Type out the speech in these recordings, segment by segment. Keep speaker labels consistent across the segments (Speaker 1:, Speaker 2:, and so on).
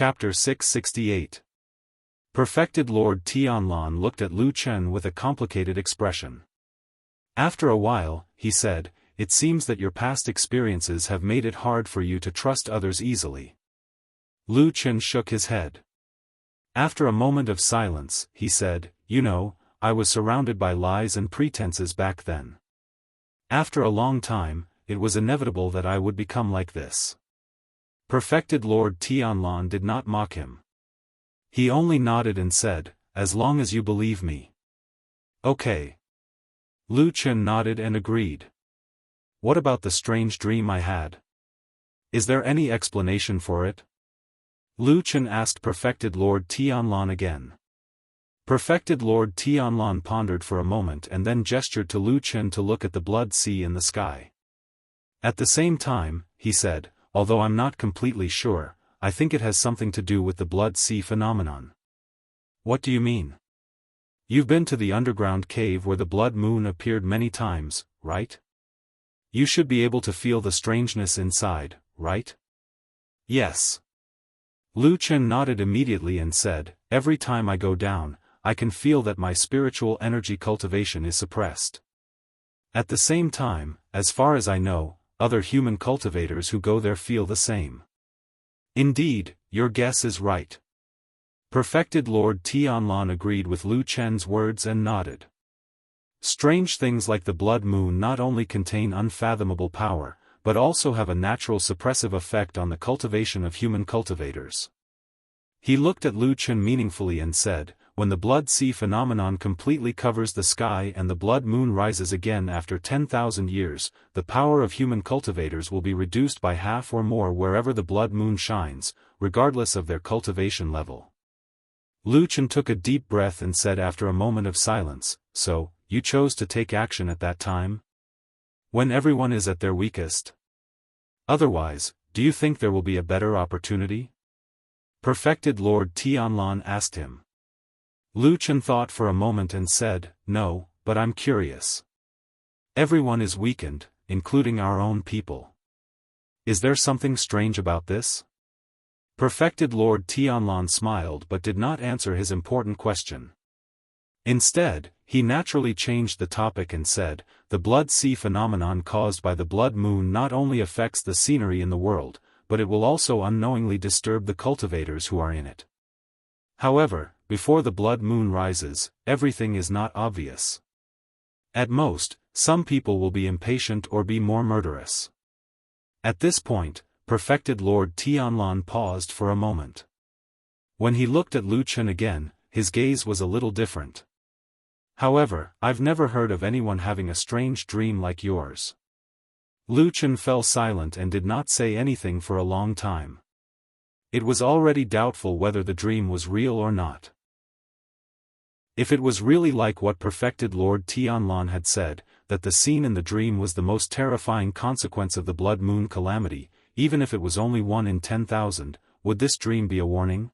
Speaker 1: Chapter 668. Perfected Lord Tianlan looked at Lu Chen with a complicated expression. After a while, he said, "It seems that your past experiences have made it hard for you to trust others easily." Lu Chen shook his head. After a moment of silence, he said, "You know, I was surrounded by lies and pretenses back then. After a long time, it was inevitable that I would become like this." Perfected Lord Tianlan did not mock him. He only nodded and said, "As long as you believe me." "Okay." Lu Chen nodded and agreed. "What about the strange dream I had? Is there any explanation for it?" Lu Chen asked Perfected Lord Tianlan again. Perfected Lord Tianlan pondered for a moment and then gestured to Lu Chen to look at the blood sea in the sky. At the same time, he said, "Although I'm not completely sure, I think it has something to do with the blood sea phenomenon." "What do you mean?" "You've been to the underground cave where the blood moon appeared many times, right? You should be able to feel the strangeness inside, right?" "Yes." Lu Chen nodded immediately and said, "Every time I go down, I can feel that my spiritual energy cultivation is suppressed. At the same time, as far as I know, other human cultivators who go there feel the same." "Indeed, your guess is right." Perfected Lord Tianlan agreed with Lu Chen's words and nodded. Strange things like the blood moon not only contain unfathomable power, but also have a natural suppressive effect on the cultivation of human cultivators. He looked at Lu Chen meaningfully and said, "When the blood sea phenomenon completely covers the sky and the blood moon rises again after 10,000 years, the power of human cultivators will be reduced by half or more wherever the blood moon shines, regardless of their cultivation level." Lu Chen took a deep breath and said after a moment of silence, "So, you chose to take action at that time? When everyone is at their weakest? Otherwise, do you think there will be a better opportunity?" Perfected Lord Tianlan asked him. Lu Chen thought for a moment and said, "No, but I'm curious. Everyone is weakened, including our own people. Is there something strange about this?" Perfected Lord Tianlan smiled but did not answer his important question. Instead, he naturally changed the topic and said, "The blood sea phenomenon caused by the blood moon not only affects the scenery in the world, but it will also unknowingly disturb the cultivators who are in it. However, before the blood moon rises, everything is not obvious. At most, some people will be impatient or be more murderous." At this point, Perfected Lord Tianlan paused for a moment. When he looked at Lu Chen again, his gaze was a little different. "However, I've never heard of anyone having a strange dream like yours." Lu Chen fell silent and did not say anything for a long time. It was already doubtful whether the dream was real or not. If it was really like what Perfected Lord Tianlan had said, that the scene in the dream was the most terrifying consequence of the blood moon calamity, even if it was only 1 in 10,000, would this dream be a warning?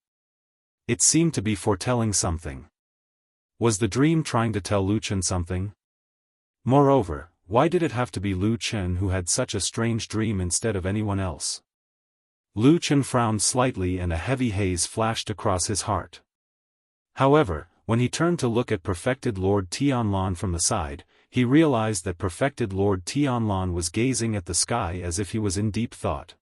Speaker 1: It seemed to be foretelling something. Was the dream trying to tell Lu Chen something? Moreover, why did it have to be Lu Chen who had such a strange dream instead of anyone else? Lu Chen frowned slightly and a heavy haze flashed across his heart. However, when he turned to look at Perfected Lord Tianlan from the side, he realized that Perfected Lord Tianlan was gazing at the sky as if he was in deep thought.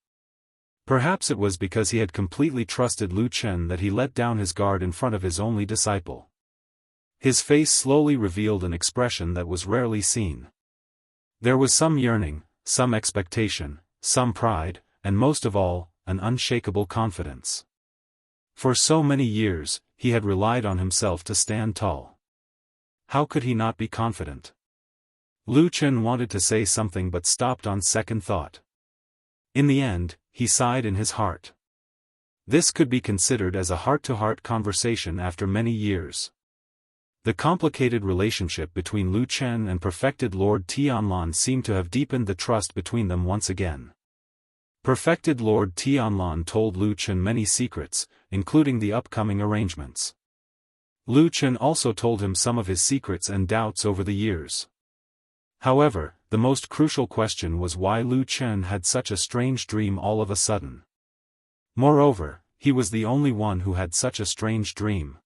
Speaker 1: Perhaps it was because he had completely trusted Lu Chen that he let down his guard in front of his only disciple. His face slowly revealed an expression that was rarely seen. There was some yearning, some expectation, some pride, and most of all, an unshakable confidence. For so many years, he had relied on himself to stand tall. How could he not be confident? Lu Chen wanted to say something but stopped on second thought. In the end, he sighed in his heart. This could be considered as a heart-to-heart conversation after many years. The complicated relationship between Lu Chen and Perfected Lord Tianlan seemed to have deepened the trust between them once again. Perfected Lord Tianlan told Lu Chen many secrets, including the upcoming arrangements. Lu Chen also told him some of his secrets and doubts over the years. However, the most crucial question was why Lu Chen had such a strange dream all of a sudden. Moreover, he was the only one who had such a strange dream.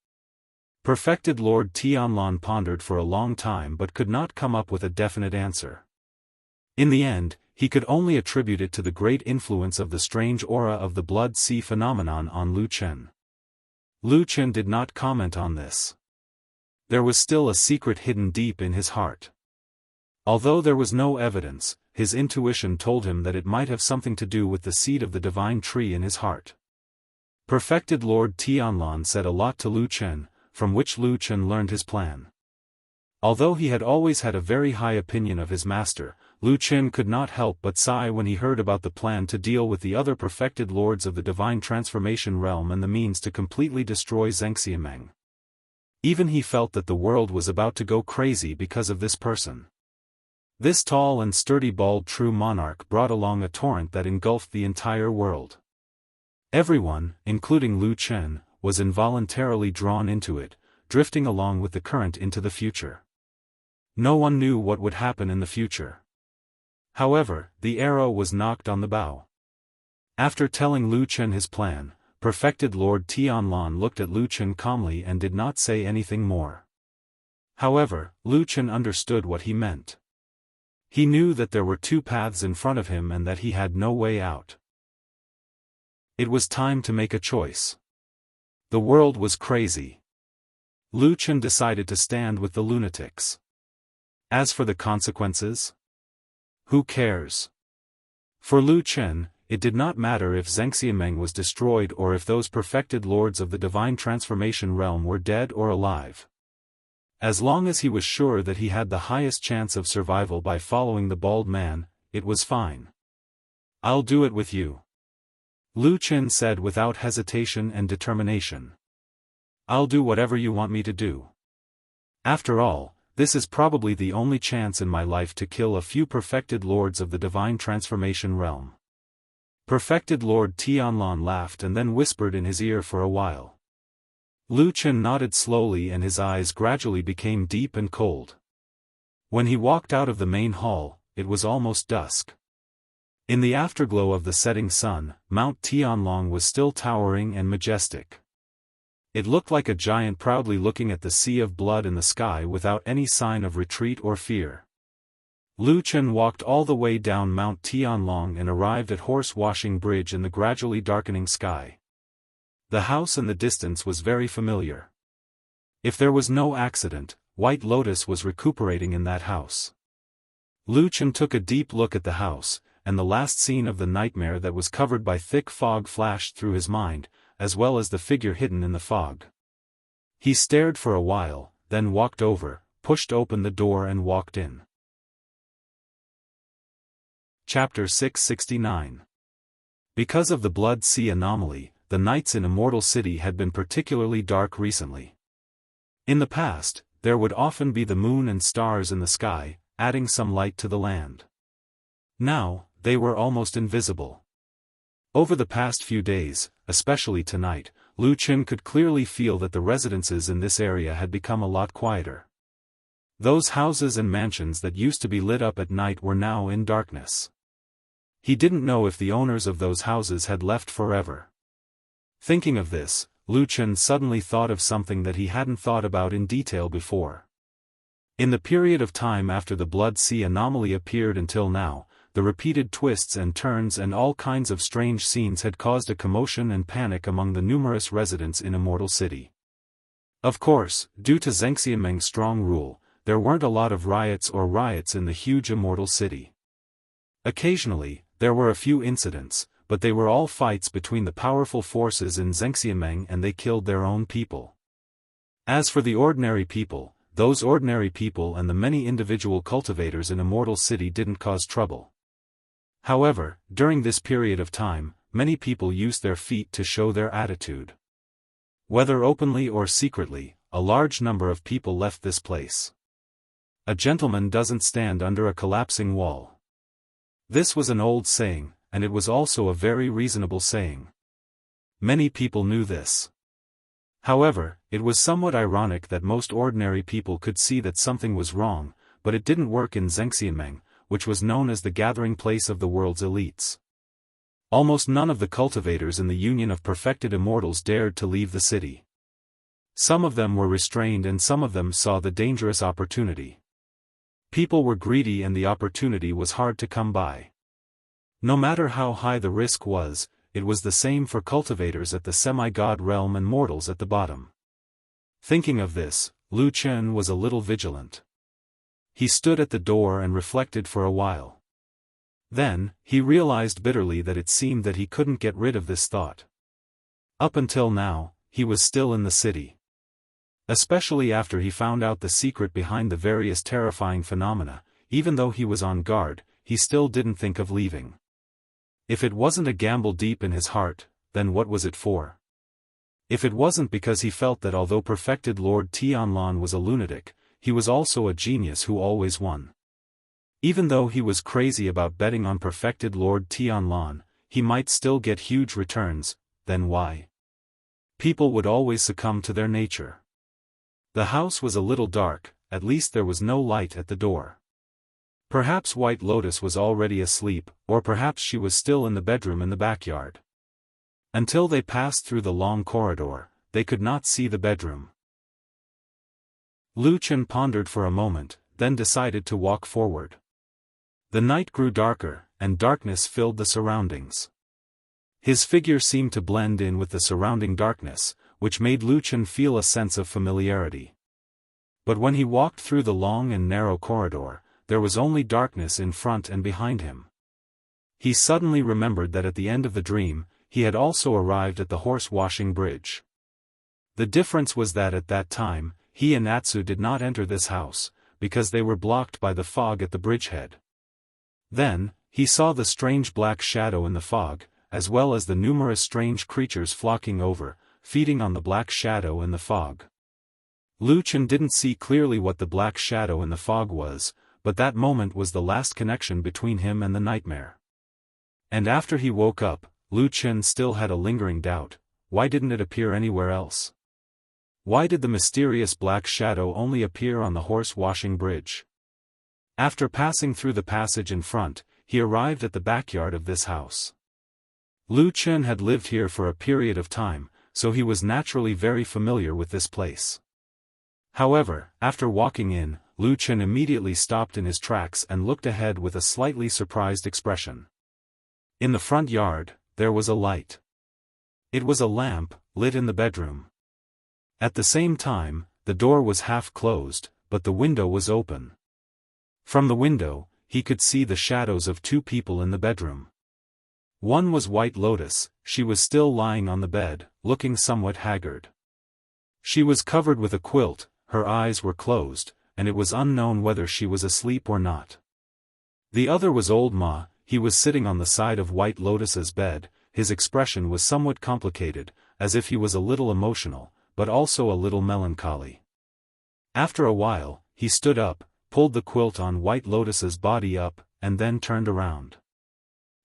Speaker 1: Perfected Lord Tianlan pondered for a long time but could not come up with a definite answer. In the end, he could only attribute it to the great influence of the strange aura of the blood sea phenomenon on Lu Chen. Lu Chen did not comment on this. There was still a secret hidden deep in his heart. Although there was no evidence, his intuition told him that it might have something to do with the seed of the divine tree in his heart. Perfected Lord Tianlan said a lot to Lu Chen, from which Lu Chen learned his plan. Although he had always had a very high opinion of his master, Lu Chen could not help but sigh when he heard about the plan to deal with the other perfected lords of the divine transformation realm and the means to completely destroy Xianxia. Even he felt that the world was about to go crazy because of this person. This tall and sturdy bald true monarch brought along a torrent that engulfed the entire world. Everyone, including Lu Chen, was involuntarily drawn into it, drifting along with the current into the future. No one knew what would happen in the future. However, the arrow was knocked on the bow. After telling Lu Chen his plan, Perfected Lord Tianlan looked at Lu Chen calmly and did not say anything more. However, Lu Chen understood what he meant. He knew that there were two paths in front of him and that he had no way out. It was time to make a choice. The world was crazy. Lu Chen decided to stand with the lunatics. As for the consequences? Who cares? For Lu Chen, it did not matter if Xianxia was destroyed or if those perfected lords of the divine transformation realm were dead or alive. As long as he was sure that he had the highest chance of survival by following the bald man, it was fine. I'll do it with you. Lu Chen said without hesitation and determination. I'll do whatever you want me to do. After all, this is probably the only chance in my life to kill a few perfected lords of the divine transformation realm. Perfected Lord Tianlan laughed and then whispered in his ear for a while. Lu Chen nodded slowly and his eyes gradually became deep and cold. When he walked out of the main hall, it was almost dusk. In the afterglow of the setting sun, Mount Tianlong was still towering and majestic. It looked like a giant proudly looking at the sea of blood in the sky without any sign of retreat or fear. Lu Chen walked all the way down Mount Tianlong and arrived at Horse Washing Bridge in the gradually darkening sky. The house in the distance was very familiar. If there was no accident, White Lotus was recuperating in that house. Lu Chen took a deep look at the house, and the last scene of the nightmare that was covered by thick fog flashed through his mind, as well as the figure hidden in the fog. He stared for a while, then walked over, pushed open the door and walked in. Chapter 669. Because of the Blood Sea anomaly, the nights in Immortal City had been particularly dark recently. In the past, there would often be the moon and stars in the sky, adding some light to the land. Now, they were almost invisible. Over the past few days, especially tonight, Lu Chen could clearly feel that the residences in this area had become a lot quieter. Those houses and mansions that used to be lit up at night were now in darkness. He didn't know if the owners of those houses had left forever. Thinking of this, Lu Chen suddenly thought of something that he hadn't thought about in detail before. In the period of time after the Blood Sea anomaly appeared until now, the repeated twists and turns and all kinds of strange scenes had caused a commotion and panic among the numerous residents in Immortal City. Of course, due to Xianxia strong rule, there weren't a lot of riots in the huge Immortal City. Occasionally, there were a few incidents, but they were all fights between the powerful forces in Xianxia and they killed their own people. As for the ordinary people, those ordinary people and the many individual cultivators in Immortal City didn't cause trouble. However, during this period of time, many people used their feet to show their attitude. Whether openly or secretly, a large number of people left this place. A gentleman doesn't stand under a collapsing wall. This was an old saying, and it was also a very reasonable saying. Many people knew this. However, it was somewhat ironic that most ordinary people could see that something was wrong, but it didn't work in Xianxia, which was known as the gathering place of the world's elites. Almost none of the cultivators in the Union of Perfected Immortals dared to leave the city. Some of them were restrained and some of them saw the dangerous opportunity. People were greedy and the opportunity was hard to come by. No matter how high the risk was, it was the same for cultivators at the semi-god realm and mortals at the bottom. Thinking of this, Lu Chen was a little vigilant. He stood at the door and reflected for a while. Then, he realized bitterly that it seemed that he couldn't get rid of this thought. Up until now, he was still in the city. Especially after he found out the secret behind the various terrifying phenomena, even though he was on guard, he still didn't think of leaving. If it wasn't a gamble deep in his heart, then what was it for? If it wasn't because he felt that although perfected Lord Tianlan was a lunatic, he was also a genius who always won. Even though he was crazy about betting on perfected Lord Tianlan, he might still get huge returns, then why? People would always succumb to their nature. The house was a little dark, at least there was no light at the door. Perhaps White Lotus was already asleep, or perhaps she was still in the bedroom in the backyard. Until they passed through the long corridor, they could not see the bedroom. Lu Chen pondered for a moment, then decided to walk forward. The night grew darker, and darkness filled the surroundings. His figure seemed to blend in with the surrounding darkness, which made Lu Chen feel a sense of familiarity. But when he walked through the long and narrow corridor, there was only darkness in front and behind him. He suddenly remembered that at the end of the dream, he had also arrived at the horse-washing bridge. The difference was that at that time, he and Natsu did not enter this house, because they were blocked by the fog at the bridgehead. Then, he saw the strange black shadow in the fog, as well as the numerous strange creatures flocking over, feeding on the black shadow in the fog. Lu Chen didn't see clearly what the black shadow in the fog was, but that moment was the last connection between him and the nightmare. And after he woke up, Lu Chen still had a lingering doubt: why didn't it appear anywhere else? Why did the mysterious black shadow only appear on the horse-washing bridge? After passing through the passage in front, he arrived at the backyard of this house. Lu Chen had lived here for a period of time, so he was naturally very familiar with this place. However, after walking in, Lu Chen immediately stopped in his tracks and looked ahead with a slightly surprised expression. In the front yard, there was a light. It was a lamp, lit in the bedroom. At the same time, the door was half closed, but the window was open. From the window, he could see the shadows of two people in the bedroom. One was White Lotus. She was still lying on the bed, looking somewhat haggard. She was covered with a quilt, her eyes were closed, and it was unknown whether she was asleep or not. The other was Old Ma. He was sitting on the side of White Lotus's bed. His expression was somewhat complicated, as if he was a little emotional, but also a little melancholy. After a while, he stood up, pulled the quilt on White Lotus's body up, and then turned around.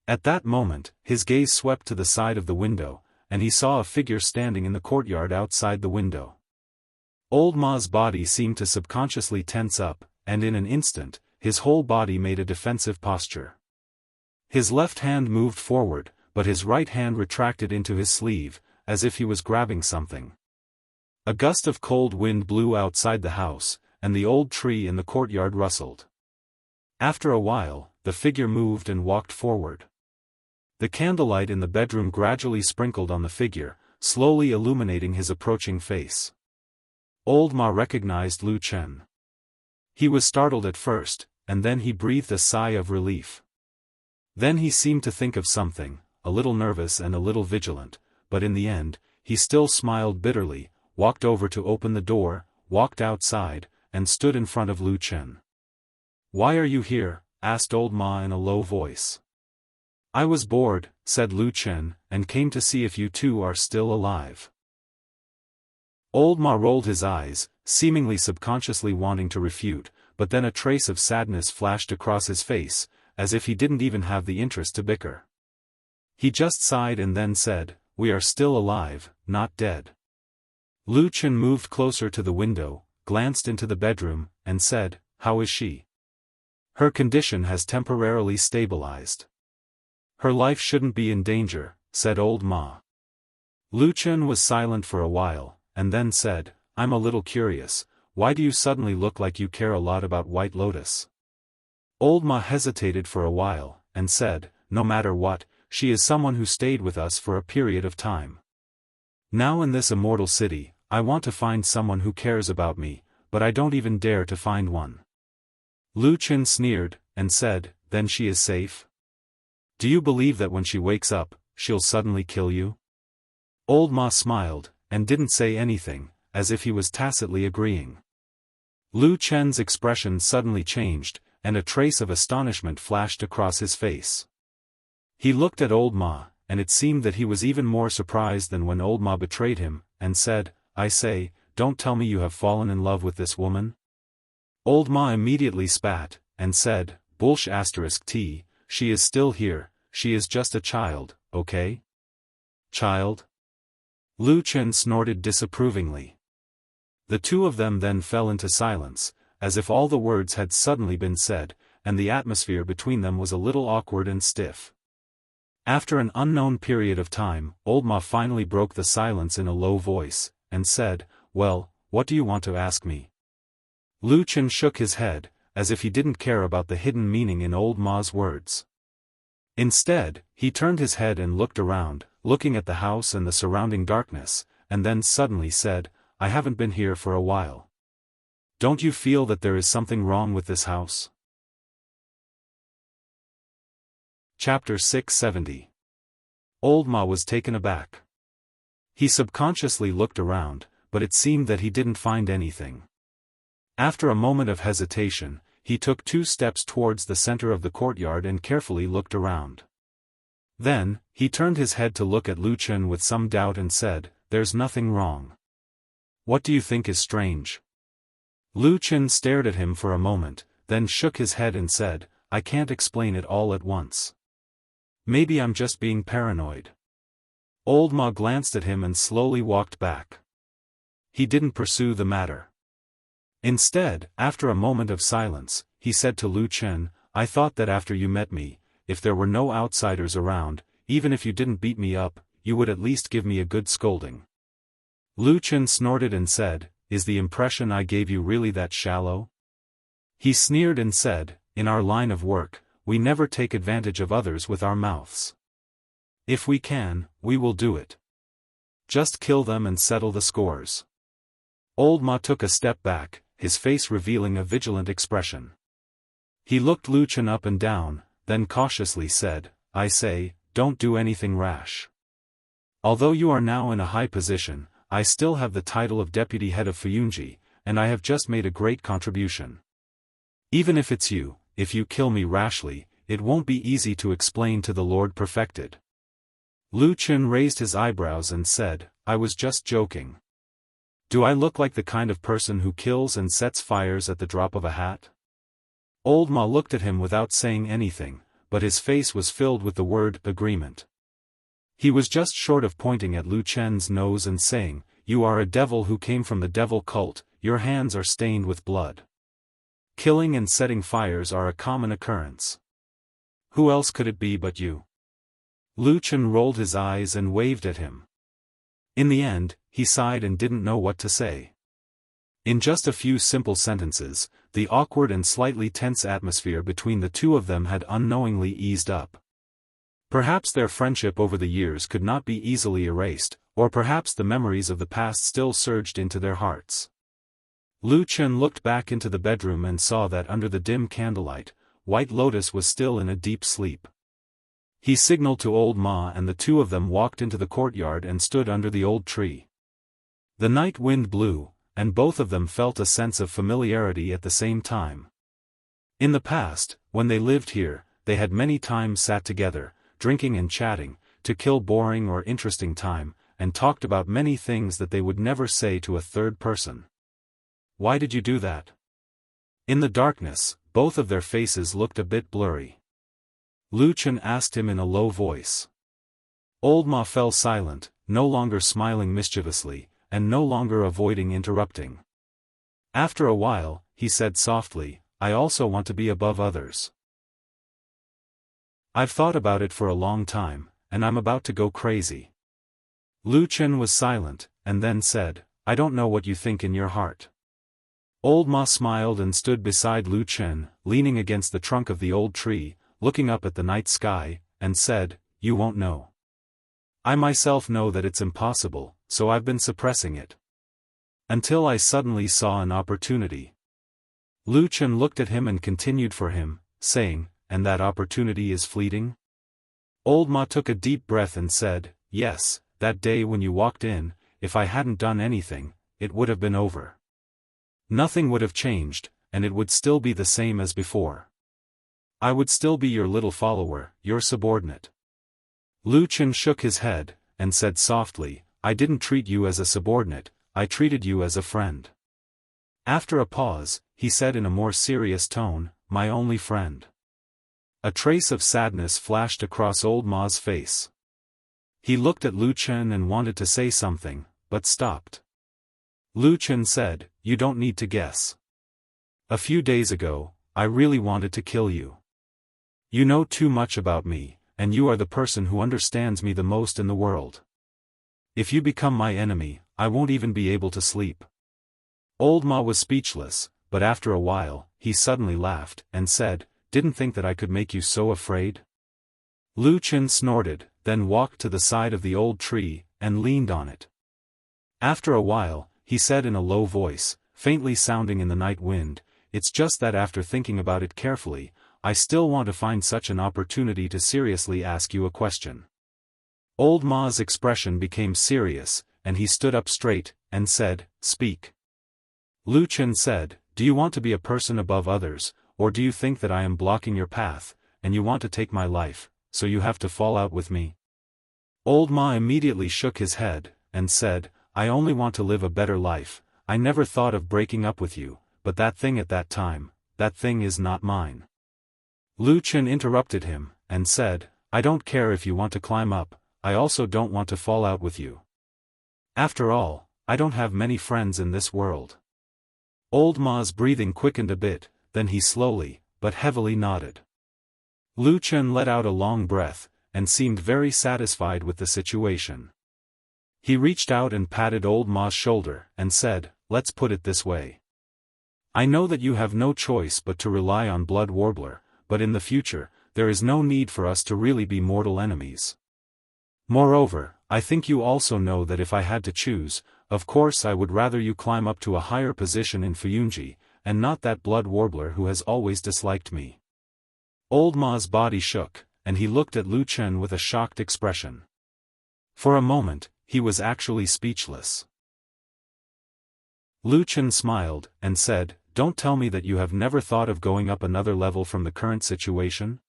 Speaker 1: At that moment, his gaze swept to the side of the window, and he saw a figure standing in the courtyard outside the window. Old Ma's body seemed to subconsciously tense up, and in an instant, his whole body made a defensive posture. His left hand moved forward, but his right hand retracted into his sleeve, as if he was grabbing something. A gust of cold wind blew outside the house, and the old tree in the courtyard rustled. After a while, the figure moved and walked forward. The candlelight in the bedroom gradually sprinkled on the figure, slowly illuminating his approaching face. Old Ma recognized Lu Chen. He was startled at first, and then he breathed a sigh of relief. Then he seemed to think of something, a little nervous and a little vigilant, but in the end, he still smiled bitterly, walked over to open the door, walked outside, and stood in front of Lu Chen. "Why are you here?" asked Old Ma in a low voice. "I was bored," said Lu Chen, "and came to see if you two are still alive." Old Ma rolled his eyes, seemingly subconsciously wanting to refute, but then a trace of sadness flashed across his face, as if he didn't even have the interest to bicker. He just sighed and then said, "We are still alive, not dead." Lu Chen moved closer to the window, glanced into the bedroom, and said, "How is she?" "Her condition has temporarily stabilized. Her life shouldn't be in danger, said old Ma. Lu Chen was silent for a while, and then said, I'm a little curious, why do you suddenly look like you care a lot about White Lotus? Old Ma hesitated for a while, and said, no matter what, she is someone who stayed with us for a period of time. Now in this immortal city, I want to find someone who cares about me, but I don't even dare to find one. Lu Chen sneered, and said, then she is safe? Do you believe that when she wakes up, she'll suddenly kill you? Old Ma smiled, and didn't say anything, as if he was tacitly agreeing. Lu Chen's expression suddenly changed, and a trace of astonishment flashed across his face. He looked at old Ma, and it seemed that he was even more surprised than when old Ma betrayed him, and said, I say, don't tell me you have fallen in love with this woman? Old Ma immediately spat, and said, Bullsh *T, she is still here, she is just a child, okay? Child? Lu Chen snorted disapprovingly. The two of them then fell into silence, as if all the words had suddenly been said, and the atmosphere between them was a little awkward and stiff. After an unknown period of time, old Ma finally broke the silence in a low voice, and said, well, what do you want to ask me? Lu Chen shook his head, as if he didn't care about the hidden meaning in old Ma's words. Instead, he turned his head and looked around, looking at the house and the surrounding darkness, and then suddenly said, I haven't been here for a while. Don't you feel that there is something wrong with this house? Chapter 670. Old Ma was taken aback. He subconsciously looked around, but it seemed that he didn't find anything. After a moment of hesitation, he took 2 steps towards the center of the courtyard and carefully looked around. Then, he turned his head to look at Lu Chen with some doubt and said, there's nothing wrong. What do you think is strange? Lu Chen stared at him for a moment, then shook his head and said, I can't explain it all at once. Maybe I'm just being paranoid. Old Ma glanced at him and slowly walked back. He didn't pursue the matter. Instead, after a moment of silence, he said to Lu Chen, I thought that after you met me, if there were no outsiders around, even if you didn't beat me up, you would at least give me a good scolding. Lu Chen snorted and said, is the impression I gave you really that shallow? He sneered and said, in our line of work, we never take advantage of others with our mouths. If we can, we will do it. Just kill them and settle the scores. Old Ma took a step back, his face revealing a vigilant expression. He looked Lu Chen up and down, then cautiously said, I say, don't do anything rash. Although you are now in a high position, I still have the title of deputy head of Fuyunji, and I have just made a great contribution. Even if it's you, if you kill me rashly, it won't be easy to explain to the Lord Perfected. Lu Chen raised his eyebrows and said, I was just joking. Do I look like the kind of person who kills and sets fires at the drop of a hat? Old Ma looked at him without saying anything, but his face was filled with the word agreement. He was just short of pointing at Lu Chen's nose and saying, you are a devil who came from the devil cult, your hands are stained with blood. Killing and setting fires are a common occurrence. Who else could it be but you? Lu Chen rolled his eyes and waved at him. In the end, he sighed and didn't know what to say. In just a few simple sentences, the awkward and slightly tense atmosphere between the two of them had unknowingly eased up. Perhaps their friendship over the years could not be easily erased, or perhaps the memories of the past still surged into their hearts. Lu Chen looked back into the bedroom and saw that under the dim candlelight, White Lotus was still in a deep sleep. He signaled to old Ma and the two of them walked into the courtyard and stood under the old tree. The night wind blew, and both of them felt a sense of familiarity at the same time. In the past, when they lived here, they had many times sat together, drinking and chatting, to kill boring or interesting time, and talked about many things that they would never say to a third person. Why did you do that? In the darkness, both of their faces looked a bit blurry. Lu Chen asked him in a low voice. Old Ma fell silent, no longer smiling mischievously, and no longer avoiding interrupting. After a while, he said softly, I also want to be above others. I've thought about it for a long time, and I'm about to go crazy. Lu Chen was silent, and then said, I don't know what you think in your heart. Old Ma smiled and stood beside Lu Chen, leaning against the trunk of the old tree, looking up at the night sky, and said, You won't know. I myself know that it's impossible, so I've been suppressing it. Until I suddenly saw an opportunity. Lu Chen looked at him and continued for him, saying, And that opportunity is fleeting? Old Ma took a deep breath and said, Yes, that day when you walked in, if I hadn't done anything, it would have been over. Nothing would have changed, and it would still be the same as before. I would still be your little follower, your subordinate. Lu Chen shook his head, and said softly, I didn't treat you as a subordinate, I treated you as a friend. After a pause, he said in a more serious tone, My only friend. A trace of sadness flashed across Old Ma's face. He looked at Lu Chen and wanted to say something, but stopped. Lu Chen said, You don't need to guess. A few days ago, I really wanted to kill you. You know too much about me, and you are the person who understands me the most in the world. If you become my enemy, I won't even be able to sleep. Old Ma was speechless, but after a while, he suddenly laughed, and said, Didn't think that I could make you so afraid? Lu Chen snorted, then walked to the side of the old tree, and leaned on it. After a while, he said in a low voice, faintly sounding in the night wind, It's just that after thinking about it carefully, I still want to find such an opportunity to seriously ask you a question. Old Ma's expression became serious, and he stood up straight, and said, Speak. Lu Chen said, Do you want to be a person above others, or do you think that I am blocking your path, and you want to take my life, so you have to fall out with me? Old Ma immediately shook his head, and said, I only want to live a better life, I never thought of breaking up with you, but that thing at that time, that thing is not mine. Lu Chen interrupted him, and said, I don't care if you want to climb up, I also don't want to fall out with you. After all, I don't have many friends in this world. Old Ma's breathing quickened a bit, then he slowly, but heavily nodded. Lu Chen let out a long breath, and seemed very satisfied with the situation. He reached out and patted Old Ma's shoulder, and said, Let's put it this way. I know that you have no choice but to rely on Blood Warbler, but in the future, there is no need for us to really be mortal enemies. Moreover, I think you also know that if I had to choose, of course I would rather you climb up to a higher position in Fuyunji, and not that Blood Warbler who has always disliked me. Old Ma's body shook, and he looked at Lu Chen with a shocked expression. For a moment, he was actually speechless. Lu Chen smiled, and said, Don't tell me that you have never thought of going up another level from the current situation?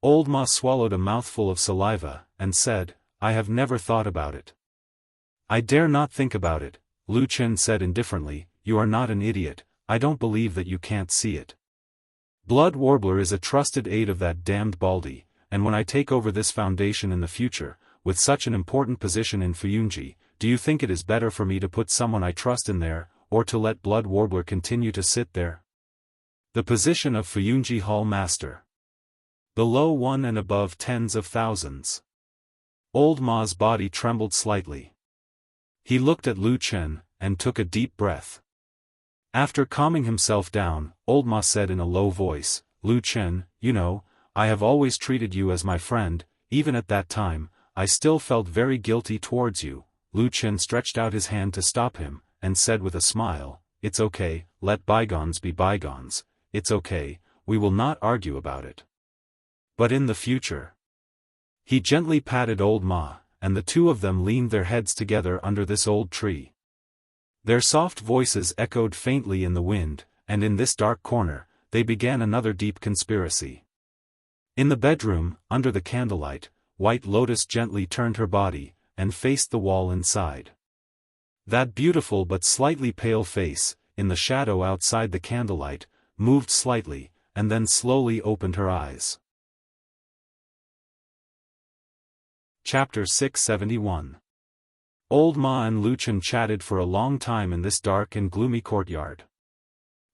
Speaker 1: Old Ma swallowed a mouthful of saliva, and said, I have never thought about it. I dare not think about it, Lu Chen said indifferently, You are not an idiot, I don't believe that you can't see it. Blood Warbler is a trusted aide of that damned Baldy, and when I take over this foundation in the future, with such an important position in Fuyunji, do you think it is better for me to put someone I trust in there, or to let Blood Warbler continue to sit there? The position of Fuyunji Hall Master. Below 1 and above tens of thousands. Old Ma's body trembled slightly. He looked at Lu Chen, and took a deep breath. After calming himself down, Old Ma said in a low voice, Lu Chen, you know, I have always treated you as my friend, even at that time, I still felt very guilty towards you. Lu Chen stretched out his hand to stop him, and said with a smile, It's okay, let bygones be bygones, it's okay, we will not argue about it. But in the future. He gently patted Old Ma, and the two of them leaned their heads together under this old tree. Their soft voices echoed faintly in the wind, and in this dark corner, they began another deep conspiracy. In the bedroom, under the candlelight, White Lotus gently turned her body, and faced the wall inside. That beautiful but slightly pale face, in the shadow outside the candlelight, moved slightly, and then slowly opened her eyes. Chapter 671. Old Ma and Lu Chen chatted for a long time in this dark and gloomy courtyard.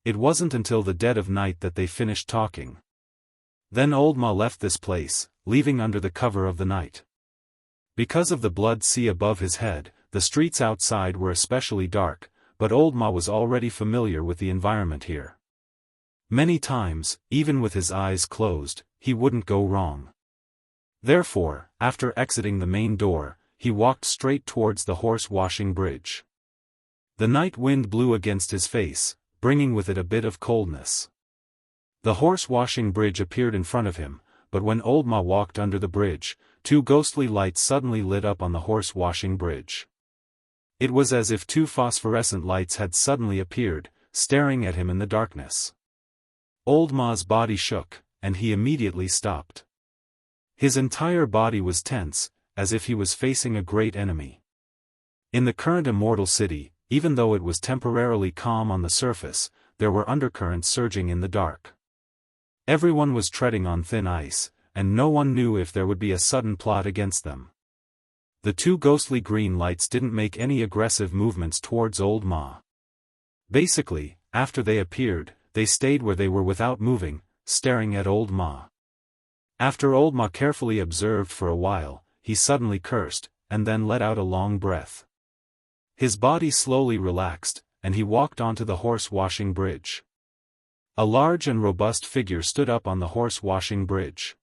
Speaker 1: It wasn't until the dead of night that they finished talking. Then old Ma left this place, leaving under the cover of the night. Because of the blood sea above his head, the streets outside were especially dark, but old Ma was already familiar with the environment here. Many times, even with his eyes closed, he wouldn't go wrong. Therefore, after exiting the main door, he walked straight towards the horse-washing bridge. The night wind blew against his face, bringing with it a bit of coldness. The horse-washing bridge appeared in front of him, but when old Ma walked under the bridge, two ghostly lights suddenly lit up on the horse-washing bridge. It was as if two phosphorescent lights had suddenly appeared, staring at him in the darkness. Old Ma's body shook, and he immediately stopped. His entire body was tense, as if he was facing a great enemy. In the current Immortal City, even though it was temporarily calm on the surface, there were undercurrents surging in the dark. Everyone was treading on thin ice, and no one knew if there would be a sudden plot against them. The two ghostly green lights didn't make any aggressive movements towards old Ma. Basically, after they appeared, they stayed where they were without moving, staring at old Ma. After old Ma carefully observed for a while, he suddenly cursed, and then let out a long breath. His body slowly relaxed, and he walked onto the horse-washing bridge. A large and robust figure stood up on the horse-washing bridge.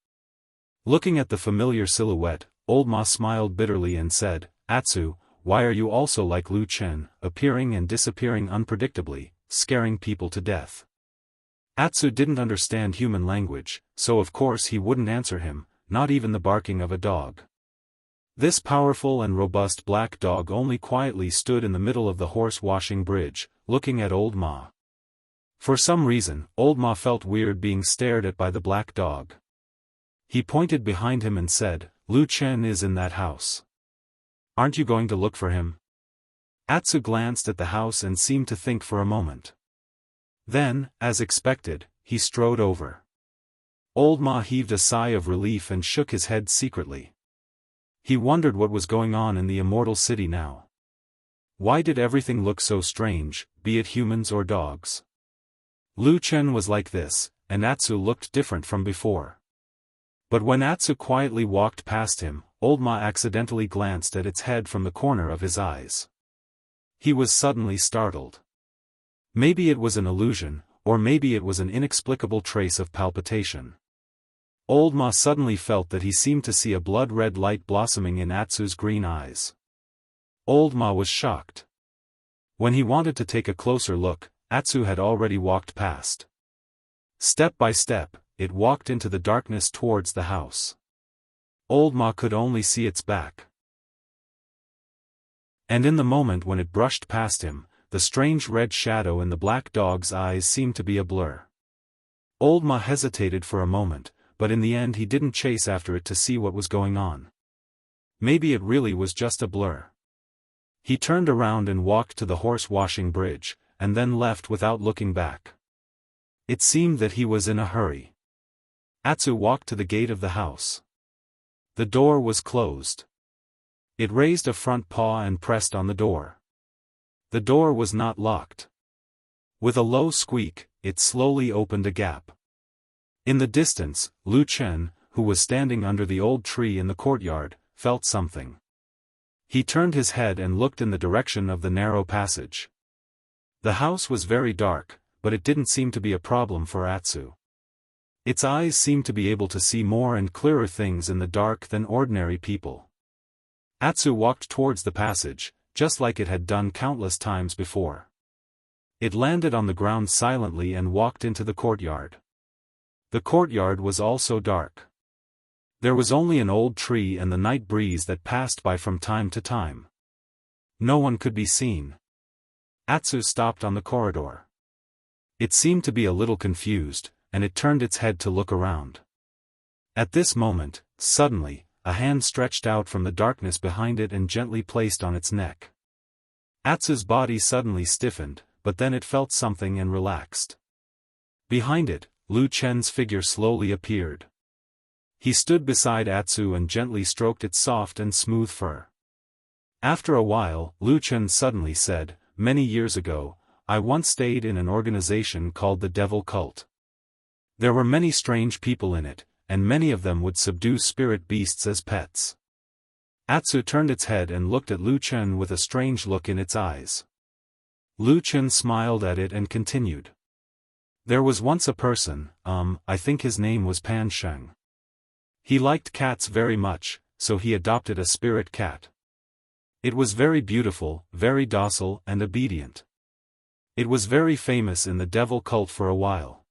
Speaker 1: Looking at the familiar silhouette, old Ma smiled bitterly and said, "Atsu, why are you also like Lu Chen, appearing and disappearing unpredictably, scaring people to death?" Atsu didn't understand human language, so of course he wouldn't answer him, not even the barking of a dog. This powerful and robust black dog only quietly stood in the middle of the horse-washing bridge, looking at old Ma. For some reason, old Ma felt weird being stared at by the black dog. He pointed behind him and said, "Lu Chen is in that house. Aren't you going to look for him?" Atsu glanced at the house and seemed to think for a moment. Then, as expected, he strode over. Old Ma heaved a sigh of relief and shook his head secretly. He wondered what was going on in the Immortal City now. Why did everything look so strange, be it humans or dogs? Lu Chen was like this, and Atsu looked different from before. But when Atsu quietly walked past him, old Ma accidentally glanced at its head from the corner of his eyes. He was suddenly startled. Maybe it was an illusion, or maybe it was an inexplicable trace of palpitation. Old Ma suddenly felt that he seemed to see a blood-red light blossoming in Atsu's green eyes. Old Ma was shocked. When he wanted to take a closer look, Atsu had already walked past. Step by step, it walked into the darkness towards the house. Old Ma could only see its back. And in the moment when it brushed past him, the strange red shadow in the black dog's eyes seemed to be a blur. Old Ma hesitated for a moment, but in the end he didn't chase after it to see what was going on. Maybe it really was just a blur. He turned around and walked to the horse-washing bridge, and then left without looking back. It seemed that he was in a hurry. Atsu walked to the gate of the house. The door was closed. It raised a front paw and pressed on the door. The door was not locked. With a low squeak, it slowly opened a gap. In the distance, Lu Chen, who was standing under the old tree in the courtyard, felt something. He turned his head and looked in the direction of the narrow passage. The house was very dark, but it didn't seem to be a problem for Atsu. Its eyes seemed to be able to see more and clearer things in the dark than ordinary people. Atsu walked towards the passage, just like it had done countless times before. It landed on the ground silently and walked into the courtyard. The courtyard was also dark. There was only an old tree and the night breeze that passed by from time to time. No one could be seen. Atsu stopped on the corridor. It seemed to be a little confused, and it turned its head to look around. At this moment, suddenly, a hand stretched out from the darkness behind it and gently placed on its neck. Atsu's body suddenly stiffened, but then it felt something and relaxed. Behind it, Lu Chen's figure slowly appeared. He stood beside Atsu and gently stroked its soft and smooth fur. After a while, Lu Chen suddenly said, "Many years ago, I once stayed in an organization called the Devil Cult. There were many strange people in it, and many of them would subdue spirit beasts as pets. Atsu turned its head and looked at Lu Chen with a strange look in its eyes. Lu Chen smiled at it and continued. There was once a person, I think his name was Pan Sheng. He liked cats very much, so he adopted a spirit cat. It was very beautiful, very docile and obedient. It was very famous in the devil cult for a while.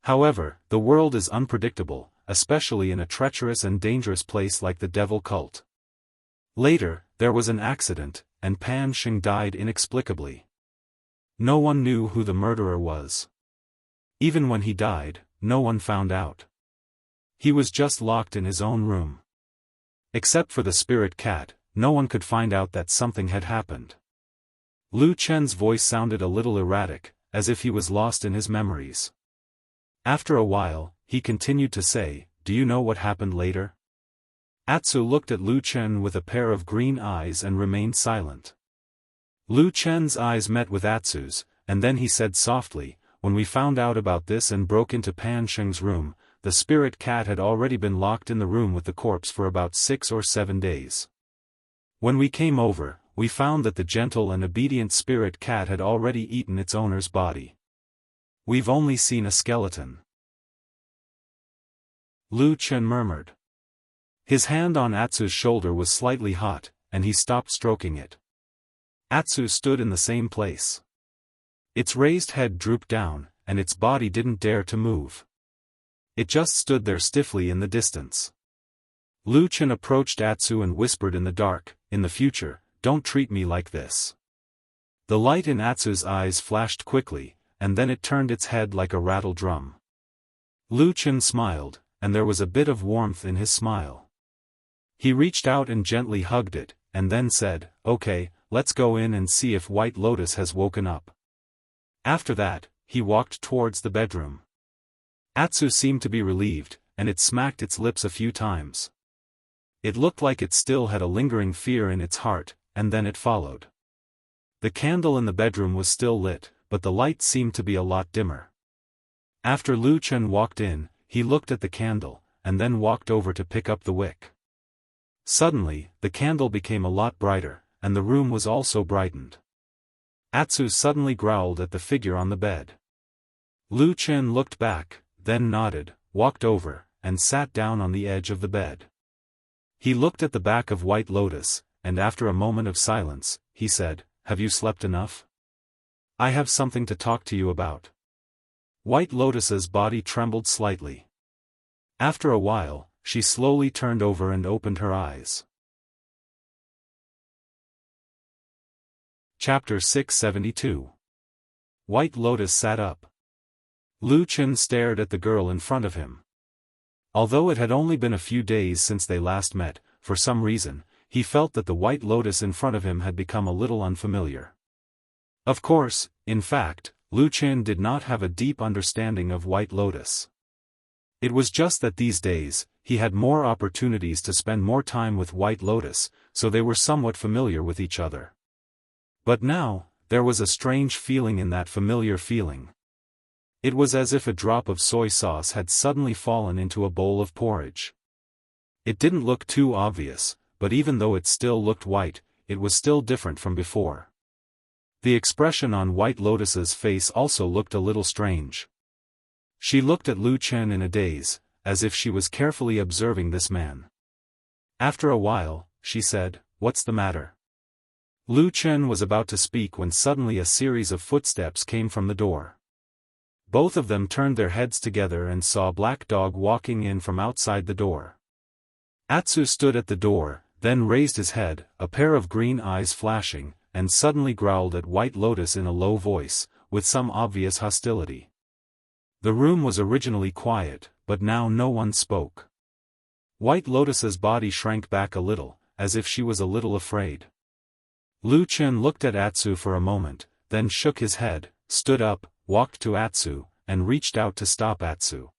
Speaker 1: However, the world is unpredictable, especially in a treacherous and dangerous place like the devil cult. Later, there was an accident, and Pan Sheng died inexplicably. No one knew who the murderer was. Even when he died, no one found out. He was just locked in his own room. Except for the spirit cat, no one could find out that something had happened. Lu Chen's voice sounded a little erratic, as if he was lost in his memories. After a while, he continued to say, "Do you know what happened later?" Atsu looked at Lu Chen with a pair of green eyes and remained silent. Lu Chen's eyes met with Atsu's, and then he said softly, "When we found out about this and broke into Pan Sheng's room, the spirit cat had already been locked in the room with the corpse for about 6 or 7 days. When we came over, we found that the gentle and obedient spirit cat had already eaten its owner's body. We've only seen a skeleton." Lu Chen murmured. His hand on Atsu's shoulder was slightly hot, and he stopped stroking it. Atsu stood in the same place. Its raised head drooped down, and its body didn't dare to move. It just stood there stiffly in the distance. Lu Chen approached Atsu and whispered in the dark, "In the future, don't treat me like this." The light in Atsu's eyes flashed quickly, and then it turned its head like a rattle drum. Lu Chen smiled, and there was a bit of warmth in his smile. He reached out and gently hugged it, and then said, "Okay, let's go in and see if White Lotus has woken up." After that, he walked towards the bedroom. Atsu seemed to be relieved, and it smacked its lips a few times. It looked like it still had a lingering fear in its heart, and then it followed. The candle in the bedroom was still lit, but the light seemed to be a lot dimmer. After Lu Chen walked in, he looked at the candle, and then walked over to pick up the wick. Suddenly, the candle became a lot brighter, and the room was also brightened. Atsu suddenly growled at the figure on the bed. Lu Chen looked back, then nodded, walked over, and sat down on the edge of the bed. He looked at the back of White Lotus, and after a moment of silence, he said, "Have you slept enough? I have something to talk to you about." White Lotus's body trembled slightly. After a while, she slowly turned over and opened her eyes. Chapter 672. White Lotus sat up. Lu Chen stared at the girl in front of him. Although it had only been a few days since they last met, for some reason, he felt that the White Lotus in front of him had become a little unfamiliar. Of course, in fact, Lu Chen did not have a deep understanding of White Lotus. It was just that these days, he had more opportunities to spend more time with White Lotus, so they were somewhat familiar with each other. But now, there was a strange feeling in that familiar feeling. It was as if a drop of soy sauce had suddenly fallen into a bowl of porridge. It didn't look too obvious, but even though it still looked white, it was still different from before. The expression on White Lotus's face also looked a little strange. She looked at Lu Chen in a daze, as if she was carefully observing this man. After a while, she said, "What's the matter?" Lu Chen was about to speak when suddenly a series of footsteps came from the door. Both of them turned their heads together and saw a black dog walking in from outside the door. Atsu stood at the door, then raised his head, a pair of green eyes flashing, and suddenly growled at White Lotus in a low voice, with some obvious hostility. The room was originally quiet, but now no one spoke. White Lotus's body shrank back a little, as if she was a little afraid. Lu Chen looked at Atsu for a moment, then shook his head, stood up, walked to Atsu, and reached out to stop Atsu.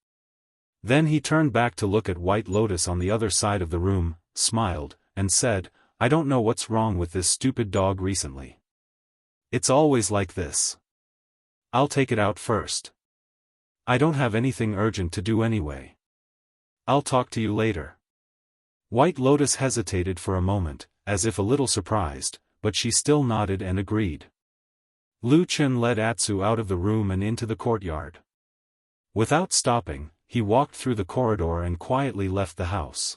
Speaker 1: Then he turned back to look at White Lotus on the other side of the room, smiled, and said, "I don't know what's wrong with this stupid dog recently. It's always like this. I'll take it out first. I don't have anything urgent to do anyway. I'll talk to you later. White Lotus hesitated for a moment, as if a little surprised, but she still nodded and agreed. Lu Chen led Atsu out of the room and into the courtyard. Without stopping, he walked through the corridor and quietly left the house.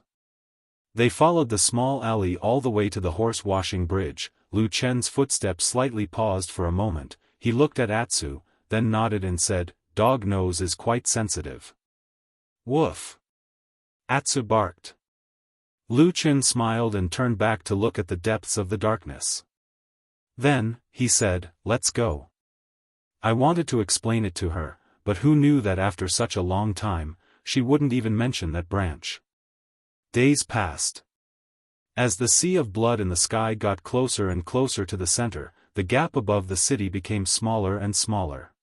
Speaker 1: They followed the small alley all the way to the horse-washing bridge. Lu Chen's footsteps slightly paused for a moment. He looked at Atsu, then nodded and said, "Dog nose is quite sensitive." "Woof!" Atsu barked. Lu Chen smiled and turned back to look at the depths of the darkness. Then, he said, "Let's go." I wanted to explain it to her, but who knew that after such a long time, she wouldn't even mention that branch. Days passed. As the sea of blood in the sky got closer and closer to the center, the gap above the city became smaller and smaller.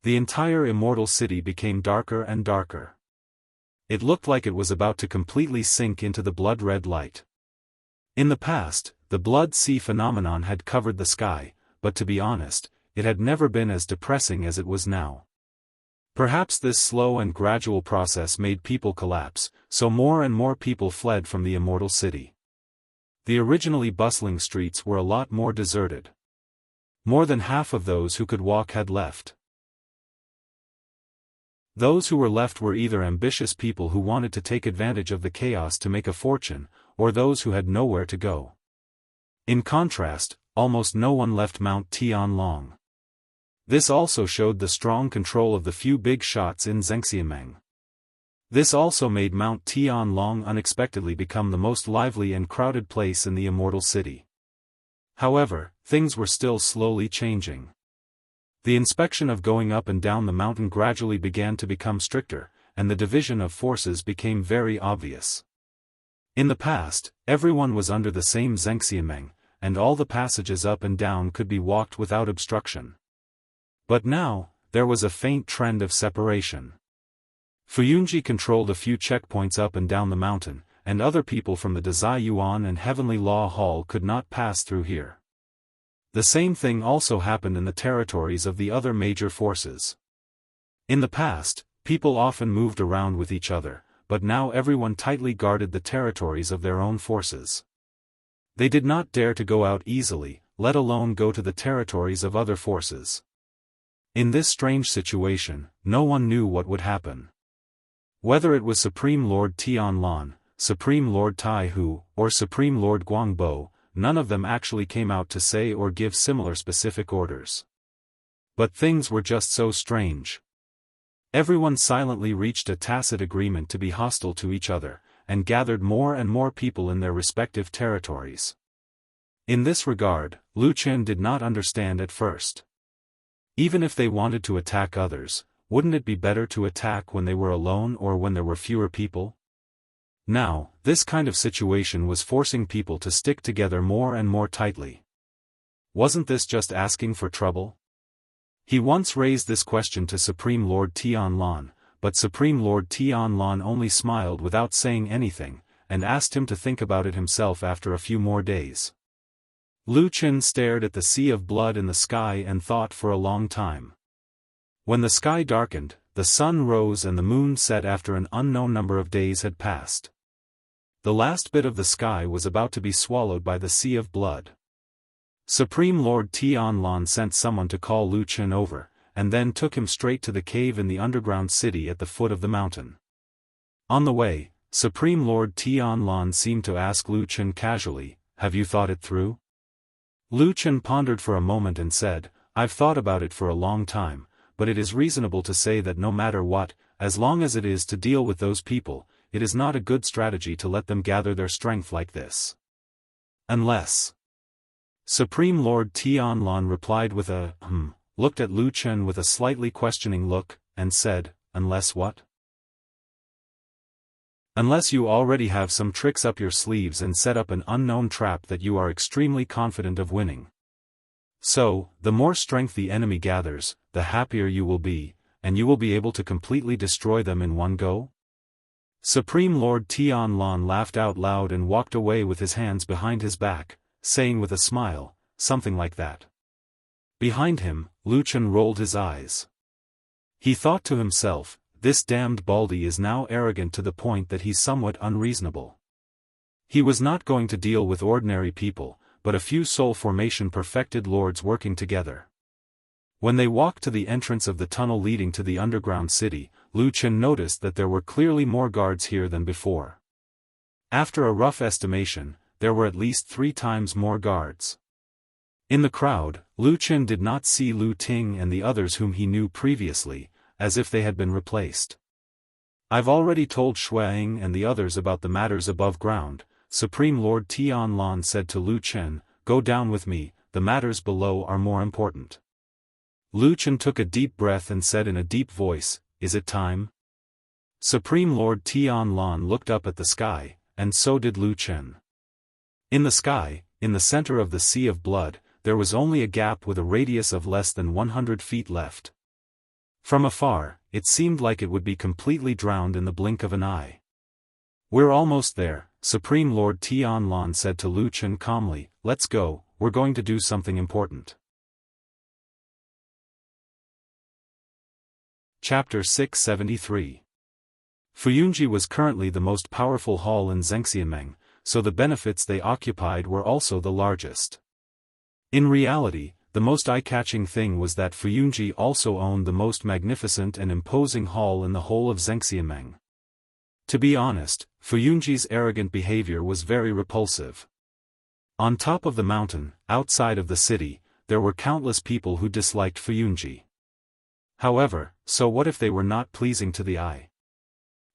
Speaker 1: The entire immortal city became darker and darker. It looked like it was about to completely sink into the blood-red light. In the past, the blood sea phenomenon had covered the sky, but to be honest, it had never been as depressing as it was now. Perhaps this slow and gradual process made people collapse, so more and more people fled from the immortal city. The originally bustling streets were a lot more deserted. More than half of those who could walk had left. Those who were left were either ambitious people who wanted to take advantage of the chaos to make a fortune, or those who had nowhere to go. In contrast, almost no one left Mount Tianlong. This also showed the strong control of the few big shots in Zhengxiameng. This also made Mount Tianlong unexpectedly become the most lively and crowded place in the immortal city. However, things were still slowly changing. The inspection of going up and down the mountain gradually began to become stricter, and the division of forces became very obvious. In the past, everyone was under the same Zhengxiameng, and all the passages up and down could be walked without obstruction. But now, there was a faint trend of separation. Fuyunji controlled a few checkpoints up and down the mountain, and other people from the Dazai Yuan and Heavenly Law Hall could not pass through here. The same thing also happened in the territories of the other major forces. In the past, people often moved around with each other, but now everyone tightly guarded the territories of their own forces. They did not dare to go out easily, let alone go to the territories of other forces. In this strange situation, no one knew what would happen. Whether it was Supreme Lord Tianlan, Supreme Lord Taihu, or Supreme Lord Guangbo, none of them actually came out to say or give similar specific orders. But things were just so strange. Everyone silently reached a tacit agreement to be hostile to each other, and gathered more and more people in their respective territories. In this regard, Lu Chen did not understand at first. Even if they wanted to attack others, wouldn't it be better to attack when they were alone or when there were fewer people? Now, this kind of situation was forcing people to stick together more and more tightly. Wasn't this just asking for trouble? He once raised this question to Supreme Lord Tianlan, but Supreme Lord Tianlan only smiled without saying anything, and asked him to think about it himself after a few more days. Lu Chen stared at the sea of blood in the sky and thought for a long time. When the sky darkened, the sun rose and the moon set after an unknown number of days had passed. The last bit of the sky was about to be swallowed by the sea of blood. Supreme Lord Tianlan sent someone to call Lu Chen over, and then took him straight to the cave in the underground city at the foot of the mountain. On the way, Supreme Lord Tianlan seemed to ask Lu Chen casually, "Have you thought it through?" Lu Chen pondered for a moment and said, "I've thought about it for a long time, but it is reasonable to say that no matter what, as long as it is to deal with those people, it is not a good strategy to let them gather their strength like this. Unless..." Supreme Lord Tianlan replied with a looked at Lu Chen with a slightly questioning look, and said, "Unless what?" "Unless you already have some tricks up your sleeves and set up an unknown trap that you are extremely confident of winning. So, the more strength the enemy gathers, the happier you will be, and you will be able to completely destroy them in one go?" Supreme Lord Tianlan laughed out loud and walked away with his hands behind his back, saying with a smile, something like that. Behind him, Lu Chen rolled his eyes. He thought to himself, this damned Baldy is now arrogant to the point that he's somewhat unreasonable. He was not going to deal with ordinary people, but a few soul formation perfected lords working together. When they walked to the entrance of the tunnel leading to the underground city, Lu Chen noticed that there were clearly more guards here than before. After a rough estimation, there were at least 3 times more guards. In the crowd, Lu Chen did not see Lu Ting and the others whom he knew previously, as if they had been replaced. I've already told Xueying and the others about the matters above ground, Supreme Lord Tianlan said to Lu Chen, go down with me, the matters below are more important. Lu Chen took a deep breath and said in a deep voice, is it time? Supreme Lord Tianlan looked up at the sky, and so did Lu Chen. In the sky, in the center of the sea of blood, there was only a gap with a radius of less than 100 feet left. From afar, it seemed like it would be completely drowned in the blink of an eye. We're almost there, Supreme Lord Tianlan said to Lu Chen calmly, let's go, we're going to do something important. Chapter 673. Fuyunji was currently the most powerful hall in Zhengxiameng, so the benefits they occupied were also the largest. In reality, the most eye-catching thing was that Fuyunji also owned the most magnificent and imposing hall in the whole of Zhengxiameng. To be honest, Fuyunji's arrogant behavior was very repulsive. On top of the mountain, outside of the city, there were countless people who disliked Fuyunji. However, so what if they were not pleasing to the eye?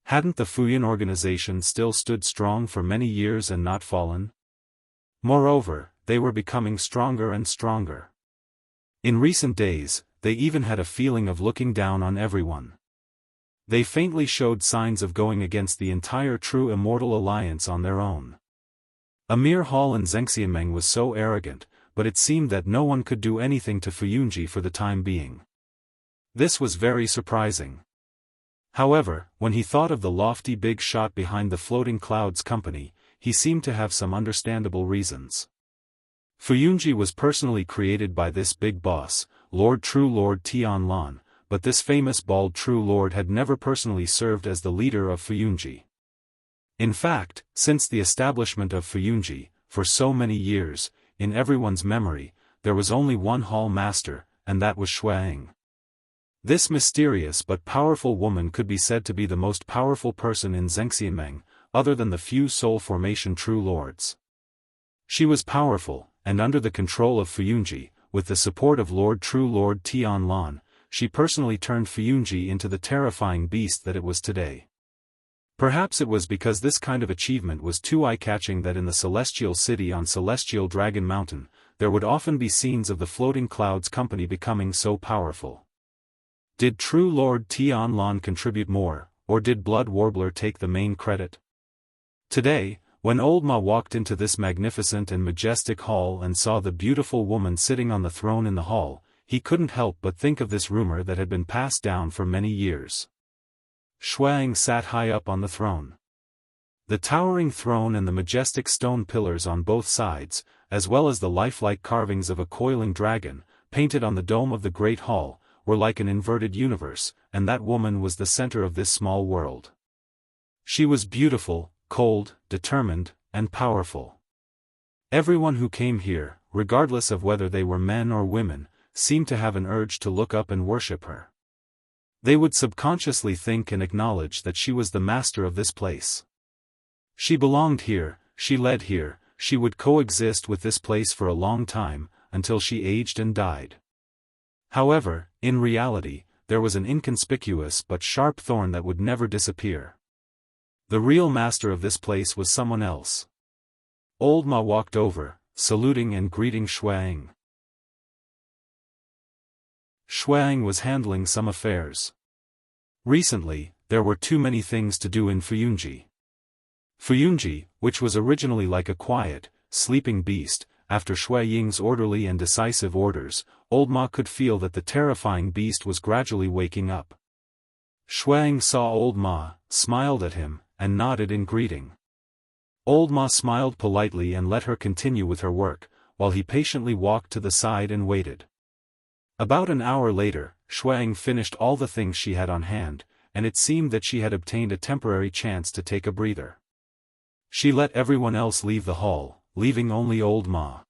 Speaker 1: Hadn't the Fuyan organization still stood strong for many years and not fallen? Moreover, they were becoming stronger and stronger. In recent days, they even had a feeling of looking down on everyone. They faintly showed signs of going against the entire true Immortal alliance on their own. A mere hall in Zhengxiameng was so arrogant, but it seemed that no one could do anything to Fuyunji for the time being. This was very surprising. However, when he thought of the lofty big shot behind the Floating Clouds company, he seemed to have some understandable reasons. Fuyunji was personally created by this big boss, True Lord Tianlan, but this famous bald True Lord had never personally served as the leader of Fuyunji. In fact, since the establishment of Fuyunji, for so many years, in everyone's memory, there was only one hall master, and that was Xueying. This mysterious but powerful woman could be said to be the most powerful person in Zhengxiameng, other than the few soul formation True Lords. She was powerful, and under the control of Fuyunji, with the support of True Lord Tianlan, she personally turned Fuyunji into the terrifying beast that it was today. Perhaps it was because this kind of achievement was too eye-catching that in the Celestial City on Celestial Dragon Mountain, there would often be scenes of the Floating Clouds company becoming so powerful. Did True Lord Tianlan contribute more, or did Blood Warbler take the main credit? Today, when Old Ma walked into this magnificent and majestic hall and saw the beautiful woman sitting on the throne in the hall, he couldn't help but think of this rumor that had been passed down for many years. Xueying sat high up on the throne. The towering throne and the majestic stone pillars on both sides, as well as the lifelike carvings of a coiling dragon, painted on the dome of the Great Hall, were like an inverted universe, and that woman was the center of this small world. She was beautiful, cold, determined, and powerful. Everyone who came here, regardless of whether they were men or women, seemed to have an urge to look up and worship her. They would subconsciously think and acknowledge that she was the master of this place. She belonged here, she led here, she would coexist with this place for a long time, until she aged and died. However, in reality, there was an inconspicuous but sharp thorn that would never disappear. The real master of this place was someone else. Old Ma walked over, saluting and greeting Xueying. Xueying was handling some affairs. Recently, there were too many things to do in Fuyunji. Fuyunji, which was originally like a quiet, sleeping beast, after Xueying's orderly and decisive orders, Old Ma could feel that the terrifying beast was gradually waking up. Xueying saw Old Ma, smiled at him, and nodded in greeting. Old Ma smiled politely and let her continue with her work, while he patiently walked to the side and waited. About an hour later, Xuang finished all the things she had on hand, and it seemed that she had obtained a temporary chance to take a breather. She let everyone else leave the hall, leaving only old Ma.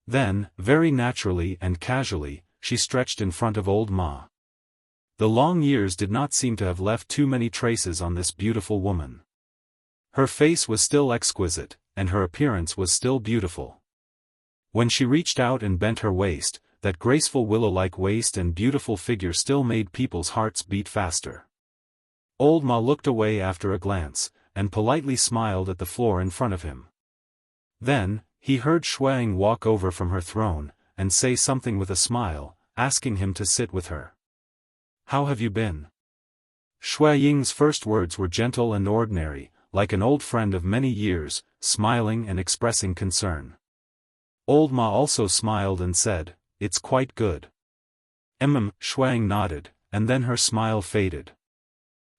Speaker 1: Then, very naturally and casually, she stretched in front of old Ma. The long years did not seem to have left too many traces on this beautiful woman. Her face was still exquisite, and her appearance was still beautiful. When she reached out and bent her waist, that graceful willow-like waist and beautiful figure still made people's hearts beat faster. Old Ma looked away after a glance, and politely smiled at the floor in front of him. Then, he heard Xuang walk over from her throne, and say something with a smile, asking him to sit with her. "How have you been?" Xuanying's first words were gentle and ordinary, like an old friend of many years, smiling and expressing concern. Old Ma also smiled and said, "It's quite good." Xuang nodded, and then her smile faded.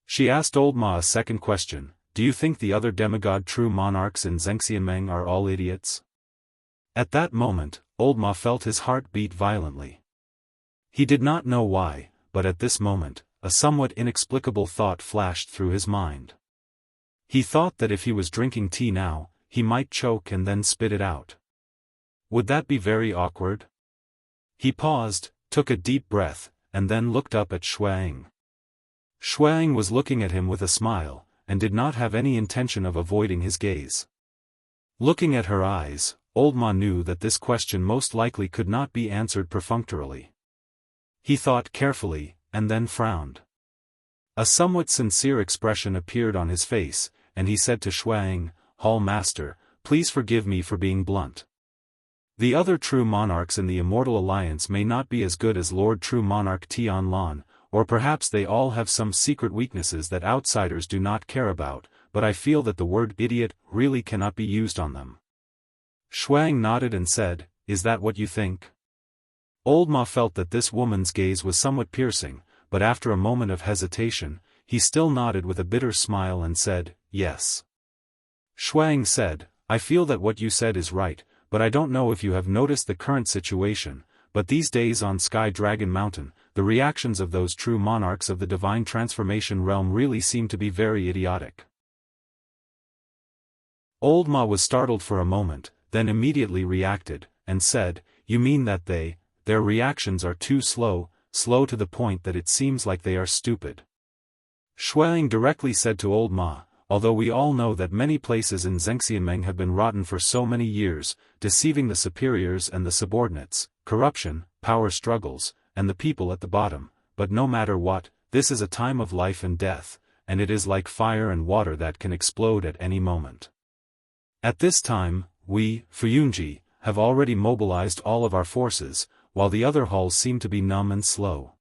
Speaker 1: She asked Old Ma a second question, "Do you think the other demigod true monarchs in Zhengxianmeng are all idiots?" At that moment, Old Ma felt his heart beat violently. He did not know why, but at this moment, a somewhat inexplicable thought flashed through his mind. He thought that if he was drinking tea now, he might choke and then spit it out. Would that be very awkward? He paused, took a deep breath, and then looked up at Xuang. Xuang was looking at him with a smile, and did not have any intention of avoiding his gaze. Looking at her eyes, Old Ma knew that this question most likely could not be answered perfunctorily. He thought carefully, and then frowned. A somewhat sincere expression appeared on his face, and he said to Xuang, "Hall Master, please forgive me for being blunt. The other true monarchs in the Immortal Alliance may not be as good as Lord True Monarch Tianlan, or perhaps they all have some secret weaknesses that outsiders do not care about, but I feel that the word idiot really cannot be used on them." Xuang nodded and said, "Is that what you think?" Old Ma felt that this woman's gaze was somewhat piercing, but after a moment of hesitation, he still nodded with a bitter smile and said, "Yes." Xuang said, "I feel that what you said is right, but I don't know if you have noticed the current situation, but these days on Sky Dragon Mountain, the reactions of those true monarchs of the divine transformation realm really seem to be very idiotic." Old Ma was startled for a moment, then immediately reacted, and said, "You mean that their reactions are too slow to the point that it seems like they are stupid?" Xuang directly said to Old Ma, "Although we all know that many places in Zhengxianmeng have been rotten for so many years, deceiving the superiors and the subordinates, corruption, power struggles, and the people at the bottom, but no matter what, this is a time of life and death, and it is like fire and water that can explode at any moment. At this time, we, Fuyunji, have already mobilized all of our forces, while the other halls seem to be numb and slow.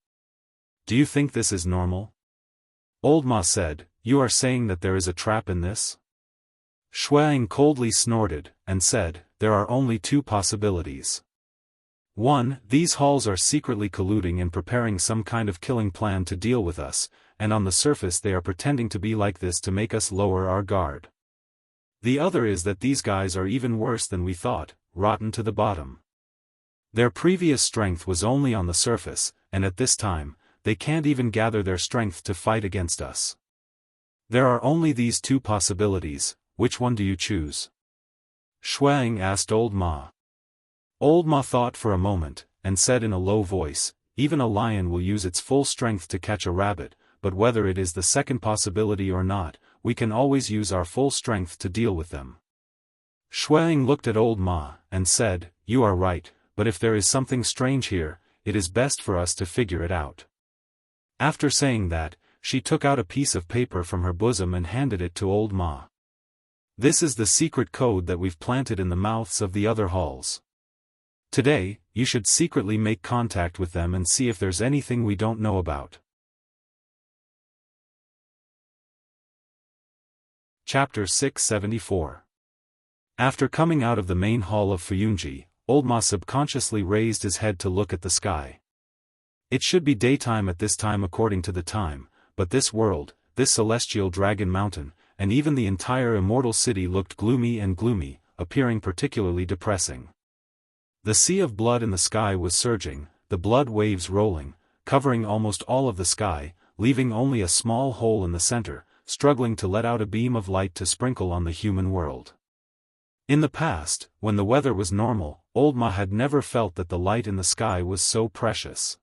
Speaker 1: Do you think this is normal?" Old Ma said, "You are saying that there is a trap in this?" Xuang coldly snorted, and said, "There are only two possibilities. 1. These halls are secretly colluding and preparing some kind of killing plan to deal with us, and on the surface they are pretending to be like this to make us lower our guard. The other is that these guys are even worse than we thought, rotten to the bottom. Their previous strength was only on the surface, and at this time, they can't even gather their strength to fight against us. There are only these two possibilities, which one do you choose?" Xuang asked Old Ma. Old Ma thought for a moment, and said in a low voice, "Even a lion will use its full strength to catch a rabbit, but whether it is the second possibility or not, we can always use our full strength to deal with them." Xuang looked at Old Ma, and said, "You are right, but if there is something strange here, it is best for us to figure it out." After saying that, she took out a piece of paper from her bosom and handed it to Old Ma. "This is the secret code that we've planted in the mouths of the other halls. Today, you should secretly make contact with them and see if there's anything we don't know about." Chapter 674. After coming out of the main hall of Fuyunji, Old Ma subconsciously raised his head to look at the sky. It should be daytime at this time according to the time, but this world, this celestial dragon mountain, and even the entire immortal city looked gloomy, appearing particularly depressing. The sea of blood in the sky was surging, the blood waves rolling, covering almost all of the sky, leaving only a small hole in the center, struggling to let out a beam of light to sprinkle on the human world. In the past, when the weather was normal, Old Ma had never felt that the light in the sky was so precious.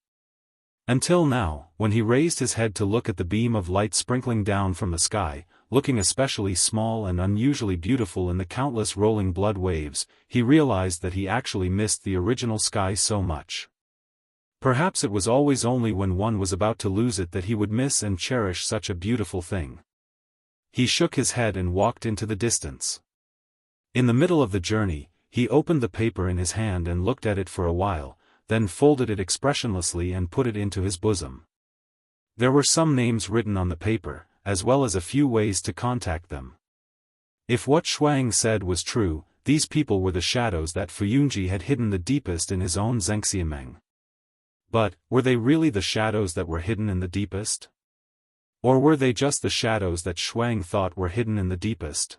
Speaker 1: Until now, when he raised his head to look at the beam of light sprinkling down from the sky, looking especially small and unusually beautiful in the countless rolling blood waves, he realized that he actually missed the original sky so much. Perhaps it was always only when one was about to lose it that he would miss and cherish such a beautiful thing. He shook his head and walked into the distance. In the middle of the journey, he opened the paper in his hand and looked at it for a while, then folded it expressionlessly and put it into his bosom. There were some names written on the paper, as well as a few ways to contact them. If what Shuang said was true, these people were the shadows that Fuyunji had hidden the deepest in his own Zhengxiameng. But, were they really the shadows that were hidden in the deepest? Or were they just the shadows that Shuang thought were hidden in the deepest?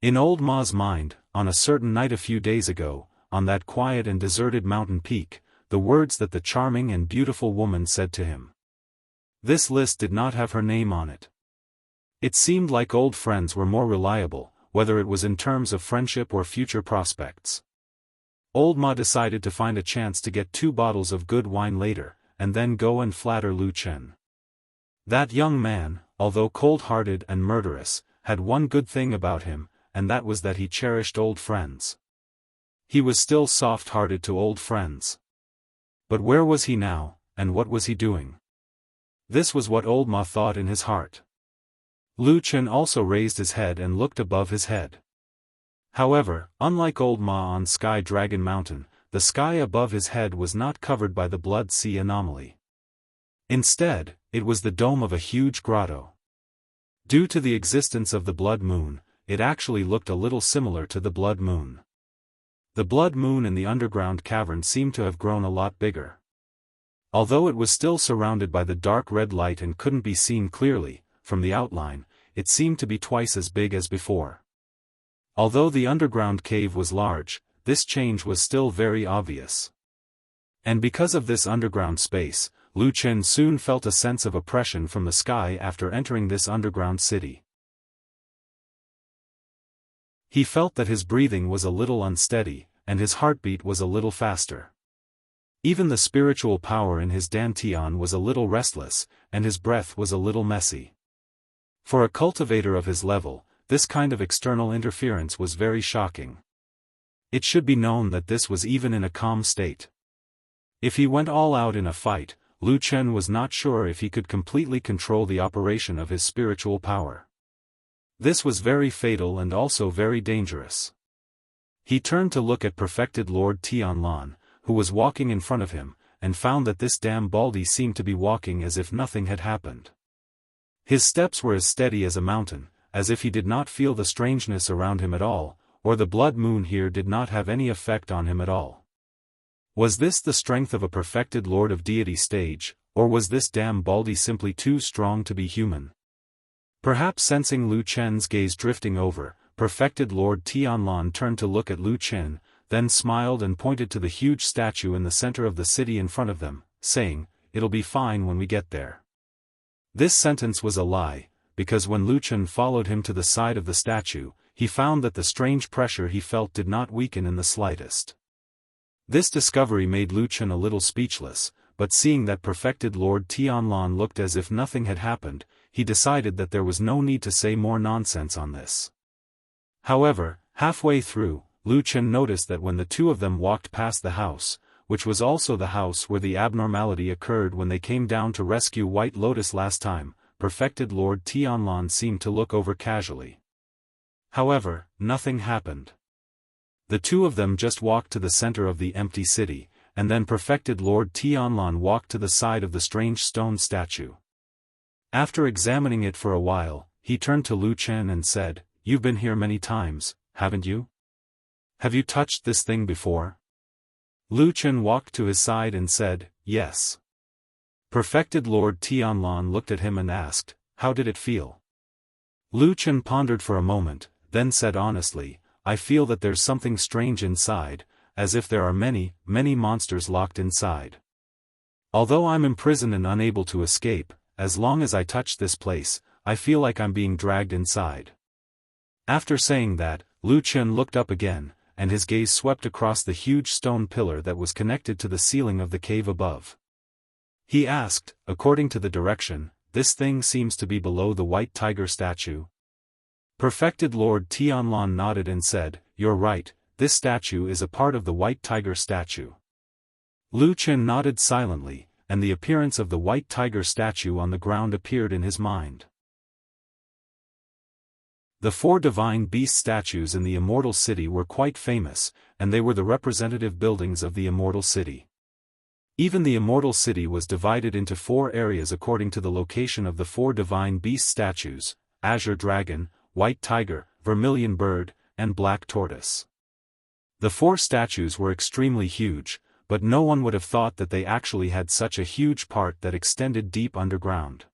Speaker 1: In Old Ma's mind, on a certain night a few days ago, on that quiet and deserted mountain peak, the words that the charming and beautiful woman said to him. This list did not have her name on it. It seemed like old friends were more reliable, whether it was in terms of friendship or future prospects. Old Ma decided to find a chance to get 2 bottles of good wine later, and then go and flatter Lu Chen. That young man, although cold-hearted and murderous, had one good thing about him, and that was that he cherished old friends. He was still soft-hearted to old friends. But where was he now, and what was he doing? This was what Old Ma thought in his heart. Lu Chen also raised his head and looked above his head. However, unlike Old Ma on Sky Dragon Mountain, the sky above his head was not covered by the Blood Sea anomaly. Instead, it was the dome of a huge grotto. Due to the existence of the Blood Moon, it actually looked a little similar to the Blood Moon. The Blood Moon in the underground cavern seemed to have grown a lot bigger. Although it was still surrounded by the dark red light and couldn't be seen clearly, from the outline, it seemed to be twice as big as before. Although the underground cave was large, this change was still very obvious. And because of this underground space, Lu Chen soon felt a sense of oppression from the sky after entering this underground city. He felt that his breathing was a little unsteady, and his heartbeat was a little faster. Even the spiritual power in his dantian was a little restless, and his breath was a little messy. For a cultivator of his level, this kind of external interference was very shocking. It should be known that this was even in a calm state. If he went all out in a fight, Lu Chen was not sure if he could completely control the operation of his spiritual power. This was very fatal and also very dangerous. He turned to look at perfected Lord Tianlan, who was walking in front of him, and found that this damn Baldy seemed to be walking as if nothing had happened. His steps were as steady as a mountain, as if he did not feel the strangeness around him at all, or the blood moon here did not have any effect on him at all. Was this the strength of a perfected Lord of Deity stage, or was this damn Baldy simply too strong to be human? Perhaps sensing Lu Chen's gaze drifting over, perfected Lord Tianlan turned to look at Lu Chen, then smiled and pointed to the huge statue in the center of the city in front of them, saying, "It'll be fine when we get there." This sentence was a lie, because when Lu Chen followed him to the side of the statue, he found that the strange pressure he felt did not weaken in the slightest. This discovery made Lu Chen a little speechless, but seeing that perfected Lord Tianlan looked as if nothing had happened, he decided that there was no need to say more nonsense on this. However, halfway through, Lu Chen noticed that when the two of them walked past the house, which was also the house where the abnormality occurred when they came down to rescue White Lotus last time, perfected Lord Tianlan seemed to look over casually. However, nothing happened. The two of them just walked to the center of the empty city, and then perfected Lord Tianlan walked to the side of the strange stone statue. After examining it for a while, he turned to Lu Chen and said, "You've been here many times, haven't you? Have you touched this thing before?" Lu Chen walked to his side and said, "Yes." Perfected Lord Tianlan looked at him and asked, "How did it feel?" Lu Chen pondered for a moment, then said honestly, "I feel that there's something strange inside, as if there are many, many monsters locked inside." Although I'm imprisoned and unable to escape, as long as I touch this place, I feel like I'm being dragged inside. After saying that, Lu Chen looked up again, and his gaze swept across the huge stone pillar that was connected to the ceiling of the cave above. He asked, according to the direction, "This thing seems to be below the white tiger statue?" Perfected Lord Tianlan nodded and said, "You're right, this statue is a part of the white tiger statue." Lu Chen nodded silently, and the appearance of the white tiger statue on the ground appeared in his mind. The 4 divine beast statues in the Immortal City were quite famous, and they were the representative buildings of the Immortal City. Even the Immortal City was divided into 4 areas according to the location of the 4 divine beast statues: Azure Dragon, White Tiger, Vermilion Bird, and Black Tortoise. The 4 statues were extremely huge, but no one would have thought that they actually had such a huge part that extended deep underground.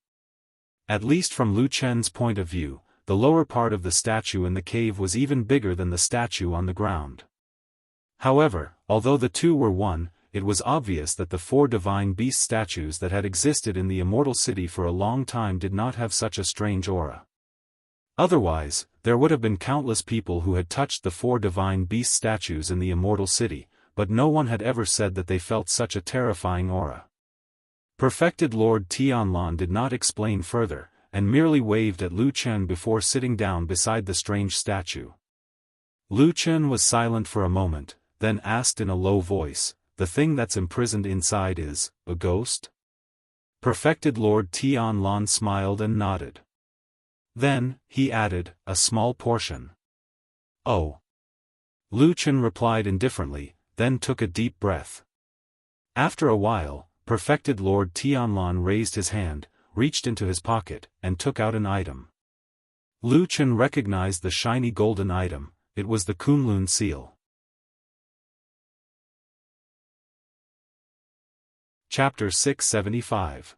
Speaker 1: At least from Lu Chen's point of view, the lower part of the statue in the cave was even bigger than the statue on the ground. However, although the two were one, it was obvious that the 4 divine beast statues that had existed in the Immortal City for a long time did not have such a strange aura. Otherwise, there would have been countless people who had touched the 4 divine beast statues in the Immortal City, but no one had ever said that they felt such a terrifying aura. Perfected Lord Tianlan did not explain further, and merely waved at Lu Chen before sitting down beside the strange statue. Lu Chen was silent for a moment, then asked in a low voice, "The thing that's imprisoned inside is a ghost?" Perfected Lord Tianlan smiled and nodded. Then, he added, "A small portion." "Oh." Lu Chen replied indifferently, then took a deep breath. After a while, Perfected Lord Tianlan raised his hand, reached into his pocket, and took out an item. Lu Chen recognized the shiny golden item. It was the Kunlun seal. Chapter 675.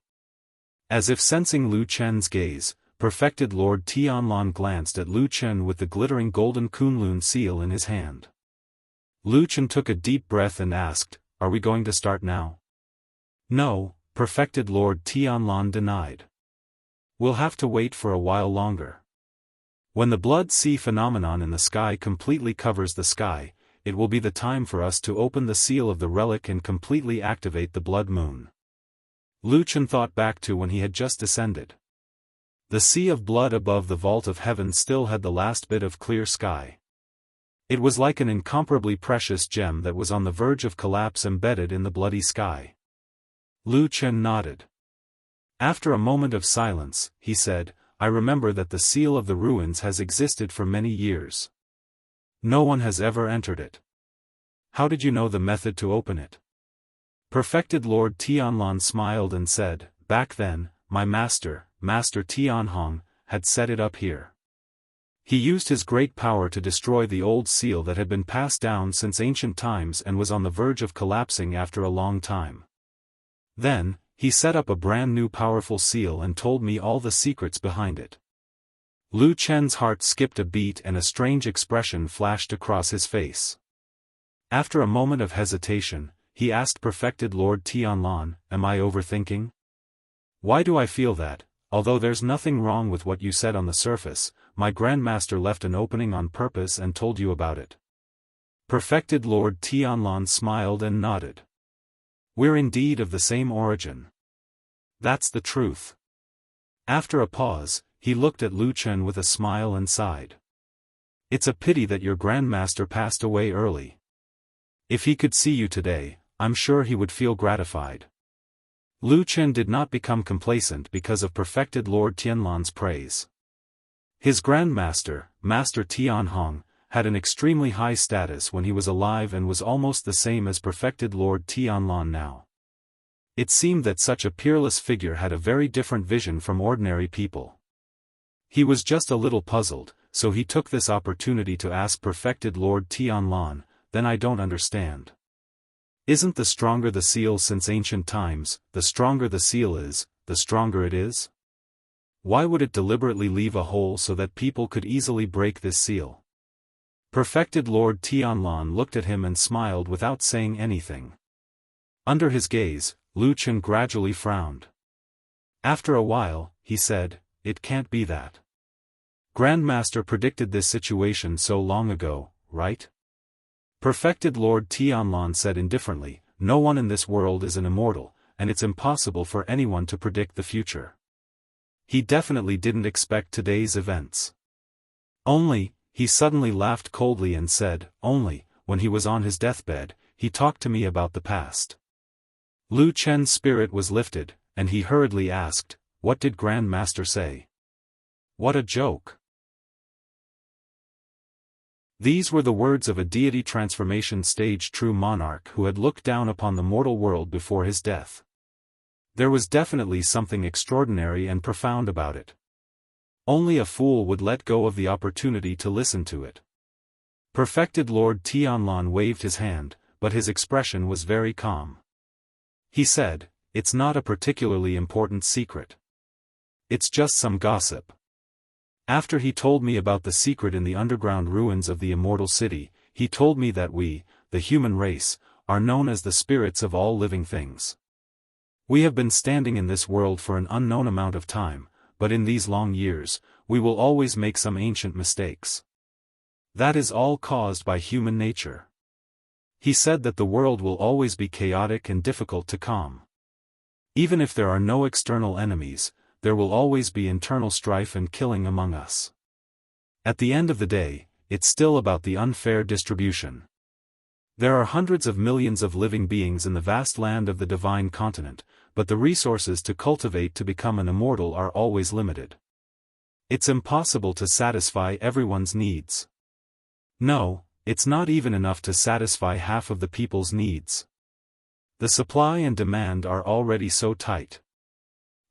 Speaker 1: As if sensing Lu Chen's gaze, Perfected Lord Tianlan glanced at Lu Chen with the glittering golden Kunlun seal in his hand. Lu Chen took a deep breath and asked, "Are we going to start now?" "No," Perfected Lord Tianlan denied. "We'll have to wait for a while longer. When the blood sea phenomenon in the sky completely covers the sky, it will be the time for us to open the seal of the relic and completely activate the blood moon." Lu Chen thought back to when he had just descended. The sea of blood above the vault of heaven still had the last bit of clear sky. It was like an incomparably precious gem that was on the verge of collapse embedded in the bloody sky. Lu Chen nodded. After a moment of silence, he said, "I remember that the seal of the ruins has existed for many years. No one has ever entered it. How did you know the method to open it?" Perfected Lord Tianlan smiled and said, "Back then, my master, Master Tianhong, had set it up here. He used his great power to destroy the old seal that had been passed down since ancient times and was on the verge of collapsing after a long time. Then, he set up a brand new powerful seal and told me all the secrets behind it." Lu Chen's heart skipped a beat and a strange expression flashed across his face. After a moment of hesitation, he asked Perfected Lord Tianlan, "Am I overthinking? Why do I feel that, although there's nothing wrong with what you said on the surface, my Grandmaster left an opening on purpose and told you about it?" Perfected Lord Tianlan smiled and nodded. "We're indeed of the same origin. That's the truth." After a pause, he looked at Lu Chen with a smile and sighed. "It's a pity that your Grandmaster passed away early. If he could see you today, I'm sure he would feel gratified." Lu Chen did not become complacent because of Perfected Lord Tianlan's praise. His Grandmaster, Master Tianhong, had an extremely high status when he was alive and was almost the same as Perfected Lord Tianlan now. It seemed that such a peerless figure had a very different vision from ordinary people. He was just a little puzzled, so he took this opportunity to ask Perfected Lord Tianlan, "Then I don't understand. Isn't the stronger the seal since ancient times, the stronger the seal is, the stronger it is? Why would it deliberately leave a hole so that people could easily break this seal?" Perfected Lord Tianlan looked at him and smiled without saying anything. Under his gaze, Lu Chen gradually frowned. After a while, he said, "It can't be that. Grandmaster predicted this situation so long ago, right?" Perfected Lord Tianlan said indifferently, "No one in this world is an immortal, and it's impossible for anyone to predict the future." He definitely didn't expect today's events. Only, he suddenly laughed coldly and said, "Only, when he was on his deathbed, he talked to me about the past." Lu Chen's spirit was lifted, and he hurriedly asked, "What did Grandmaster say?" "What a joke." These were the words of a deity transformation stage true monarch who had looked down upon the mortal world before his death. There was definitely something extraordinary and profound about it. Only a fool would let go of the opportunity to listen to it. Perfected Lord Tianlan waved his hand, but his expression was very calm. He said, "It's not a particularly important secret. It's just some gossip." After he told me about the secret in the underground ruins of the immortal city, he told me that we, the human race, are known as the spirits of all living things. We have been standing in this world for an unknown amount of time, but in these long years, we will always make some ancient mistakes. That is all caused by human nature. He said that the world will always be chaotic and difficult to calm. Even if there are no external enemies, there will always be internal strife and killing among us. At the end of the day, it's still about the unfair distribution. There are hundreds of millions of living beings in the vast land of the divine continent, but the resources to cultivate to become an immortal are always limited. It's impossible to satisfy everyone's needs. No, it's not even enough to satisfy half of the people's needs. The supply and demand are already so tight.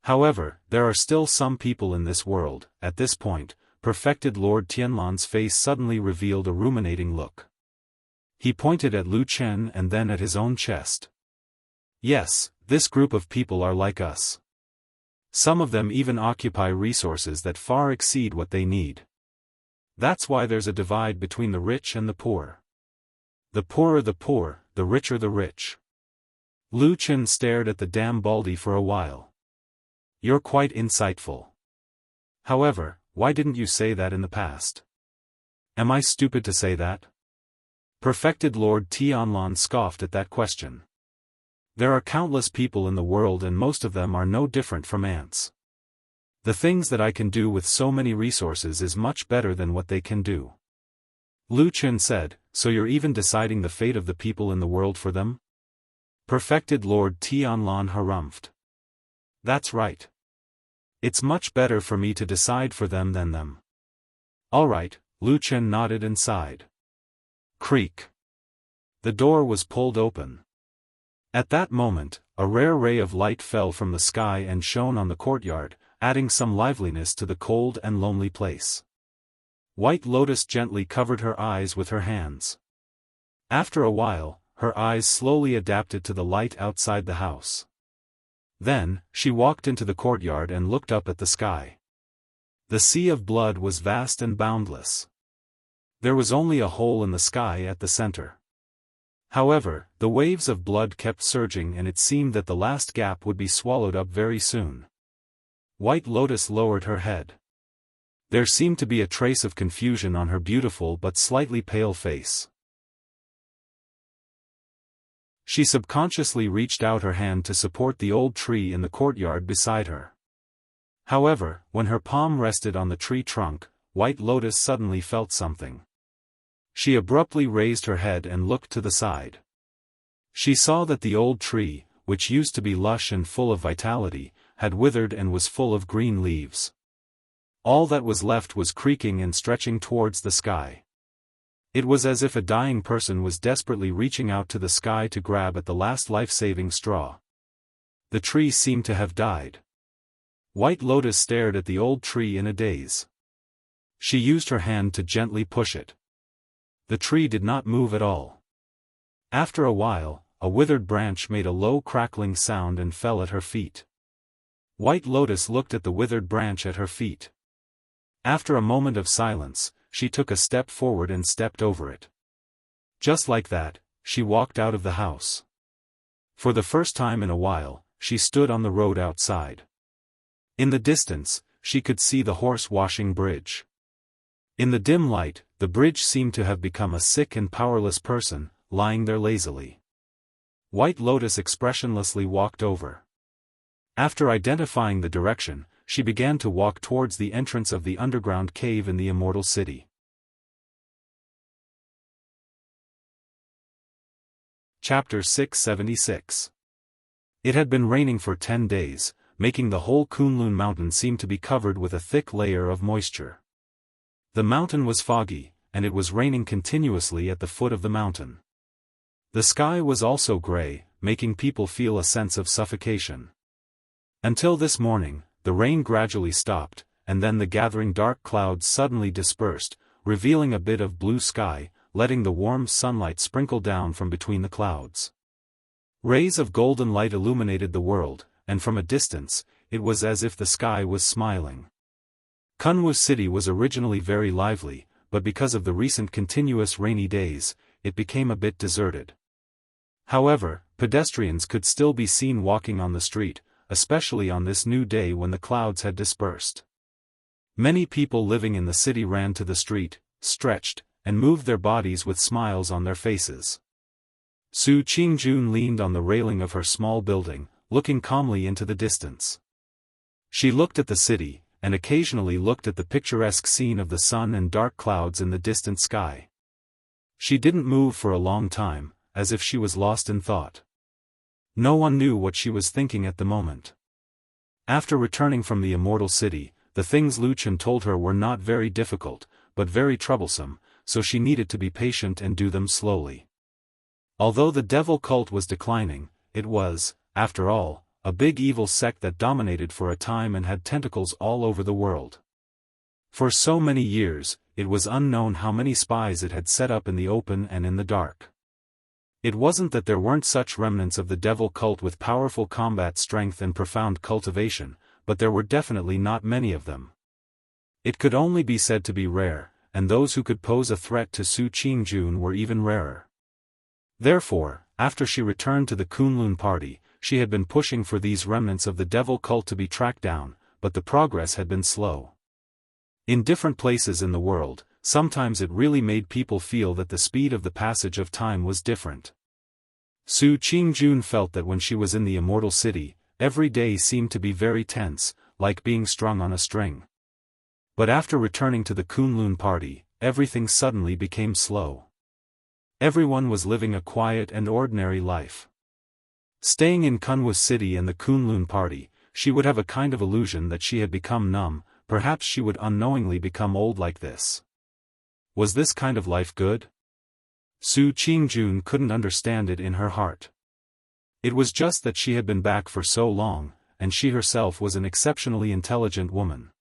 Speaker 1: However, there are still some people in this world. At this point, Perfected Lord Tianlan's face suddenly revealed a ruminating look. He pointed at Lu Chen and then at his own chest. "Yes, this group of people are like us. Some of them even occupy resources that far exceed what they need. That's why there's a divide between the rich and the poor. The poorer the poor, the richer the rich." Lu Chen stared at the damn baldy for a while. "You're quite insightful. However, why didn't you say that in the past?" "Am I stupid to say that?" Perfected Lord Tianlan scoffed at that question. "There are countless people in the world and most of them are no different from ants. The things that I can do with so many resources is much better than what they can do." Lu Chen said, "So you're even deciding the fate of the people in the world for them?" Perfected Lord Tianlan harumphed. "That's right. It's much better for me to decide for them than them." "All right," Lu Chen nodded and sighed. Creak. The door was pulled open. At that moment, a rare ray of light fell from the sky and shone on the courtyard, adding some liveliness to the cold and lonely place. White Lotus gently covered her eyes with her hands. After a while, her eyes slowly adapted to the light outside the house. Then, she walked into the courtyard and looked up at the sky. The sea of blood was vast and boundless. There was only a hole in the sky at the center. However, the waves of blood kept surging and it seemed that the last gap would be swallowed up very soon. White Lotus lowered her head. There seemed to be a trace of confusion on her beautiful but slightly pale face. She subconsciously reached out her hand to support the old tree in the courtyard beside her. However, when her palm rested on the tree trunk, White Lotus suddenly felt something. She abruptly raised her head and looked to the side. She saw that the old tree, which used to be lush and full of vitality, had withered and was full of green leaves. All that was left was creaking and stretching towards the sky. It was as if a dying person was desperately reaching out to the sky to grab at the last life-saving straw. The tree seemed to have died. White Lotus stared at the old tree in a daze. She used her hand to gently push it. The tree did not move at all. After a while, a withered branch made a low crackling sound and fell at her feet. White Lotus looked at the withered branch at her feet. After a moment of silence, she took a step forward and stepped over it. Just like that, she walked out of the house. For the first time in a while, she stood on the road outside. In the distance, she could see the horse-washing bridge. In the dim light, the bridge seemed to have become a sick and powerless person, lying there lazily. White Lotus expressionlessly walked over. After identifying the direction, she began to walk towards the entrance of the underground cave in the Immortal City. Chapter 676. It had been raining for 10 days, making the whole Kunlun mountain seem to be covered with a thick layer of moisture. The mountain was foggy, and it was raining continuously at the foot of the mountain. The sky was also gray, making people feel a sense of suffocation. Until this morning, the rain gradually stopped, and then the gathering dark clouds suddenly dispersed, revealing a bit of blue sky, letting the warm sunlight sprinkle down from between the clouds. Rays of golden light illuminated the world, and from a distance, it was as if the sky was smiling. Kunwu City was originally very lively, but because of the recent continuous rainy days, it became a bit deserted. However, pedestrians could still be seen walking on the street, especially on this new day when the clouds had dispersed. Many people living in the city ran to the street, stretched, and moved their bodies with smiles on their faces. Su Qingjun leaned on the railing of her small building, looking calmly into the distance. She looked at the city, and occasionally looked at the picturesque scene of the sun and dark clouds in the distant sky. She didn't move for a long time, as if she was lost in thought. No one knew what she was thinking at the moment. After returning from the Immortal City, the things Lu Chen told her were not very difficult, but very troublesome, so she needed to be patient and do them slowly. Although the devil cult was declining, it was, after all, a big evil sect that dominated for a time and had tentacles all over the world. For so many years, it was unknown how many spies it had set up in the open and in the dark. It wasn't that there weren't such remnants of the devil cult with powerful combat strength and profound cultivation, but there were definitely not many of them. It could only be said to be rare, and those who could pose a threat to Su Qingjun were even rarer. Therefore, after she returned to the Kunlun party, she had been pushing for these remnants of the devil cult to be tracked down, but the progress had been slow. In different places in the world, sometimes it really made people feel that the speed of the passage of time was different. Su Qingjun felt that when she was in the Immortal City, every day seemed to be very tense, like being strung on a string. But after returning to the Kunlun party, everything suddenly became slow. Everyone was living a quiet and ordinary life. Staying in Kunwu City and the Kunlun party, she would have a kind of illusion that she had become numb, perhaps she would unknowingly become old like this. Was this kind of life good? Su Qingjun couldn't understand it in her heart. It was just that she had been back for so long, and she herself was an exceptionally intelligent woman.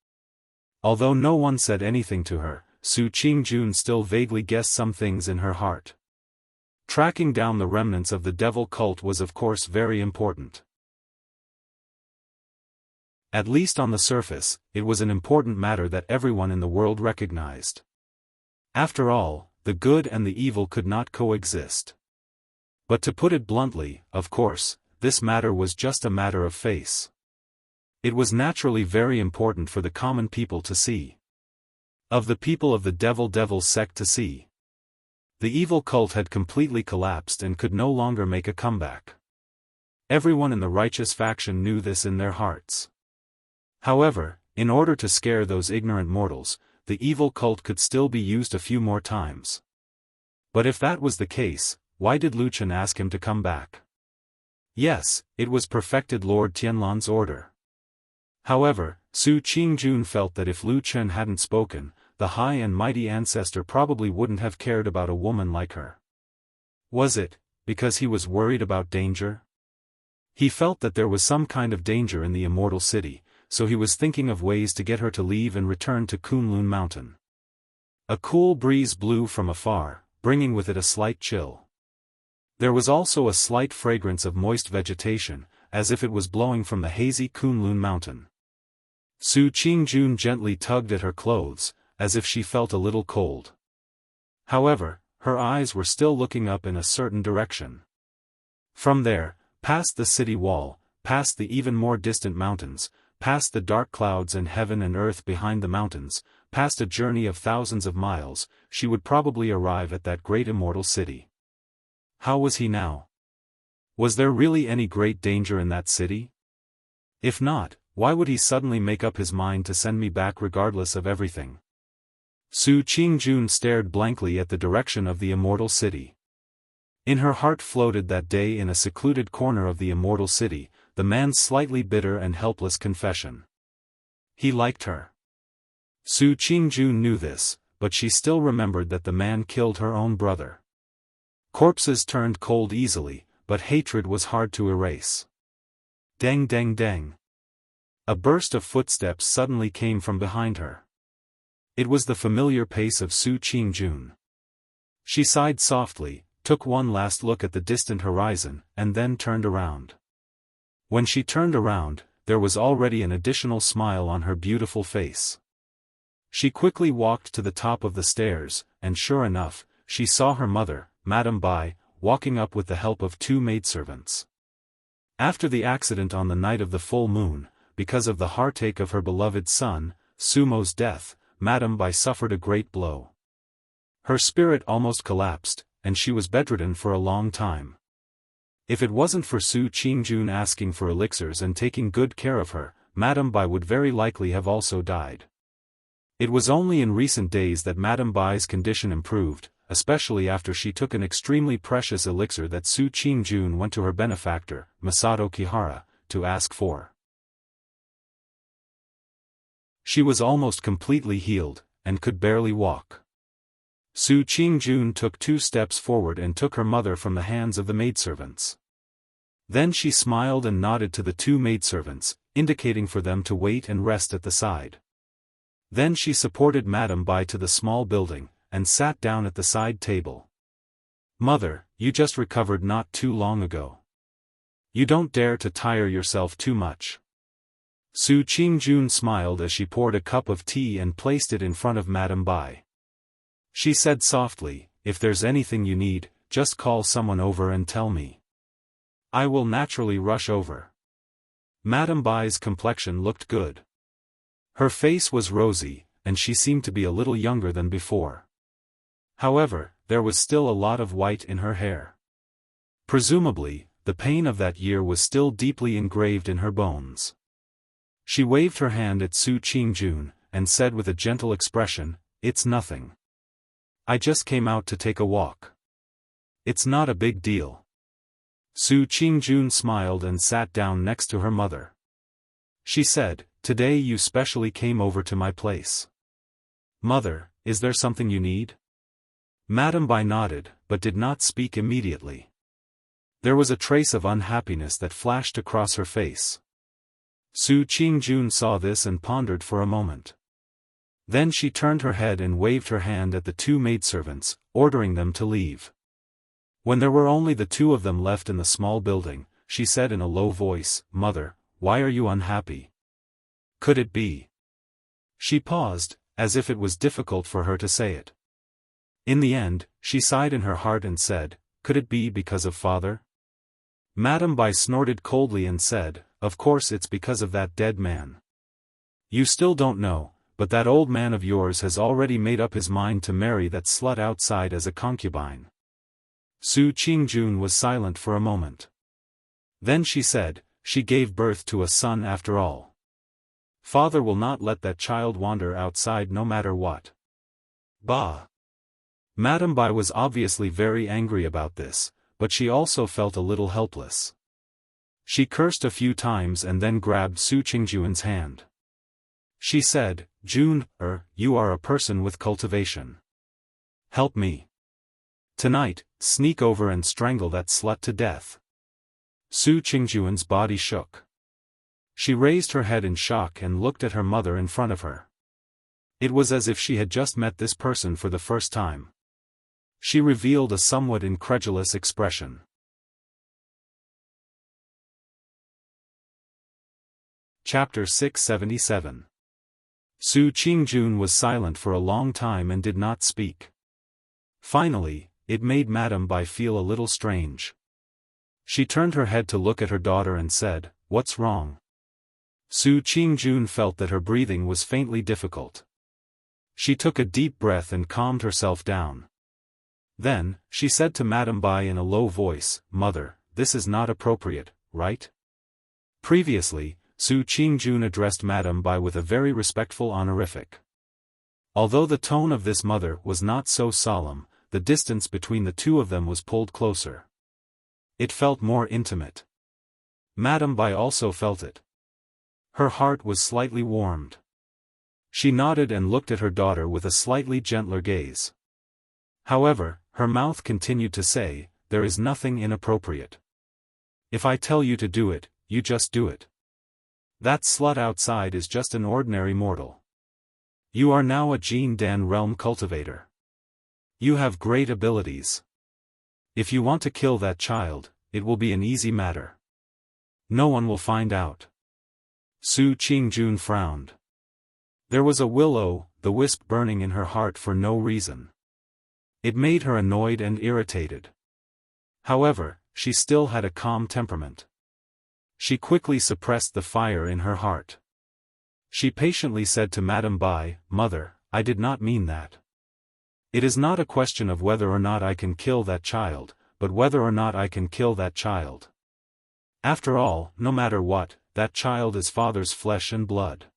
Speaker 1: Although no one said anything to her, Su Qingjun still vaguely guessed some things in her heart. Tracking down the remnants of the devil cult was of course very important. At least on the surface, it was an important matter that everyone in the world recognized. After all, the good and the evil could not coexist. But to put it bluntly, of course, this matter was just a matter of face. It was naturally very important for the common people to see. Of the people of the devil sect to see. The evil cult had completely collapsed and could no longer make a comeback. Everyone in the righteous faction knew this in their hearts. However, in order to scare those ignorant mortals, the evil cult could still be used a few more times. But if that was the case, why did Lu Chen ask him to come back? Yes, it was perfected Lord Tianlan's order. However, Su Qingjun felt that if Lu Chen hadn't spoken, the high and mighty ancestor probably wouldn't have cared about a woman like her. Was it because he was worried about danger? He felt that there was some kind of danger in the Immortal City, so he was thinking of ways to get her to leave and return to Kunlun Mountain. A cool breeze blew from afar, bringing with it a slight chill. There was also a slight fragrance of moist vegetation, as if it was blowing from the hazy Kunlun Mountain. Su Qingjun gently tugged at her clothes, as if she felt a little cold. However, her eyes were still looking up in a certain direction. From there, past the city wall, past the even more distant mountains, past the dark clouds and heaven and earth behind the mountains, past a journey of thousands of miles, she would probably arrive at that great immortal city. How was he now? Was there really any great danger in that city? If not, why would he suddenly make up his mind to send me back regardless of everything? Su Qingjun stared blankly at the direction of the immortal city. In her heart floated that day in a secluded corner of the immortal city, the man's slightly bitter and helpless confession. He liked her. Su Qingjun knew this, but she still remembered that the man killed her own brother. Corpses turned cold easily, but hatred was hard to erase. Deng deng deng. A burst of footsteps suddenly came from behind her. It was the familiar pace of Su Qingjun. She sighed softly, took one last look at the distant horizon, and then turned around. When she turned around, there was already an additional smile on her beautiful face. She quickly walked to the top of the stairs, and sure enough, she saw her mother, Madame Bai, walking up with the help of 2 maidservants. After the accident on the night of the full moon, because of the heartache of her beloved son, Sumo's death, Madame Bai suffered a great blow. Her spirit almost collapsed, and she was bedridden for a long time. If it wasn't for Su Qingjun asking for elixirs and taking good care of her, Madame Bai would very likely have also died. It was only in recent days that Madame Bai's condition improved, especially after she took an extremely precious elixir that Su Qingjun went to her benefactor, Masato Kihara, to ask for. She was almost completely healed, and could barely walk. Su Qingjun took 2 steps forward and took her mother from the hands of the maidservants. Then she smiled and nodded to the 2 maidservants, indicating for them to wait and rest at the side. Then she supported Madame Bai to the small building, and sat down at the side table. "Mother, you just recovered not too long ago. You don't dare to tire yourself too much." Su Qingjun smiled as she poured a cup of tea and placed it in front of Madame Bai. She said softly, "If there's anything you need, just call someone over and tell me. I will naturally rush over." Madame Bai's complexion looked good. Her face was rosy, and she seemed to be a little younger than before. However, there was still a lot of white in her hair. Presumably, the pain of that year was still deeply engraved in her bones. She waved her hand at Su Qingjun, and said with a gentle expression, "It's nothing. I just came out to take a walk. It's not a big deal." Su Qingjun smiled and sat down next to her mother. She said, "Today you specially came over to my place. Mother, is there something you need?" Madame Bai nodded, but did not speak immediately. There was a trace of unhappiness that flashed across her face. Su Qingjun saw this and pondered for a moment. Then she turned her head and waved her hand at the 2 maidservants, ordering them to leave. When there were only the 2 of them left in the small building, she said in a low voice, "Mother, why are you unhappy? Could it be?" She paused, as if it was difficult for her to say it. In the end, she sighed in her heart and said, "Could it be because of father?" Madame Bai snorted coldly and said, "Of course it's because of that dead man. You still don't know, but that old man of yours has already made up his mind to marry that slut outside as a concubine." Su Qingjun was silent for a moment. Then she said, "She gave birth to a son after all. Father will not let that child wander outside no matter what." Bah! Madame Bai was obviously very angry about this, but she also felt a little helpless. She cursed a few times and then grabbed Su Qingjun's hand. She said, "Jun, you are a person with cultivation. Help me. Tonight, sneak over and strangle that slut to death." Su Qingjun's body shook. She raised her head in shock and looked at her mother in front of her. It was as if she had just met this person for the first time. She revealed a somewhat incredulous expression. Chapter 677. Su Qingjun was silent for a long time and did not speak. Finally, it made Madame Bai feel a little strange. She turned her head to look at her daughter and said, "What's wrong?" Su Qingjun felt that her breathing was faintly difficult. She took a deep breath and calmed herself down. Then, she said to Madame Bai in a low voice, "Mother, this is not appropriate, right?" Previously, Su Qingjun addressed Madame Bai with a very respectful honorific. Although the tone of this mother was not so solemn, the distance between the two of them was pulled closer. It felt more intimate. Madame Bai also felt it. Her heart was slightly warmed. She nodded and looked at her daughter with a slightly gentler gaze. However, her mouth continued to say, "There is nothing inappropriate. If I tell you to do it, you just do it. That slut outside is just an ordinary mortal. You are now a Jin Dan realm cultivator. You have great abilities. If you want to kill that child, it will be an easy matter. No one will find out." Su Qingjun frowned. There was a will-o'-the-wisp burning in her heart for no reason. It made her annoyed and irritated. However, she still had a calm temperament. She quickly suppressed the fire in her heart. She patiently said to Madame Bai, "Mother, I did not mean that. It is not a question of whether or not I can kill that child, but whether or not I can kill that child. After all, no matter what, that child is father's flesh and blood.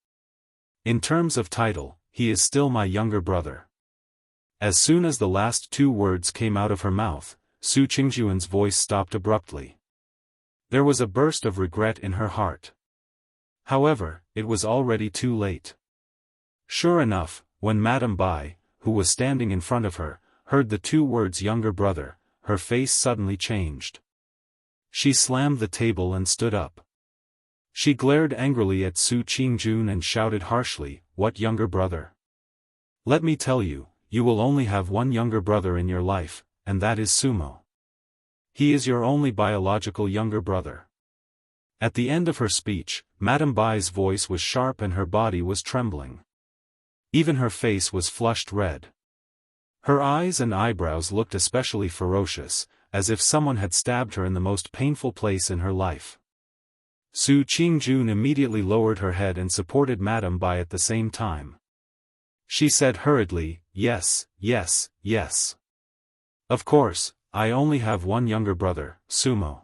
Speaker 1: In terms of title, he is still my younger brother." As soon as the last two words came out of her mouth, Su Qingjun's voice stopped abruptly. There was a burst of regret in her heart. However, it was already too late. Sure enough, when Madame Bai, who was standing in front of her, heard the two words "younger brother," her face suddenly changed. She slammed the table and stood up. She glared angrily at Su Qingjun and shouted harshly, "What younger brother? Let me tell you, you will only have one younger brother in your life, and that is Sumo. He is your only biological younger brother." At the end of her speech, Madame Bai's voice was sharp and her body was trembling. Even her face was flushed red. Her eyes and eyebrows looked especially ferocious, as if someone had stabbed her in the most painful place in her life. Su Qingjun immediately lowered her head and supported Madame Bai at the same time. She said hurriedly, "Yes, yes, yes. Of course, I only have one younger brother, Sumo.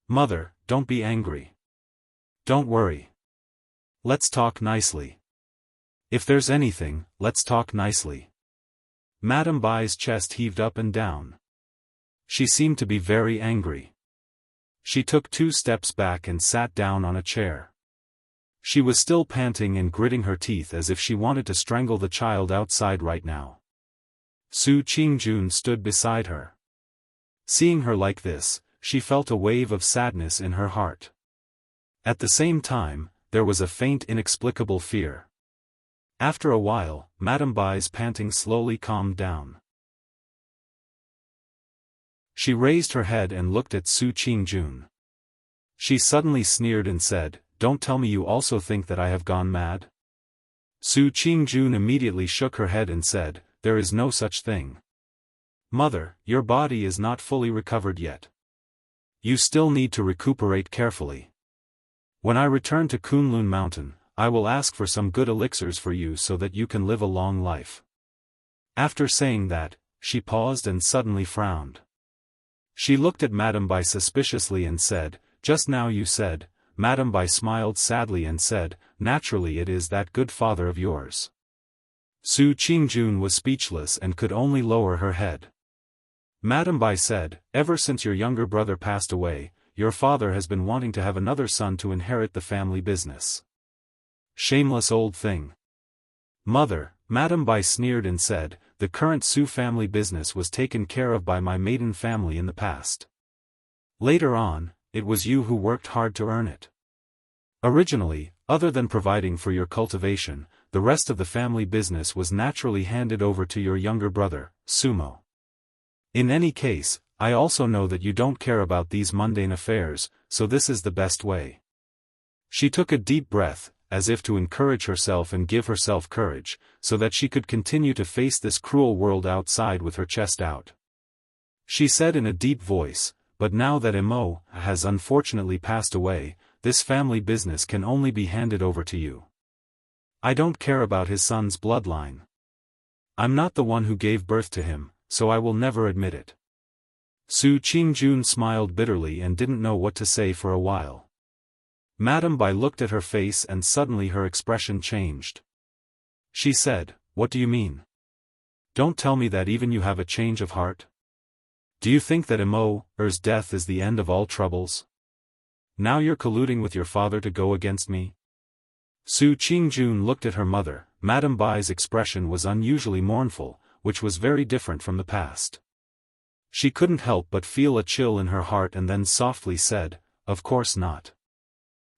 Speaker 1: Mother, don't be angry. Don't worry. Let's talk nicely. If there's anything, let's talk nicely." Madame Bai's chest heaved up and down. She seemed to be very angry. She took 2 steps back and sat down on a chair. She was still panting and gritting her teeth as if she wanted to strangle the child outside right now. Su Qingjun stood beside her. Seeing her like this, she felt a wave of sadness in her heart. At the same time, there was a faint inexplicable fear. After a while, Madame Bai's panting slowly calmed down. She raised her head and looked at Su Qingjun. She suddenly sneered and said, "Don't tell me you also think that I have gone mad?" Su Qingjun immediately shook her head and said, "There is no such thing. Mother, your body is not fully recovered yet. You still need to recuperate carefully. When I return to Kunlun Mountain, I will ask for some good elixirs for you so that you can live a long life." After saying that, she paused and suddenly frowned. She looked at Madame Bai suspiciously and said, "Just now you said," Madame Bai smiled sadly and said, "Naturally it is that good father of yours." Su Qingjun was speechless and could only lower her head. Madame Bai said, "Ever since your younger brother passed away, your father has been wanting to have another son to inherit the family business. Shameless old thing." "Mother," Madame Bai sneered and said, "the current Su family business was taken care of by my maiden family in the past. Later on, it was you who worked hard to earn it. Originally, other than providing for your cultivation, the rest of the family business was naturally handed over to your younger brother, Sumo. In any case, I also know that you don't care about these mundane affairs, so this is the best way." She took a deep breath, as if to encourage herself and give herself courage, so that she could continue to face this cruel world outside with her chest out. She said in a deep voice, but now that Imo has unfortunately passed away, this family business can only be handed over to you. I don't care about his son's bloodline. I'm not the one who gave birth to him, so I will never admit it. Su Qingjun smiled bitterly and didn't know what to say for a while. Madame Bai looked at her face and suddenly her expression changed. She said, "What do you mean? Don't tell me that even you have a change of heart? Do you think that Imo's death is the end of all troubles? Now you're colluding with your father to go against me?" Su Qingjun looked at her mother. Madame Bai's expression was unusually mournful, which was very different from the past. She couldn't help but feel a chill in her heart and then softly said, "Of course not.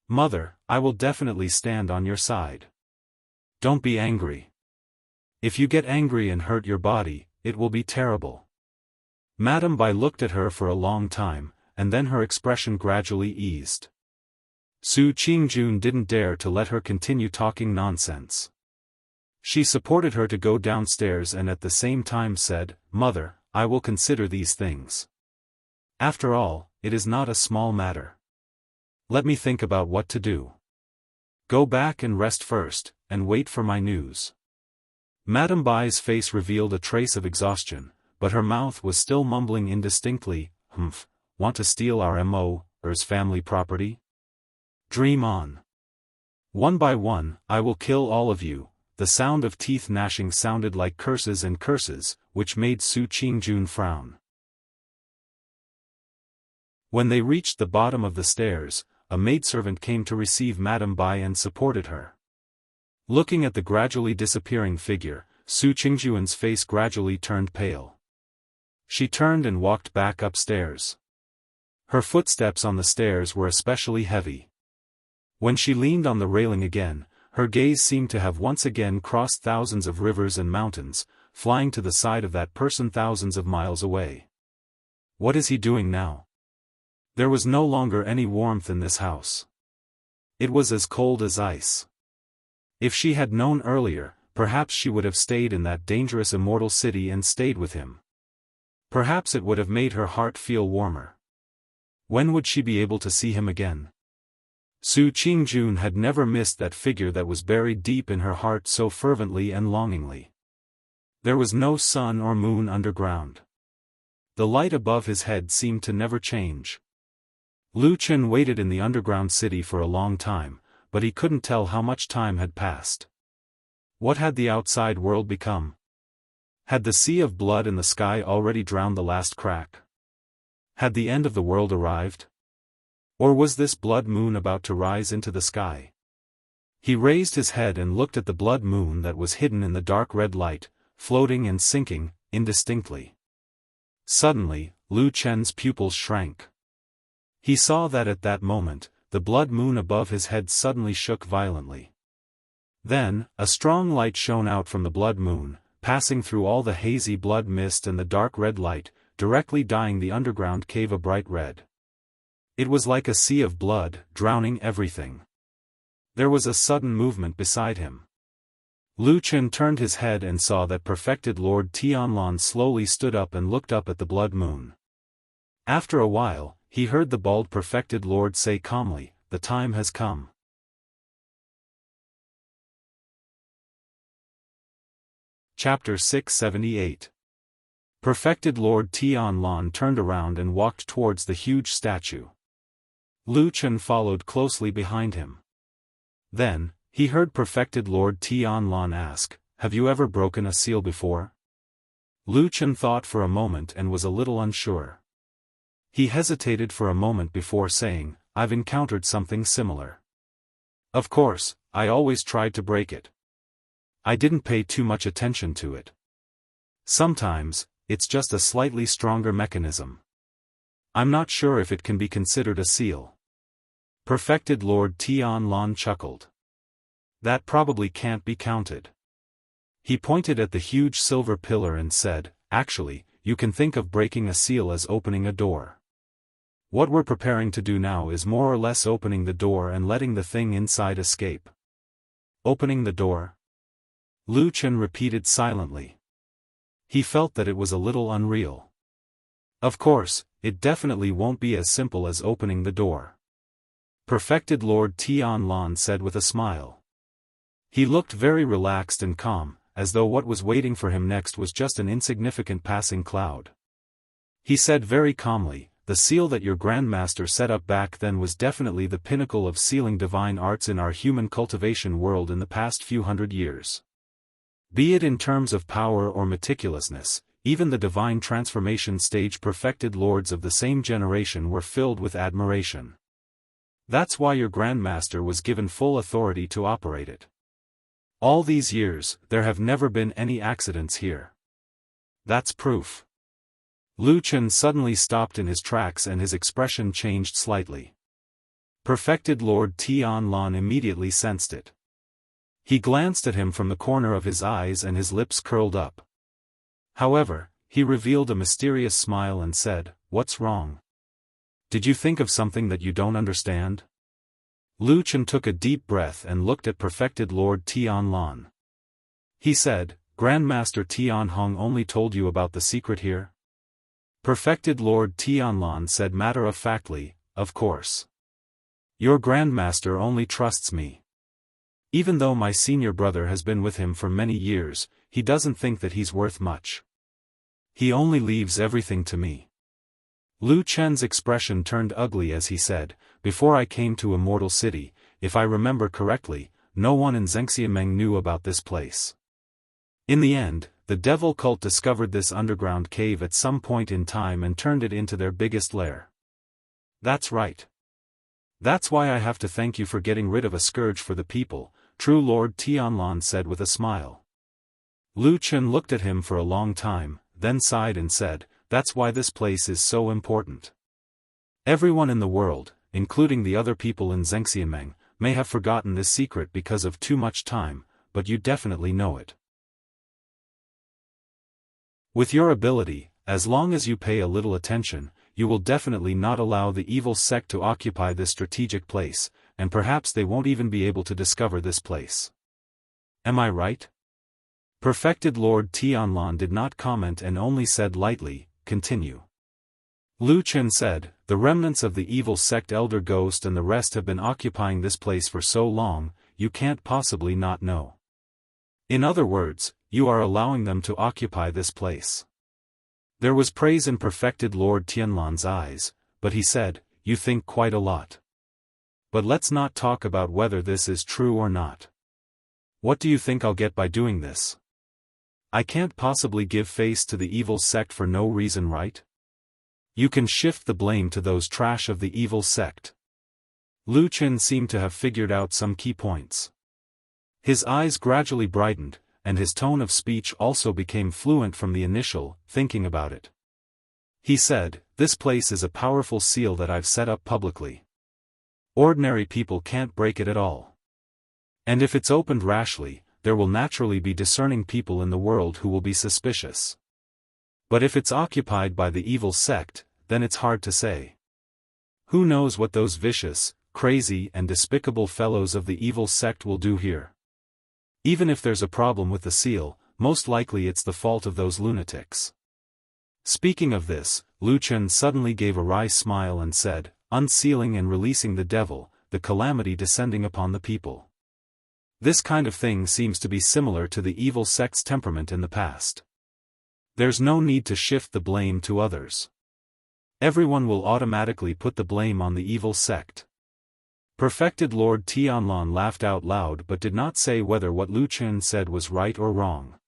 Speaker 1: Mother, I will definitely stand on your side. Don't be angry. If you get angry and hurt your body, it will be terrible." Madame Bai looked at her for a long time, and then her expression gradually eased. Su Qingjun didn't dare to let her continue talking nonsense. She supported her to go downstairs and at the same time said, "Mother, I will consider these things. After all, it is not a small matter. Let me think about what to do. Go back and rest first, and wait for my news." Madame Bai's face revealed a trace of exhaustion, but her mouth was still mumbling indistinctly, "Want to steal our Mo's family property? Dream on. One by one, I will kill all of you." The sound of teeth gnashing sounded like curses and curses, which made Su Qingjun frown. When they reached the bottom of the stairs, a maidservant came to receive Madame Bai and supported her. Looking at the gradually disappearing figure, Su Qingjun's face gradually turned pale. She turned and walked back upstairs. Her footsteps on the stairs were especially heavy. When she leaned on the railing again, her gaze seemed to have once again crossed thousands of rivers and mountains, flying to the side of that person thousands of miles away. What is he doing now? There was no longer any warmth in this house. It was as cold as ice. If she had known earlier, perhaps she would have stayed in that dangerous immortal city and stayed with him. Perhaps it would have made her heart feel warmer. When would she be able to see him again? Su Qingjun had never missed that figure that was buried deep in her heart so fervently and longingly. There was no sun or moon underground. The light above his head seemed to never change. Lu Chen waited in the underground city for a long time, but he couldn't tell how much time had passed. What had the outside world become? Had the sea of blood in the sky already drowned the last crack? Had the end of the world arrived? Or was this blood moon about to rise into the sky? He raised his head and looked at the blood moon that was hidden in the dark red light, floating and sinking, indistinctly. Suddenly, Lu Chen's pupils shrank. He saw that at that moment, the blood moon above his head suddenly shook violently. Then, a strong light shone out from the blood moon, passing through all the hazy blood mist and the dark red light, directly dyeing the underground cave a bright red. It was like a sea of blood, drowning everything. There was a sudden movement beside him. Lu Chen turned his head and saw that perfected Lord Tianlan slowly stood up and looked up at the blood moon. After a while, he heard the bald perfected Lord say calmly, "The time has come." Chapter 678. Perfected Lord Tianlan turned around and walked towards the huge statue. Lu Chen followed closely behind him. Then, he heard perfected Lord Tianlan ask, "Have you ever broken a seal before?" Lu Chen thought for a moment and was a little unsure. He hesitated for a moment before saying, "I've encountered something similar. Of course, I always tried to break it. I didn't pay too much attention to it. Sometimes, it's just a slightly stronger mechanism. I'm not sure if it can be considered a seal." Perfected Lord Tianlan chuckled. "That probably can't be counted." He pointed at the huge silver pillar and said, "Actually, you can think of breaking a seal as opening a door. What we're preparing to do now is more or less opening the door and letting the thing inside escape." "Opening the door?" Lu Chen repeated silently. He felt that it was a little unreal. Of course, it definitely won't be as simple as opening the door. Perfected Lord Tianlan said with a smile. He looked very relaxed and calm, as though what was waiting for him next was just an insignificant passing cloud. He said very calmly, "The seal that your grandmaster set up back then was definitely the pinnacle of sealing divine arts in our human cultivation world in the past few hundred years. Be it in terms of power or meticulousness, even the divine transformation stage perfected lords of the same generation were filled with admiration. That's why your grandmaster was given full authority to operate it. All these years, there have never been any accidents here. That's proof." Lu Chen suddenly stopped in his tracks and his expression changed slightly. Perfected Lord Tianlan immediately sensed it. He glanced at him from the corner of his eyes and his lips curled up. However, he revealed a mysterious smile and said, "What's wrong? Did you think of something that you don't understand?" Lu Chen took a deep breath and looked at Perfected Lord Tianlan. He said, "Grandmaster Tianhong only told you about the secret here?" Perfected Lord Tianlan said matter-of-factly, "Of course. Your grandmaster only trusts me. Even though my senior brother has been with him for many years, he doesn't think that he's worth much. He only leaves everything to me." Lu Chen's expression turned ugly as he said, "Before I came to Immortal City, if I remember correctly, no one in Xianxia knew about this place. In the end, the devil cult discovered this underground cave at some point in time and turned it into their biggest lair." "That's right. That's why I have to thank you for getting rid of a scourge for the people," True Lord Tianlan said with a smile. Lu Chen looked at him for a long time, then sighed and said, "That's why this place is so important. Everyone in the world, including the other people in Xianxia, may have forgotten this secret because of too much time, but you definitely know it. With your ability, as long as you pay a little attention, you will definitely not allow the evil sect to occupy this strategic place, and perhaps they won't even be able to discover this place. Am I right?" Perfected Lord Tianlan did not comment and only said lightly, "Continue." Lu Chen said, "The remnants of the evil sect Elder Ghost and the rest have been occupying this place for so long, you can't possibly not know. In other words, you are allowing them to occupy this place." There was praise in Perfected Lord Tianlan's eyes, but he said, "You think quite a lot. But let's not talk about whether this is true or not. What do you think I'll get by doing this? I can't possibly give face to the evil sect for no reason, right? You can shift the blame to those trash of the evil sect." Lu Chen seemed to have figured out some key points. His eyes gradually brightened, and his tone of speech also became fluent from the initial thinking about it. He said, "This place is a powerful seal that I've set up publicly. Ordinary people can't break it at all. And if it's opened rashly, there will naturally be discerning people in the world who will be suspicious. But if it's occupied by the evil sect, then it's hard to say. Who knows what those vicious, crazy and despicable fellows of the evil sect will do here? Even if there's a problem with the seal, most likely it's the fault of those lunatics." Speaking of this, Lu Chen suddenly gave a wry smile and said, "Unsealing and releasing the devil, the calamity descending upon the people. This kind of thing seems to be similar to the evil sect's temperament in the past. There's no need to shift the blame to others. Everyone will automatically put the blame on the evil sect." Perfected Lord Tianlan laughed out loud but did not say whether what Lu Chen said was right or wrong.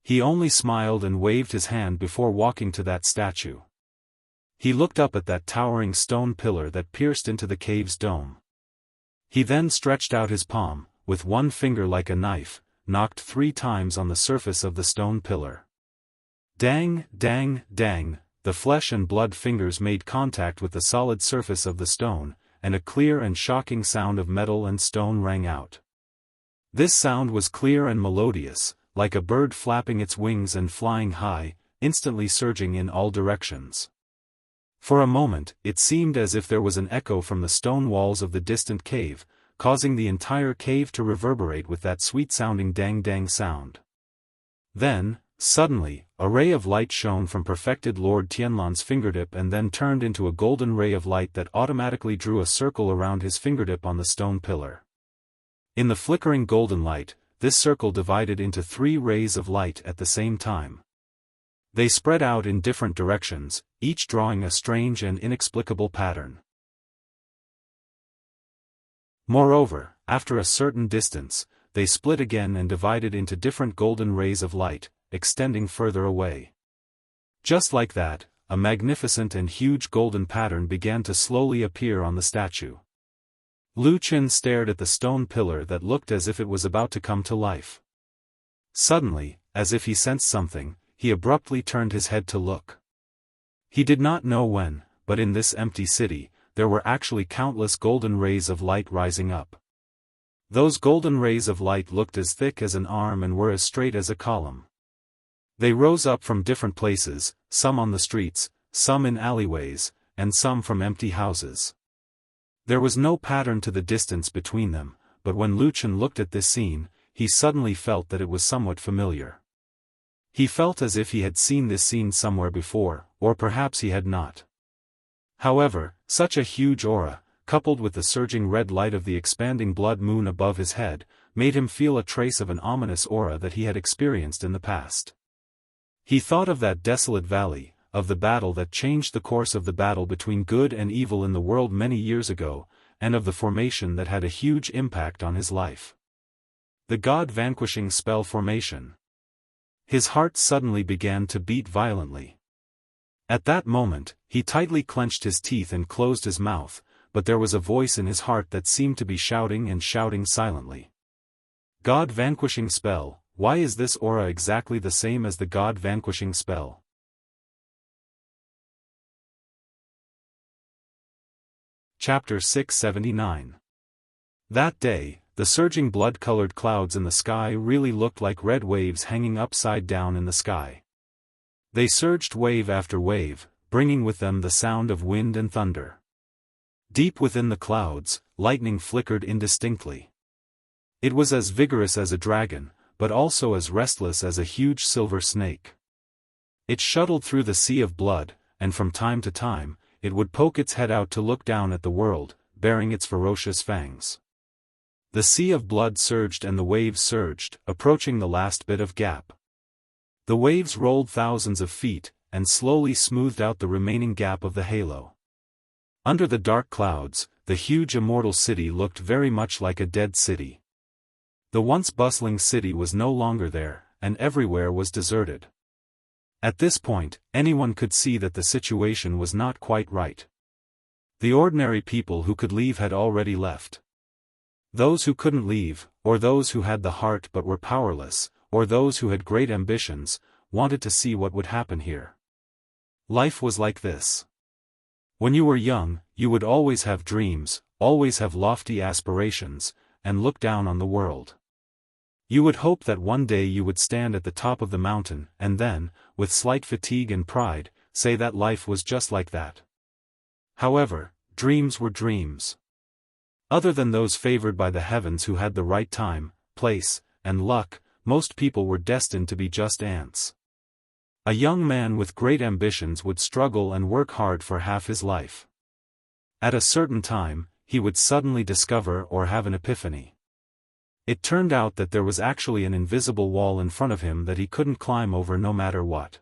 Speaker 1: He only smiled and waved his hand before walking to that statue. He looked up at that towering stone pillar that pierced into the cave's dome. He then stretched out his palm, with one finger like a knife, knocked 3 times on the surface of the stone pillar. Dang, dang, dang, the flesh and blood fingers made contact with the solid surface of the stone, and a clear and shocking sound of metal and stone rang out. This sound was clear and melodious, like a bird flapping its wings and flying high, instantly surging in all directions. For a moment, it seemed as if there was an echo from the stone walls of the distant cave, causing the entire cave to reverberate with that sweet-sounding dang-dang sound. Then, suddenly, a ray of light shone from perfected Lord Tianlan's fingertip and then turned into a golden ray of light that automatically drew a circle around his fingertip on the stone pillar. In the flickering golden light, this circle divided into 3 rays of light at the same time. They spread out in different directions, each drawing a strange and inexplicable pattern. Moreover, after a certain distance, they split again and divided into different golden rays of light, extending further away. Just like that, a magnificent and huge golden pattern began to slowly appear on the statue. Lu Qin stared at the stone pillar that looked as if it was about to come to life. Suddenly, as if he sensed something, he abruptly turned his head to look. He did not know when, but in this empty city, there were actually countless golden rays of light rising up. Those golden rays of light looked as thick as an arm and were as straight as a column. They rose up from different places, some on the streets, some in alleyways, and some from empty houses. There was no pattern to the distance between them, but when Lu Qin looked at this scene, he suddenly felt that it was somewhat familiar. He felt as if he had seen this scene somewhere before, or perhaps he had not. However, such a huge aura, coupled with the surging red light of the expanding blood moon above his head, made him feel a trace of an ominous aura that he had experienced in the past. He thought of that desolate valley, of the battle that changed the course of the battle between good and evil in the world many years ago, and of the formation that had a huge impact on his life. The God-vanquishing spell formation. His heart suddenly began to beat violently. At that moment, he tightly clenched his teeth and closed his mouth, but there was a voice in his heart that seemed to be shouting and shouting silently. God-vanquishing spell, why is this aura exactly the same as the God-vanquishing spell? Chapter 679. That day, the surging blood-colored clouds in the sky really looked like red waves hanging upside down in the sky. They surged wave after wave, bringing with them the sound of wind and thunder. Deep within the clouds, lightning flickered indistinctly. It was as vigorous as a dragon, but also as restless as a huge silver snake. It shuttled through the sea of blood, and from time to time, it would poke its head out to look down at the world, baring its ferocious fangs. The sea of blood surged and the waves surged, approaching the last bit of gap. The waves rolled thousands of feet, and slowly smoothed out the remaining gap of the halo. Under the dark clouds, the huge immortal city looked very much like a dead city. The once bustling city was no longer there, and everywhere was deserted. At this point, anyone could see that the situation was not quite right. The ordinary people who could leave had already left. Those who couldn't leave, or those who had the heart but were powerless, or those who had great ambitions, wanted to see what would happen here. Life was like this. When you were young, you would always have dreams, always have lofty aspirations, and look down on the world. You would hope that one day you would stand at the top of the mountain and then, with slight fatigue and pride, say that life was just like that. However, dreams were dreams. Other than those favored by the heavens who had the right time, place, and luck, most people were destined to be just ants. A young man with great ambitions would struggle and work hard for half his life. At a certain time, he would suddenly discover or have an epiphany. It turned out that there was actually an invisible wall in front of him that he couldn't climb over no matter what.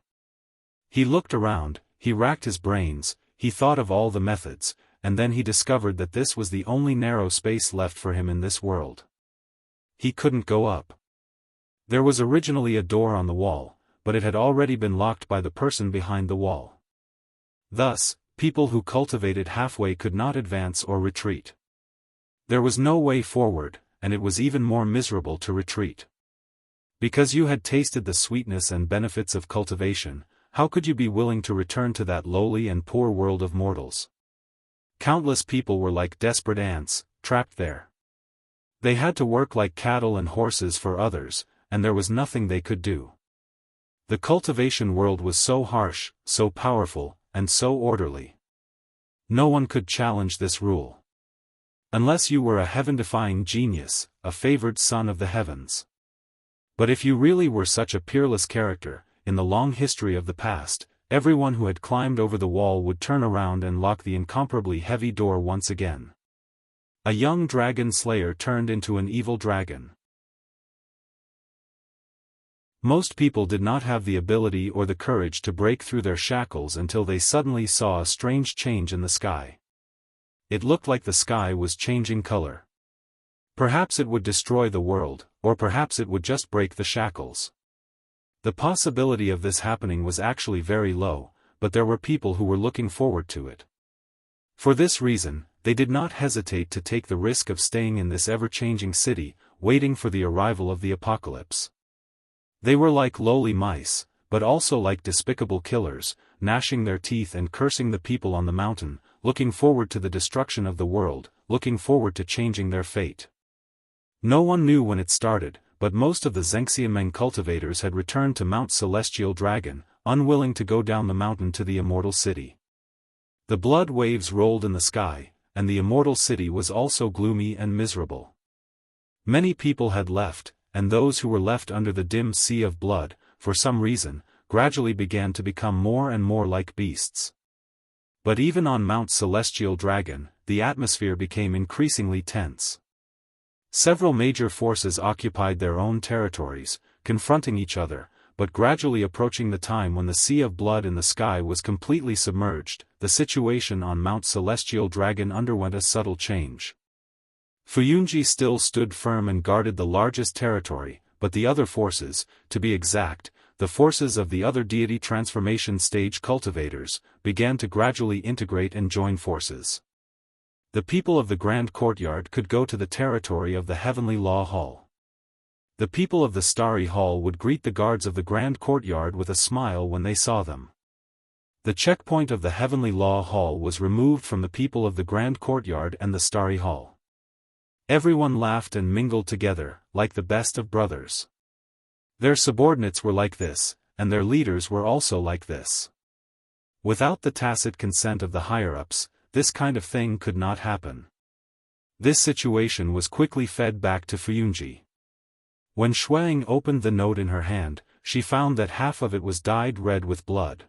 Speaker 1: He looked around, he racked his brains, he thought of all the methods, and then he discovered that this was the only narrow space left for him in this world. He couldn't go up. There was originally a door on the wall, but it had already been locked by the person behind the wall. Thus, people who cultivated halfway could not advance or retreat. There was no way forward, and it was even more miserable to retreat. Because you had tasted the sweetness and benefits of cultivation, how could you be willing to return to that lowly and poor world of mortals? Countless people were like desperate ants, trapped there. They had to work like cattle and horses for others, and there was nothing they could do. The cultivation world was so harsh, so powerful, and so orderly. No one could challenge this rule. Unless you were a heaven-defying genius, a favored son of the heavens. But if you really were such a peerless character, in the long history of the past, everyone who had climbed over the wall would turn around and lock the incomparably heavy door once again. A young dragon slayer turned into an evil dragon. Most people did not have the ability or the courage to break through their shackles until they suddenly saw a strange change in the sky. It looked like the sky was changing color. Perhaps it would destroy the world, or perhaps it would just break the shackles. The possibility of this happening was actually very low, but there were people who were looking forward to it. For this reason, they did not hesitate to take the risk of staying in this ever-changing city, waiting for the arrival of the apocalypse. They were like lowly mice, but also like despicable killers, gnashing their teeth and cursing the people on the mountain, looking forward to the destruction of the world, looking forward to changing their fate. No one knew when it started, but most of the Xianxia cultivators had returned to Mount Celestial Dragon, unwilling to go down the mountain to the Immortal City. The blood waves rolled in the sky, and the Immortal City was also gloomy and miserable. Many people had left, and those who were left under the dim sea of blood, for some reason, gradually began to become more and more like beasts. But even on Mount Celestial Dragon, the atmosphere became increasingly tense. Several major forces occupied their own territories, confronting each other, but gradually approaching the time when the sea of blood in the sky was completely submerged, the situation on Mount Celestial Dragon underwent a subtle change. Fuyunji still stood firm and guarded the largest territory, but the other forces, to be exact, the forces of the other deity transformation stage cultivators, began to gradually integrate and join forces. The people of the Grand Courtyard could go to the territory of the Heavenly Law Hall. The people of the Starry Hall would greet the guards of the Grand Courtyard with a smile when they saw them. The checkpoint of the Heavenly Law Hall was removed from the people of the Grand Courtyard and the Starry Hall. Everyone laughed and mingled together, like the best of brothers. Their subordinates were like this, and their leaders were also like this. Without the tacit consent of the higher-ups, this kind of thing could not happen. This situation was quickly fed back to Fuyunji. When Xuang opened the note in her hand, she found that half of it was dyed red with blood.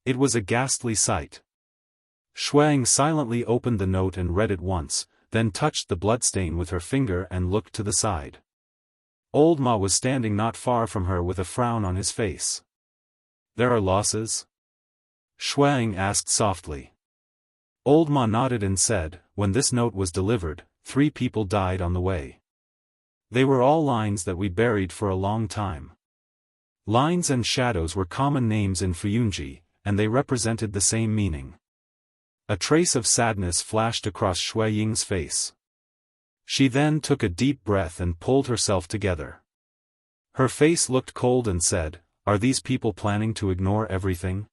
Speaker 1: It was a ghastly sight. Xuang silently opened the note and read it once, then touched the bloodstain with her finger and looked to the side. Old Ma was standing not far from her with a frown on his face. "There are losses?" Xuang asked softly. Old Ma nodded and said, "When this note was delivered, 3 people died on the way. They were all lines that we buried for a long time." Lines and shadows were common names in Fuyunji, and they represented the same meaning. A trace of sadness flashed across Shui Ying's face. She then took a deep breath and pulled herself together. Her face looked cold and said, "Are these people planning to ignore everything?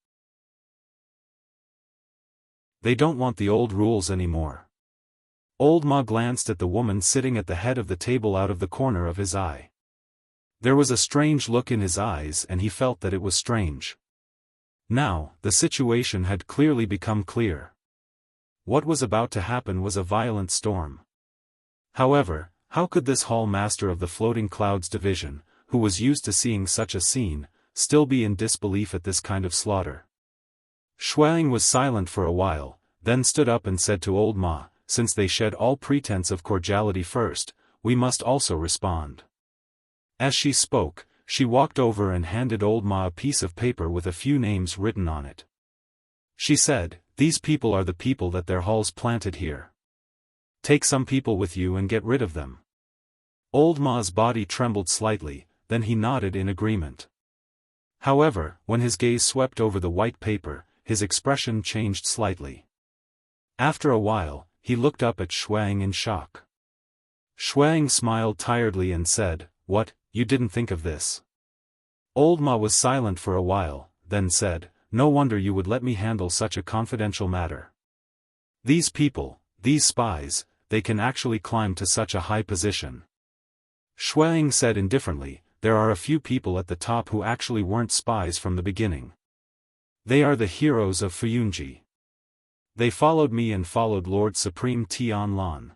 Speaker 1: They don't want the old rules anymore." Old Ma glanced at the woman sitting at the head of the table out of the corner of his eye. There was a strange look in his eyes and he felt that it was strange. Now, the situation had clearly become clear. What was about to happen was a violent storm. However, how could this hall master of the Floating Clouds division, who was used to seeing such a scene, still be in disbelief at this kind of slaughter? Xuang was silent for a while, then stood up and said to Old Ma, "Since they shed all pretense of cordiality first, we must also respond." As she spoke, she walked over and handed Old Ma a piece of paper with a few names written on it. She said, "These people are the people that their halls planted here. Take some people with you and get rid of them." Old Ma's body trembled slightly, then he nodded in agreement. However, when his gaze swept over the white paper, his expression changed slightly. After a while, he looked up at Xuang in shock. Xuang smiled tiredly and said, "What, you didn't think of this?" Old Ma was silent for a while, then said, "No wonder you would let me handle such a confidential matter. These people, these spies, they can actually climb to such a high position." Xuang said indifferently, "There are a few people at the top who actually weren't spies from the beginning. They are the heroes of Fuyunji. They followed me and followed Lord Supreme Tianlan.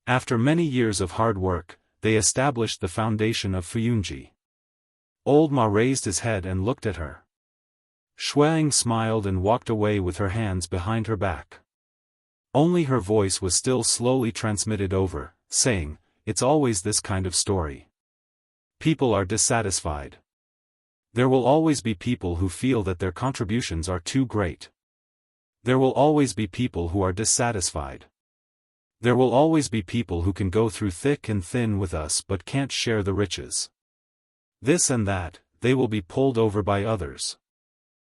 Speaker 1: After many years of hard work, they established the foundation of Fuyunji. Old Ma raised his head and looked at her. Xuang smiled and walked away with her hands behind her back. Only her voice was still slowly transmitted over, saying, "It's always this kind of story. People are dissatisfied. There will always be people who feel that their contributions are too great. There will always be people who are dissatisfied. There will always be people who can go through thick and thin with us but can't share the riches. This and that, they will be pulled over by others."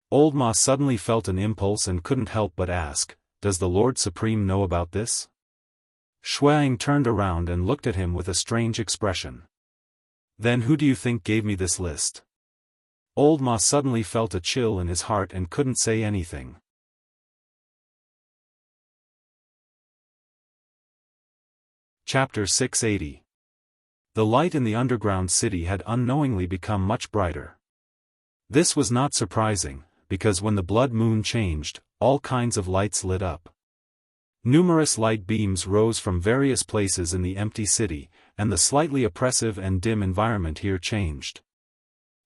Speaker 1: Old Ma suddenly felt an impulse and couldn't help but ask, "Does the Lord Supreme know about this?" Xuang turned around and looked at him with a strange expression. "Then who do you think gave me this list?" Old Ma suddenly felt a chill in his heart and couldn't say anything. Chapter 680. The light in the underground city had unknowingly become much brighter. This was not surprising, because when the blood moon changed, all kinds of lights lit up. Numerous light beams rose from various places in the empty city, and the slightly oppressive and dim environment here changed.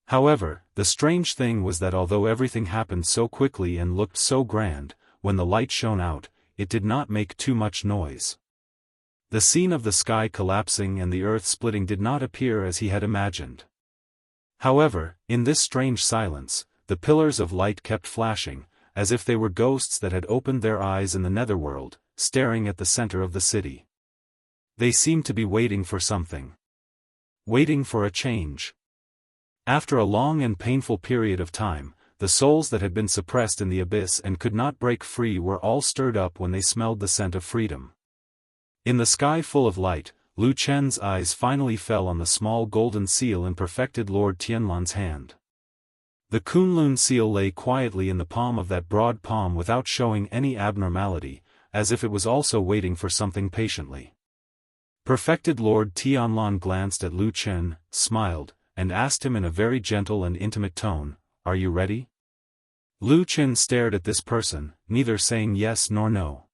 Speaker 1: However, the strange thing was that although everything happened so quickly and looked so grand, when the light shone out, it did not make too much noise. The scene of the sky collapsing and the earth splitting did not appear as he had imagined. However, in this strange silence, the pillars of light kept flashing, as if they were ghosts that had opened their eyes in the netherworld, staring at the center of the city. They seemed to be waiting for something. Waiting for a change. After a long and painful period of time, the souls that had been suppressed in the abyss and could not break free were all stirred up when they smelled the scent of freedom. In the sky full of light, Lu Chen's eyes finally fell on the small golden seal in perfected Lord Tianlan's hand. The Kunlun seal lay quietly in the palm of that broad palm without showing any abnormality, as if it was also waiting for something patiently. Perfected Lord Tianlan glanced at Lu Chen, smiled, and asked him in a very gentle and intimate tone, "Are you ready?" Lu Chen stared at this person, neither saying yes nor no.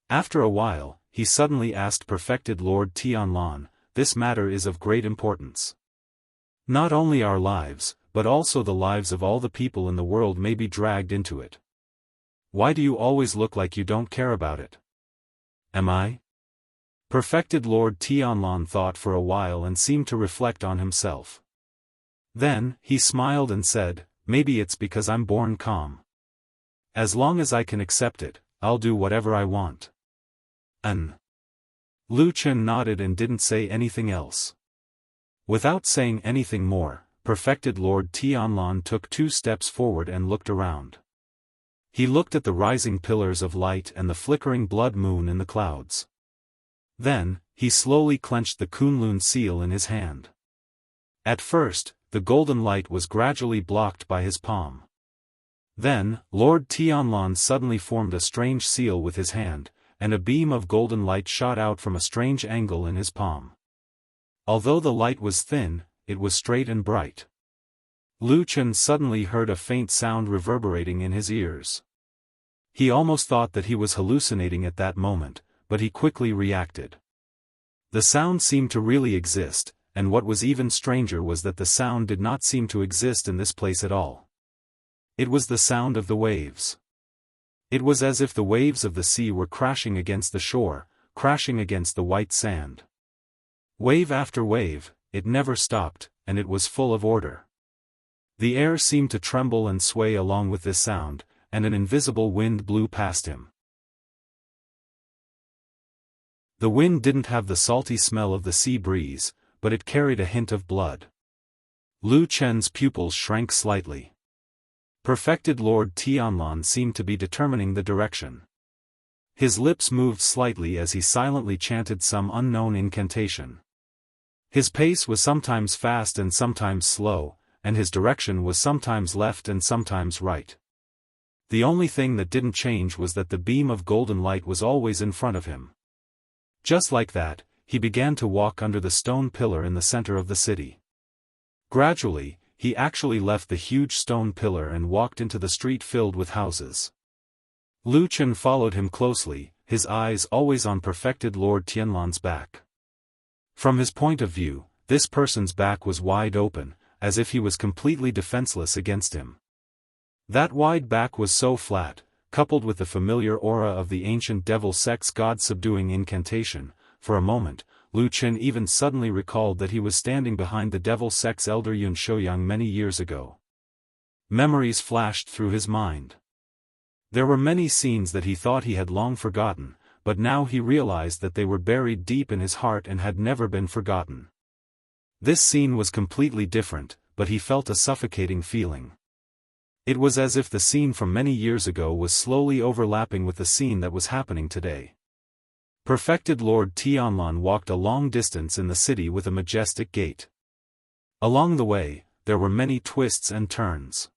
Speaker 1: After a while, he suddenly asked Perfected Lord Tianlan, "This matter is of great importance. Not only our lives, but also the lives of all the people in the world may be dragged into it. Why do you always look like you don't care about it?" "Am I?" Perfected Lord Tianlan thought for a while and seemed to reflect on himself. Then, he smiled and said, "Maybe it's because I'm born calm. As long as I can accept it, I'll do whatever I want." Lu Chen nodded and didn't say anything else. Without saying anything more, Perfected Lord Tianlan took 2 steps forward and looked around. He looked at the rising pillars of light and the flickering blood moon in the clouds. Then, he slowly clenched the Kunlun seal in his hand. At first, the golden light was gradually blocked by his palm. Then, Lord Tianlan suddenly formed a strange seal with his hand, and a beam of golden light shot out from a strange angle in his palm. Although the light was thin, it was straight and bright. Lu Chen suddenly heard a faint sound reverberating in his ears. He almost thought that he was hallucinating at that moment, but he quickly reacted. The sound seemed to really exist, and what was even stranger was that the sound did not seem to exist in this place at all. It was the sound of the waves. It was as if the waves of the sea were crashing against the shore, crashing against the white sand. Wave after wave, it never stopped, and it was full of order. The air seemed to tremble and sway along with this sound, and an invisible wind blew past him. The wind didn't have the salty smell of the sea breeze, but it carried a hint of blood. Lu Chen's pupils shrank slightly. Perfected Lord Tianlan seemed to be determining the direction. His lips moved slightly as he silently chanted some unknown incantation. His pace was sometimes fast and sometimes slow, and his direction was sometimes left and sometimes right. The only thing that didn't change was that the beam of golden light was always in front of him. Just like that, he began to walk under the stone pillar in the center of the city. Gradually, he actually left the huge stone pillar and walked into the street filled with houses. Lu Chen followed him closely, his eyes always on Perfected Lord Tianlan's back. From his point of view, this person's back was wide open, as if he was completely defenseless against him. That wide back was so flat, coupled with the familiar aura of the ancient devil sect's god-subduing incantation. For a moment, Lu Chen even suddenly recalled that he was standing behind the devil sect's elder Yun Shouyang many years ago. Memories flashed through his mind. There were many scenes that he thought he had long forgotten, but now he realized that they were buried deep in his heart and had never been forgotten. This scene was completely different, but he felt a suffocating feeling. It was as if the scene from many years ago was slowly overlapping with the scene that was happening today. Perfected Lord Tianlan walked a long distance in the city with a majestic gait. Along the way, there were many twists and turns.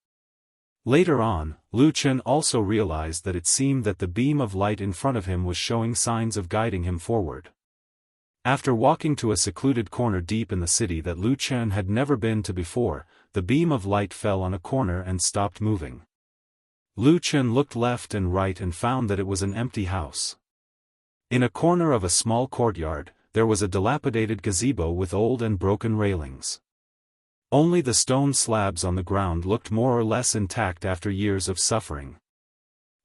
Speaker 1: Later on, Lu Chen also realized that it seemed that the beam of light in front of him was showing signs of guiding him forward. After walking to a secluded corner deep in the city that Lu Chen had never been to before, the beam of light fell on a corner and stopped moving. Lu Chen looked left and right and found that it was an empty house. In a corner of a small courtyard, there was a dilapidated gazebo with old and broken railings. Only the stone slabs on the ground looked more or less intact after years of suffering.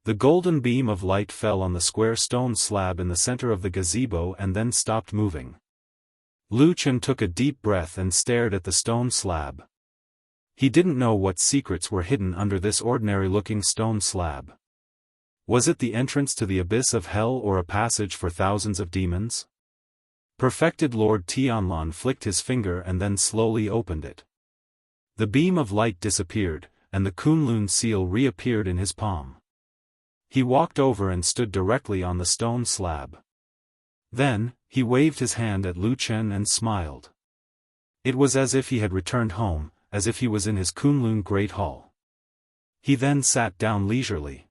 Speaker 1: The golden beam of light fell on the square stone slab in the center of the gazebo and then stopped moving. Lu Chen took a deep breath and stared at the stone slab. He didn't know what secrets were hidden under this ordinary-looking stone slab. Was it the entrance to the abyss of hell or a passage for thousands of demons? Perfected Lord Tianlan flicked his finger and then slowly opened it. The beam of light disappeared, and the Kunlun seal reappeared in his palm. He walked over and stood directly on the stone slab. Then, he waved his hand at Lu Chen and smiled. It was as if he had returned home, as if he was in his Kunlun Great Hall. He then sat down leisurely.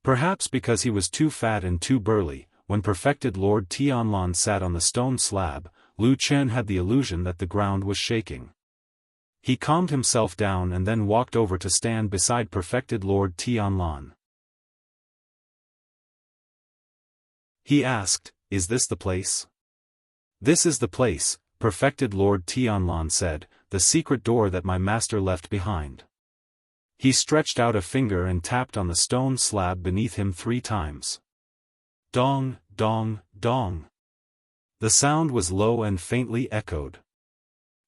Speaker 1: Perhaps because he was too fat and too burly, when Perfected Lord Tianlan sat on the stone slab, Lu Chen had the illusion that the ground was shaking. He calmed himself down and then walked over to stand beside Perfected Lord Tianlan. He asked, "Is this the place?" "This is the place," Perfected Lord Tianlan said, "the secret door that my master left behind." He stretched out a finger and tapped on the stone slab beneath him 3 times. Dong, dong, dong. The sound was low and faintly echoed.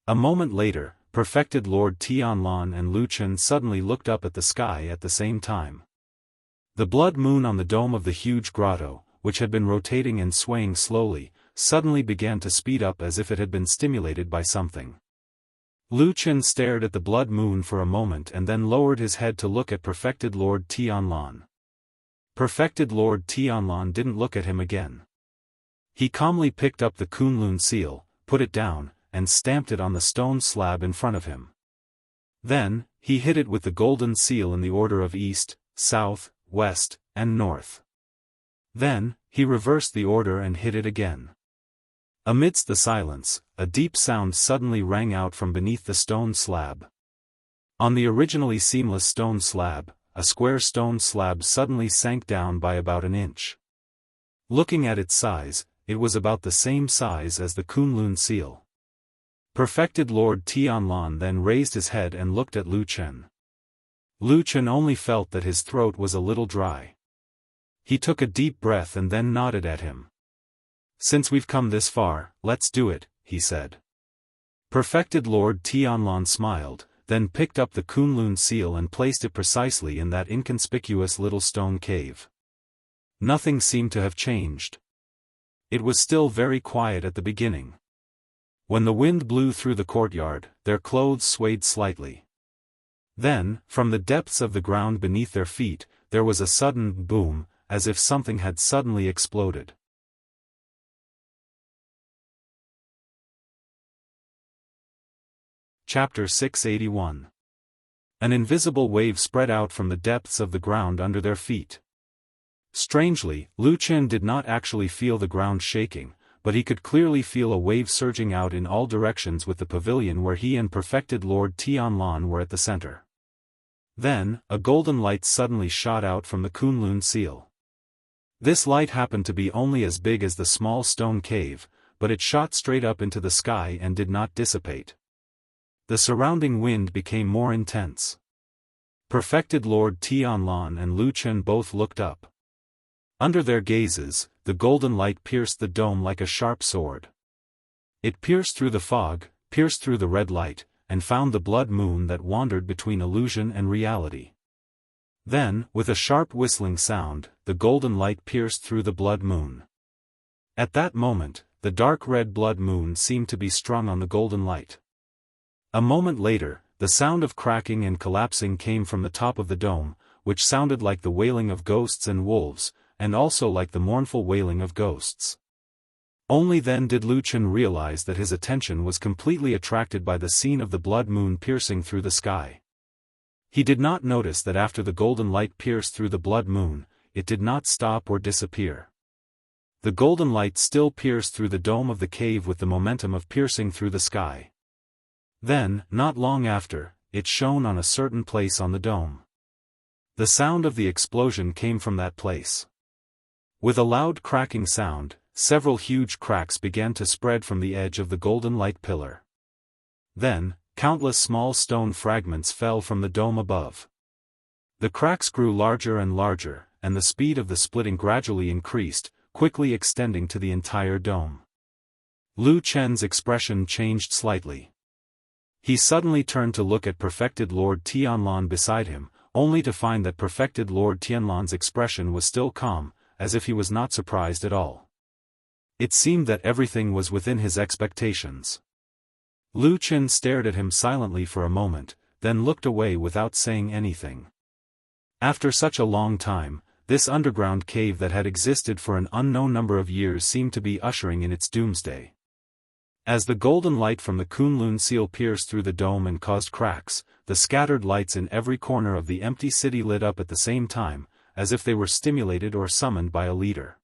Speaker 1: A moment later, Perfected Lord Tianlan and Lu Chen suddenly looked up at the sky at the same time. The blood moon on the dome of the huge grotto, which had been rotating and swaying slowly, suddenly began to speed up as if it had been stimulated by something. Lu Chen stared at the blood moon for a moment and then lowered his head to look at Perfected Lord Tianlan. Perfected Lord Tianlan didn't look at him again. He calmly picked up the Kunlun seal, put it down, and stamped it on the stone slab in front of him. Then, he hit it with the golden seal in the order of east, south, west, and north. Then, he reversed the order and hit it again. Amidst the silence, a deep sound suddenly rang out from beneath the stone slab. On the originally seamless stone slab, a square stone slab suddenly sank down by about an inch. Looking at its size, it was about the same size as the Kunlun seal. Perfected Lord Tianlan then raised his head and looked at Lu Chen. Lu Chen only felt that his throat was a little dry. He took a deep breath and then nodded at him. "Since we've come this far, let's do it," he said. Perfected Lord Tianlan smiled, then picked up the Kunlun seal and placed it precisely in that inconspicuous little stone cave. Nothing seemed to have changed. It was still very quiet at the beginning. When the wind blew through the courtyard, their clothes swayed slightly. Then, from the depths of the ground beneath their feet, there was a sudden boom, as if something had suddenly exploded. Chapter 681. An invisible wave spread out from the depths of the ground under their feet. Strangely, Lu Chen did not actually feel the ground shaking, but he could clearly feel a wave surging out in all directions with the pavilion where he and Perfected Lord Tianlan were at the center. Then, a golden light suddenly shot out from the Kunlun seal. This light happened to be only as big as the small stone cave, but it shot straight up into the sky and did not dissipate. the surrounding wind became more intense. Perfected Lord Tianlan and Lu Chen both looked up. Under their gazes, the golden light pierced the dome like a sharp sword. It pierced through the fog, pierced through the red light, and found the blood moon that wandered between illusion and reality. Then, with a sharp whistling sound, the golden light pierced through the blood moon. At that moment, the dark red blood moon seemed to be strung on the golden light. A moment later, the sound of cracking and collapsing came from the top of the dome, which sounded like the wailing of ghosts and wolves, and also like the mournful wailing of ghosts. Only then did Lu Chen realize that his attention was completely attracted by the scene of the blood moon piercing through the sky. He did not notice that after the golden light pierced through the blood moon, it did not stop or disappear. The golden light still pierced through the dome of the cave with the momentum of piercing through the sky. Then, not long after, it shone on a certain place on the dome. The sound of the explosion came from that place. With a loud cracking sound, several huge cracks began to spread from the edge of the golden light pillar. Then, countless small stone fragments fell from the dome above. The cracks grew larger and larger, and the speed of the splitting gradually increased, quickly extending to the entire dome. Lu Chen's expression changed slightly. He suddenly turned to look at Perfected Lord Tianlan beside him, only to find that Perfected Lord Tianlan's expression was still calm, as if he was not surprised at all. It seemed that everything was within his expectations. Lu Chen stared at him silently for a moment, then looked away without saying anything. After such a long time, this underground cave that had existed for an unknown number of years seemed to be ushering in its doomsday. As the golden light from the Kunlun seal pierced through the dome and caused cracks, the scattered lights in every corner of the empty city lit up at the same time, as if they were stimulated or summoned by a leader.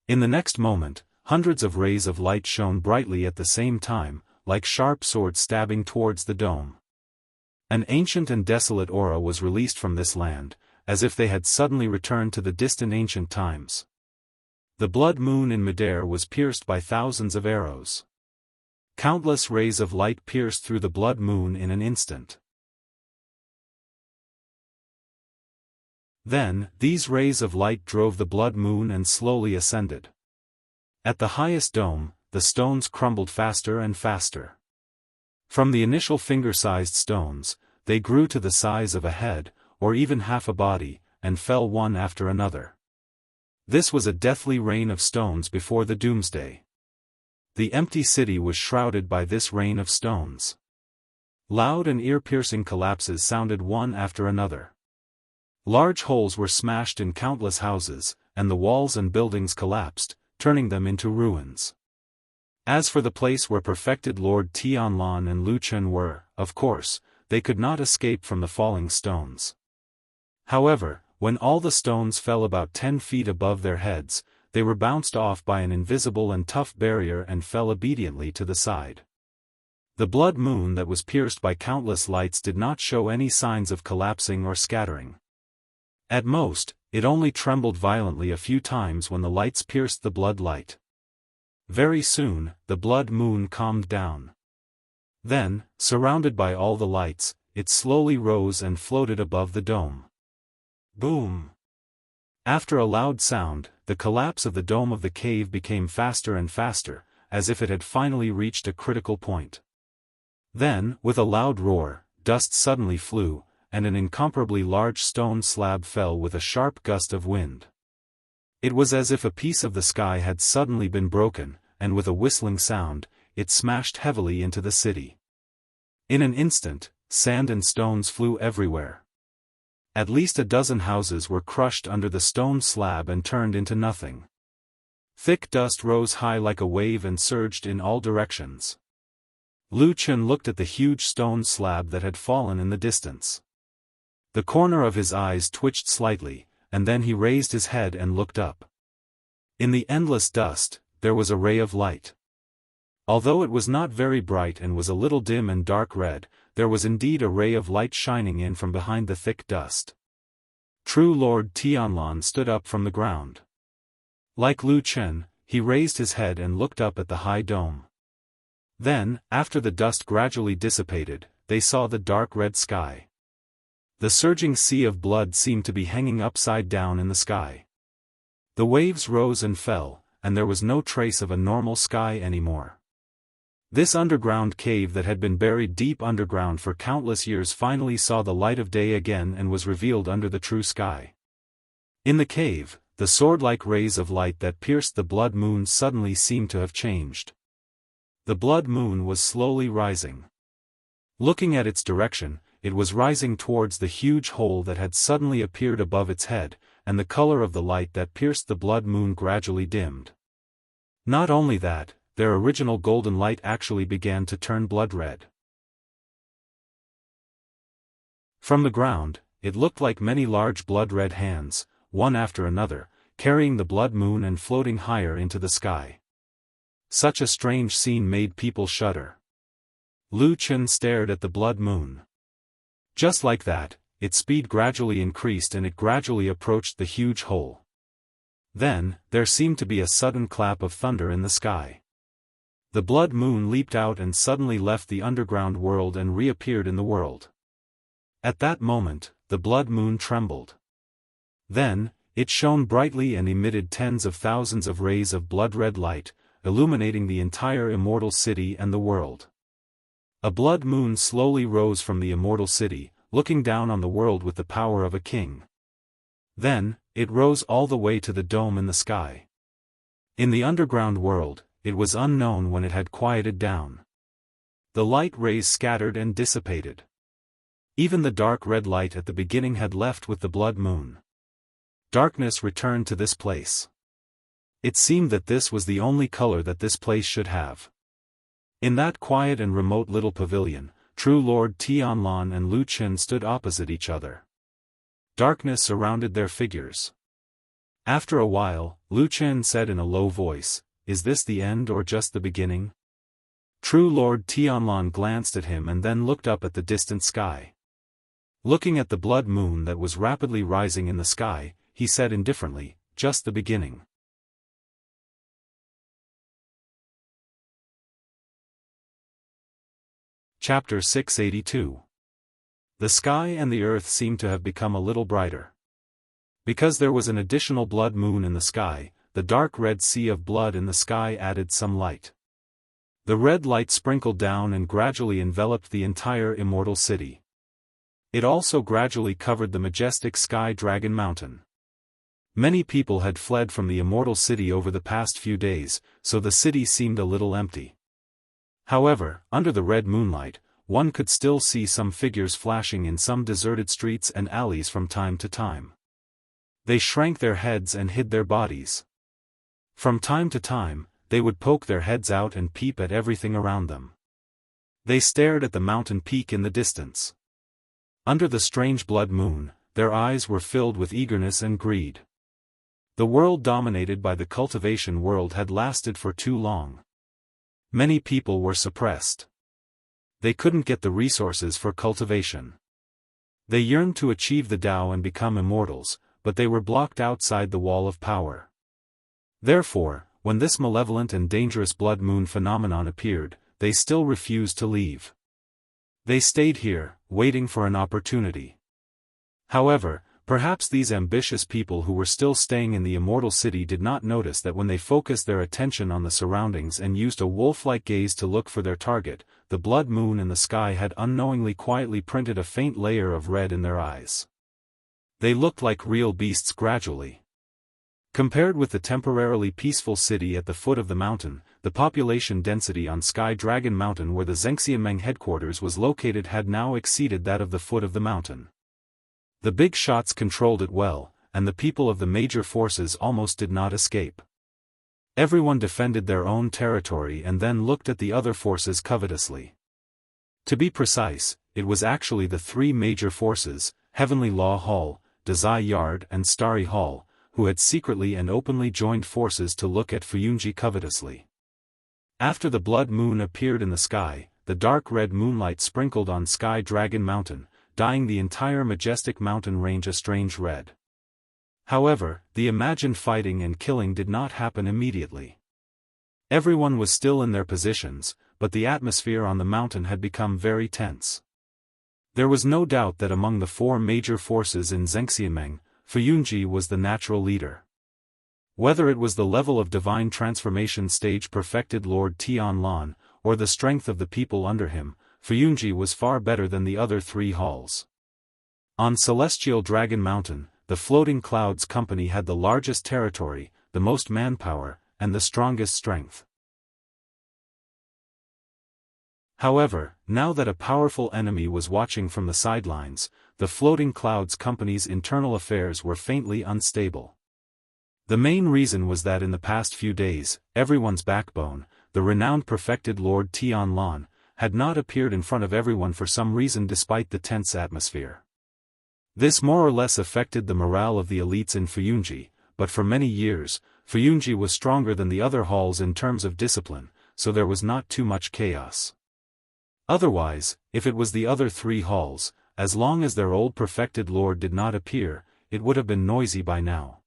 Speaker 1: In the next moment, hundreds of rays of light shone brightly at the same time, like sharp swords stabbing towards the dome. An ancient and desolate aura was released from this land, as if they had suddenly returned to the distant ancient times. The blood moon in midair was pierced by thousands of arrows. Countless rays of light pierced through the blood moon in an instant. Then, these rays of light drove the blood moon and slowly ascended. At the highest dome, the stones crumbled faster and faster. From the initial finger-sized stones, they grew to the size of a head, or even half a body, and fell one after another. This was a deathly rain of stones before the doomsday. The empty city was shrouded by this rain of stones. Loud and ear-piercing collapses sounded one after another. Large holes were smashed in countless houses, and the walls and buildings collapsed, turning them into ruins. As for the place where Perfected Lord Tianlan and Lu Chen were, of course, they could not escape from the falling stones. However, when all the stones fell about 10 feet above their heads, they were bounced off by an invisible and tough barrier and fell obediently to the side. The blood moon that was pierced by countless lights did not show any signs of collapsing or scattering. At most, it only trembled violently a few times when the lights pierced the blood light. Very soon, the blood moon calmed down. Then, surrounded by all the lights, it slowly rose and floated above the dome. Boom! After a loud sound, the collapse of the dome of the cave became faster and faster, as if it had finally reached a critical point. Then, with a loud roar, dust suddenly flew, and an incomparably large stone slab fell with a sharp gust of wind. It was as if a piece of the sky had suddenly been broken, and with a whistling sound, it smashed heavily into the city. In an instant, sand and stones flew everywhere. At least a dozen houses were crushed under the stone slab and turned into nothing. Thick dust rose high like a wave and surged in all directions. Lu Chen looked at the huge stone slab that had fallen in the distance. The corner of his eyes twitched slightly, and then he raised his head and looked up. In the endless dust, there was a ray of light. Although it was not very bright and was a little dim and dark red, there was indeed a ray of light shining in from behind the thick dust. True Lord Tianlan stood up from the ground. Like Lu Chen, he raised his head and looked up at the high dome. Then, after the dust gradually dissipated, they saw the dark red sky. The surging sea of blood seemed to be hanging upside down in the sky. The waves rose and fell, and there was no trace of a normal sky anymore. This underground cave that had been buried deep underground for countless years finally saw the light of day again and was revealed under the true sky. In the cave, the sword-like rays of light that pierced the blood moon suddenly seemed to have changed. The blood moon was slowly rising. Looking at its direction, it was rising towards the huge hole that had suddenly appeared above its head, and the color of the light that pierced the blood moon gradually dimmed. Not only that, their original golden light actually began to turn blood red. From the ground, it looked like many large blood-red hands, one after another, carrying the blood moon and floating higher into the sky. Such a strange scene made people shudder. Lu Chen stared at the blood moon. Just like that, its speed gradually increased and it gradually approached the huge hole. Then, there seemed to be a sudden clap of thunder in the sky. The blood moon leaped out and suddenly left the underground world and reappeared in the world. At that moment, the blood moon trembled. Then, it shone brightly and emitted tens of thousands of rays of blood-red light, illuminating the entire immortal city and the world. A blood moon slowly rose from the immortal city, looking down on the world with the power of a king. Then, it rose all the way to the dome in the sky. In the underground world, it was unknown when it had quieted down. The light rays scattered and dissipated. Even the dark red light at the beginning had left with the blood moon. Darkness returned to this place. It seemed that this was the only color that this place should have. In that quiet and remote little pavilion, True Lord Tianlan and Lu Chen stood opposite each other. Darkness surrounded their figures. After a while, Lu Chen said in a low voice, "Is this the end or just the beginning?" True Lord Tianlan glanced at him and then looked up at the distant sky. Looking at the blood moon that was rapidly rising in the sky, he said indifferently, "Just the beginning." Chapter 682. The sky and the earth seemed to have become a little brighter. Because there was an additional blood moon in the sky, the dark red sea of blood in the sky added some light. The red light sprinkled down and gradually enveloped the entire immortal city. It also gradually covered the majestic sky dragon mountain. Many people had fled from the immortal city over the past few days, so the city seemed a little empty. However, under the red moonlight, one could still see some figures flashing in some deserted streets and alleys from time to time. They shrank their heads and hid their bodies. From time to time, they would poke their heads out and peep at everything around them. They stared at the mountain peak in the distance. Under the strange blood moon, their eyes were filled with eagerness and greed. The world dominated by the cultivation world had lasted for too long. Many people were suppressed. They couldn't get the resources for cultivation. They yearned to achieve the Tao and become immortals, but they were blocked outside the wall of power. Therefore, when this malevolent and dangerous blood moon phenomenon appeared, they still refused to leave. They stayed here, waiting for an opportunity. However, perhaps these ambitious people who were still staying in the immortal city did not notice that when they focused their attention on the surroundings and used a wolf-like gaze to look for their target, the blood moon in the sky had unknowingly quietly printed a faint layer of red in their eyes. They looked like real beasts gradually. Compared with the temporarily peaceful city at the foot of the mountain, the population density on Sky Dragon Mountain where the Zhengxianmeng headquarters was located had now exceeded that of the foot of the mountain. The big shots controlled it well, and the people of the major forces almost did not escape. Everyone defended their own territory and then looked at the other forces covetously. To be precise, it was actually the three major forces, Heavenly Law Hall, Dazai Yard and Starry Hall, who had secretly and openly joined forces to look at Fuyunji covetously. After the blood moon appeared in the sky, the dark red moonlight sprinkled on Sky Dragon Mountain, dyeing the entire majestic mountain range a strange red. However, the imagined fighting and killing did not happen immediately. Everyone was still in their positions, but the atmosphere on the mountain had become very tense. There was no doubt that among the four major forces in Zhengxiameng, Fuyunji was the natural leader. Whether it was the level of divine transformation stage perfected Lord Tianlan, or the strength of the people under him, Fuyunji was far better than the other three halls. On Celestial Dragon Mountain, the Floating Clouds Company had the largest territory, the most manpower, and the strongest strength. However, now that a powerful enemy was watching from the sidelines, the Floating Clouds Company's internal affairs were faintly unstable. The main reason was that in the past few days, everyone's backbone, the renowned perfected Lord Tianlan, had not appeared in front of everyone for some reason despite the tense atmosphere. This more or less affected the morale of the elites in Fuyunji, but for many years, Fuyunji was stronger than the other halls in terms of discipline, so there was not too much chaos. Otherwise, if it was the other three halls, as long as their old perfected lord did not appear, it would have been noisy by now.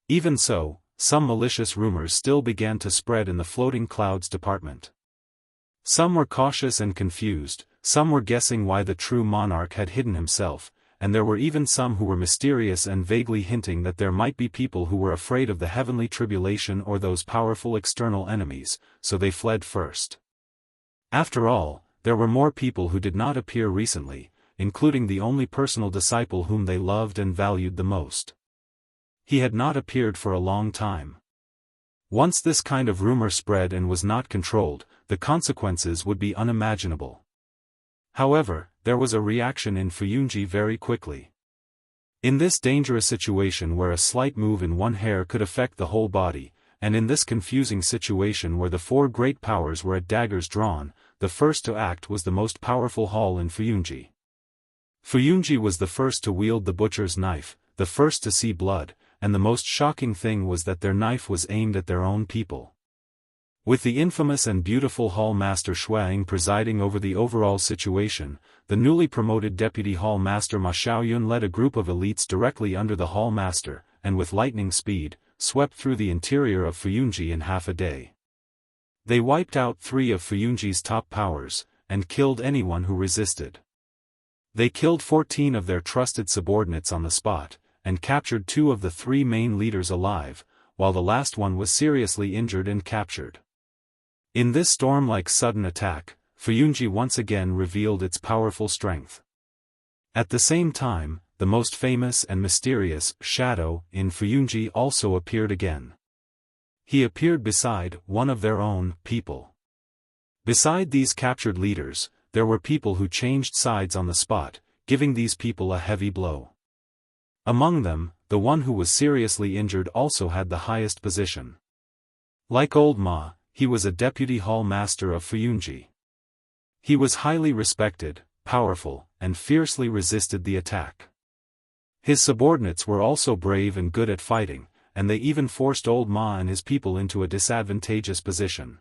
Speaker 1: Even so, some malicious rumors still began to spread in the Floating Clouds department. Some were cautious and confused, some were guessing why the true monarch had hidden himself, and there were even some who were mysterious and vaguely hinting that there might be people who were afraid of the heavenly tribulation or those powerful external enemies, so they fled first. After all, there were more people who did not appear recently, including the only personal disciple whom they loved and valued the most. He had not appeared for a long time. Once this kind of rumor spread and was not controlled, the consequences would be unimaginable. However, there was a reaction in Fuyunji very quickly. In this dangerous situation where a slight move in one hair could affect the whole body, and in this confusing situation where the four great powers were at daggers drawn, the first to act was the most powerful hall in Fuyunji. Fuyunji was the first to wield the butcher's knife, the first to see blood, and the most shocking thing was that their knife was aimed at their own people. With the infamous and beautiful Hall Master Shuang presiding over the overall situation, the newly promoted Deputy Hall Master Ma Xiaoyun led a group of elites directly under the Hall Master, and with lightning speed, swept through the interior of Fuyunji in half a day. They wiped out 3 of Fuyunji's top powers, and killed anyone who resisted. They killed 14 of their trusted subordinates on the spot, and captured 2 of the 3 main leaders alive, while the last one was seriously injured and captured. In this storm-like sudden attack, Fuyunji once again revealed its powerful strength. At the same time, the most famous and mysterious shadow in Fuyunji also appeared again. He appeared beside one of their own people. Beside these captured leaders, there were people who changed sides on the spot, giving these people a heavy blow. Among them, the one who was seriously injured also had the highest position. Like old Ma, he was a deputy hall master of Fuyunji. He was highly respected, powerful, and fiercely resisted the attack. His subordinates were also brave and good at fighting, and they even forced old Ma and his people into a disadvantageous position.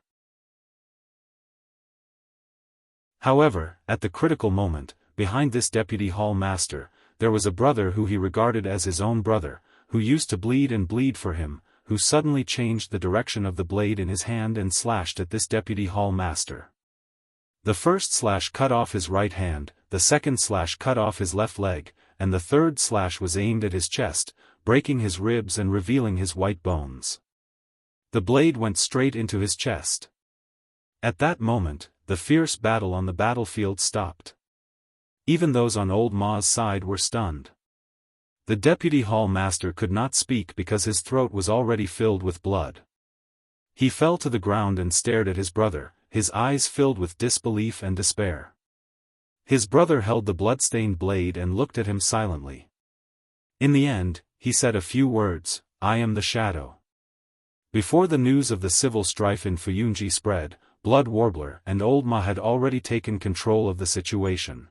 Speaker 1: However, at the critical moment, behind this deputy hall master, there was a brother who he regarded as his own brother, who used to bleed and bleed for him, who suddenly changed the direction of the blade in his hand and slashed at this deputy hall master. The first slash cut off his right hand, the second slash cut off his left leg, and the third slash was aimed at his chest, breaking his ribs and revealing his white bones. The blade went straight into his chest. At that moment, the fierce battle on the battlefield stopped. Even those on old Ma's side were stunned. The deputy hall master could not speak because his throat was already filled with blood. He fell to the ground and stared at his brother, his eyes filled with disbelief and despair. His brother held the blood-stained blade and looked at him silently. In the end, he said a few words, "I am the shadow." Before the news of the civil strife in Fuyunji spread, Blood Warbler and Old Ma had already taken control of the situation.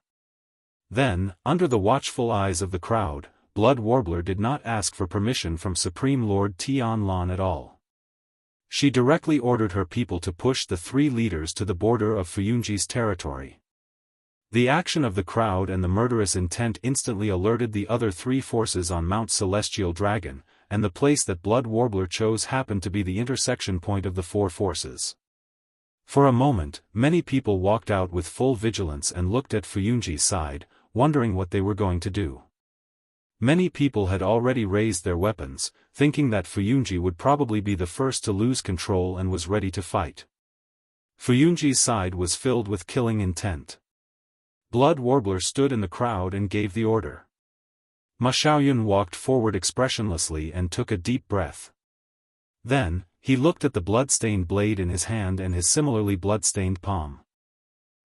Speaker 1: Then, under the watchful eyes of the crowd, Blood Warbler did not ask for permission from Supreme Lord Tianlan at all. She directly ordered her people to push the 3 leaders to the border of Fuyunji's territory. The action of the crowd and the murderous intent instantly alerted the other 3 forces on Mount Celestial Dragon, and the place that Blood Warbler chose happened to be the intersection point of the 4 forces. For a moment, many people walked out with full vigilance and looked at Fuyunji's side, wondering what they were going to do. Many people had already raised their weapons, thinking that Fuyunji would probably be the first to lose control and was ready to fight. Fuyunji's side was filled with killing intent. Blood Warbler stood in the crowd and gave the order. Ma Xiaoyun walked forward expressionlessly and took a deep breath. Then, he looked at the blood-stained blade in his hand and his similarly blood-stained palm.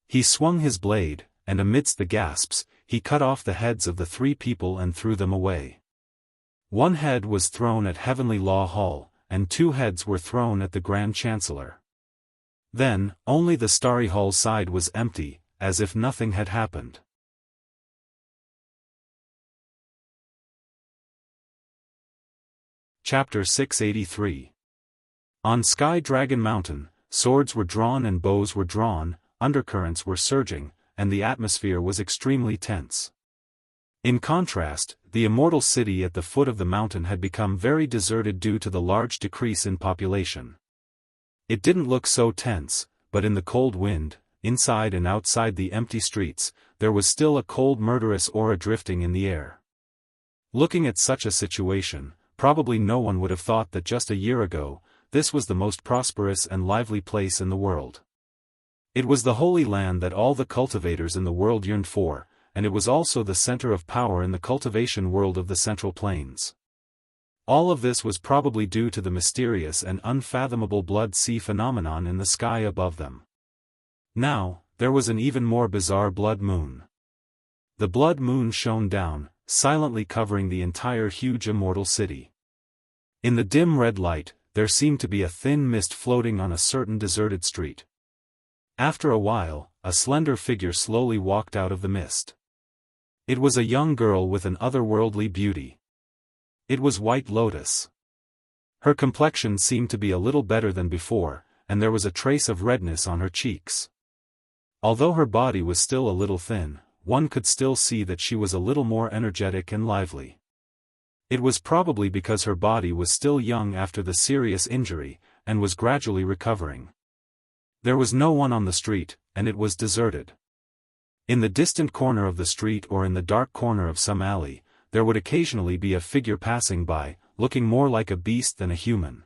Speaker 1: He swung his blade, and amidst the gasps, he cut off the heads of the 3 people and threw them away. 1 head was thrown at Heavenly Law Hall, and 2 heads were thrown at the Grand Chancellor. Then, only the Starry Hall side was empty, as if nothing had happened. Chapter 683. On Sky Dragon Mountain, swords were drawn and bows were drawn, undercurrents were surging, and the atmosphere was extremely tense. In contrast, the Immortal City at the foot of the mountain had become very deserted due to the large decrease in population. It didn't look so tense, but in the cold wind, inside and outside the empty streets, there was still a cold murderous aura drifting in the air. Looking at such a situation, probably no one would have thought that just a year ago, this was the most prosperous and lively place in the world. It was the holy land that all the cultivators in the world yearned for, and it was also the center of power in the cultivation world of the Central Plains. All of this was probably due to the mysterious and unfathomable blood sea phenomenon in the sky above them. Now, there was an even more bizarre blood moon. The blood moon shone down, silently covering the entire huge immortal city. In the dim red light, there seemed to be a thin mist floating on a certain deserted street. After a while, a slender figure slowly walked out of the mist. It was a young girl with an otherworldly beauty. It was White Lotus. Her complexion seemed to be a little better than before, and there was a trace of redness on her cheeks. Although her body was still a little thin, one could still see that she was a little more energetic and lively. It was probably because her body was still young after the serious injury, and was gradually recovering. There was no one on the street, and it was deserted. In the distant corner of the street or in the dark corner of some alley, there would occasionally be a figure passing by, looking more like a beast than a human.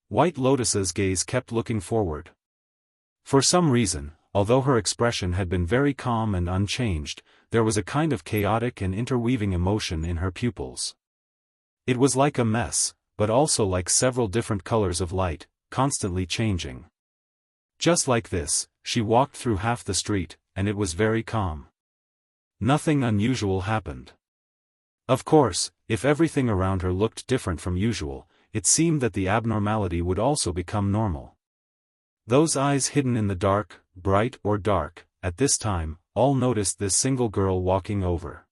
Speaker 1: White Lotus's gaze kept looking forward. For some reason, although her expression had been very calm and unchanged, there was a kind of chaotic and interweaving emotion in her pupils. It was like a mess, but also like several different colors of light, constantly changing. Just like this, she walked through half the street, and it was very calm. Nothing unusual happened. Of course, if everything around her looked different from usual, it seemed that the abnormality would also become normal. Those eyes hidden in the dark, bright or dark, at this time, all noticed this single girl walking over.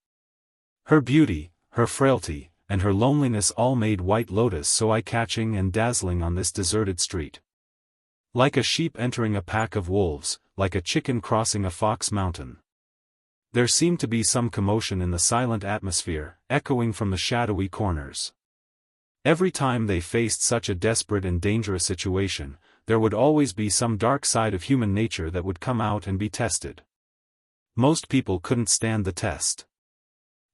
Speaker 1: Her beauty, her frailty, and her loneliness all made White Lotus so eye-catching and dazzling on this deserted street. Like a sheep entering a pack of wolves, like a chicken crossing a fox mountain. There seemed to be some commotion in the silent atmosphere, echoing from the shadowy corners. Every time they faced such a desperate and dangerous situation, there would always be some dark side of human nature that would come out and be tested. Most people couldn't stand the test.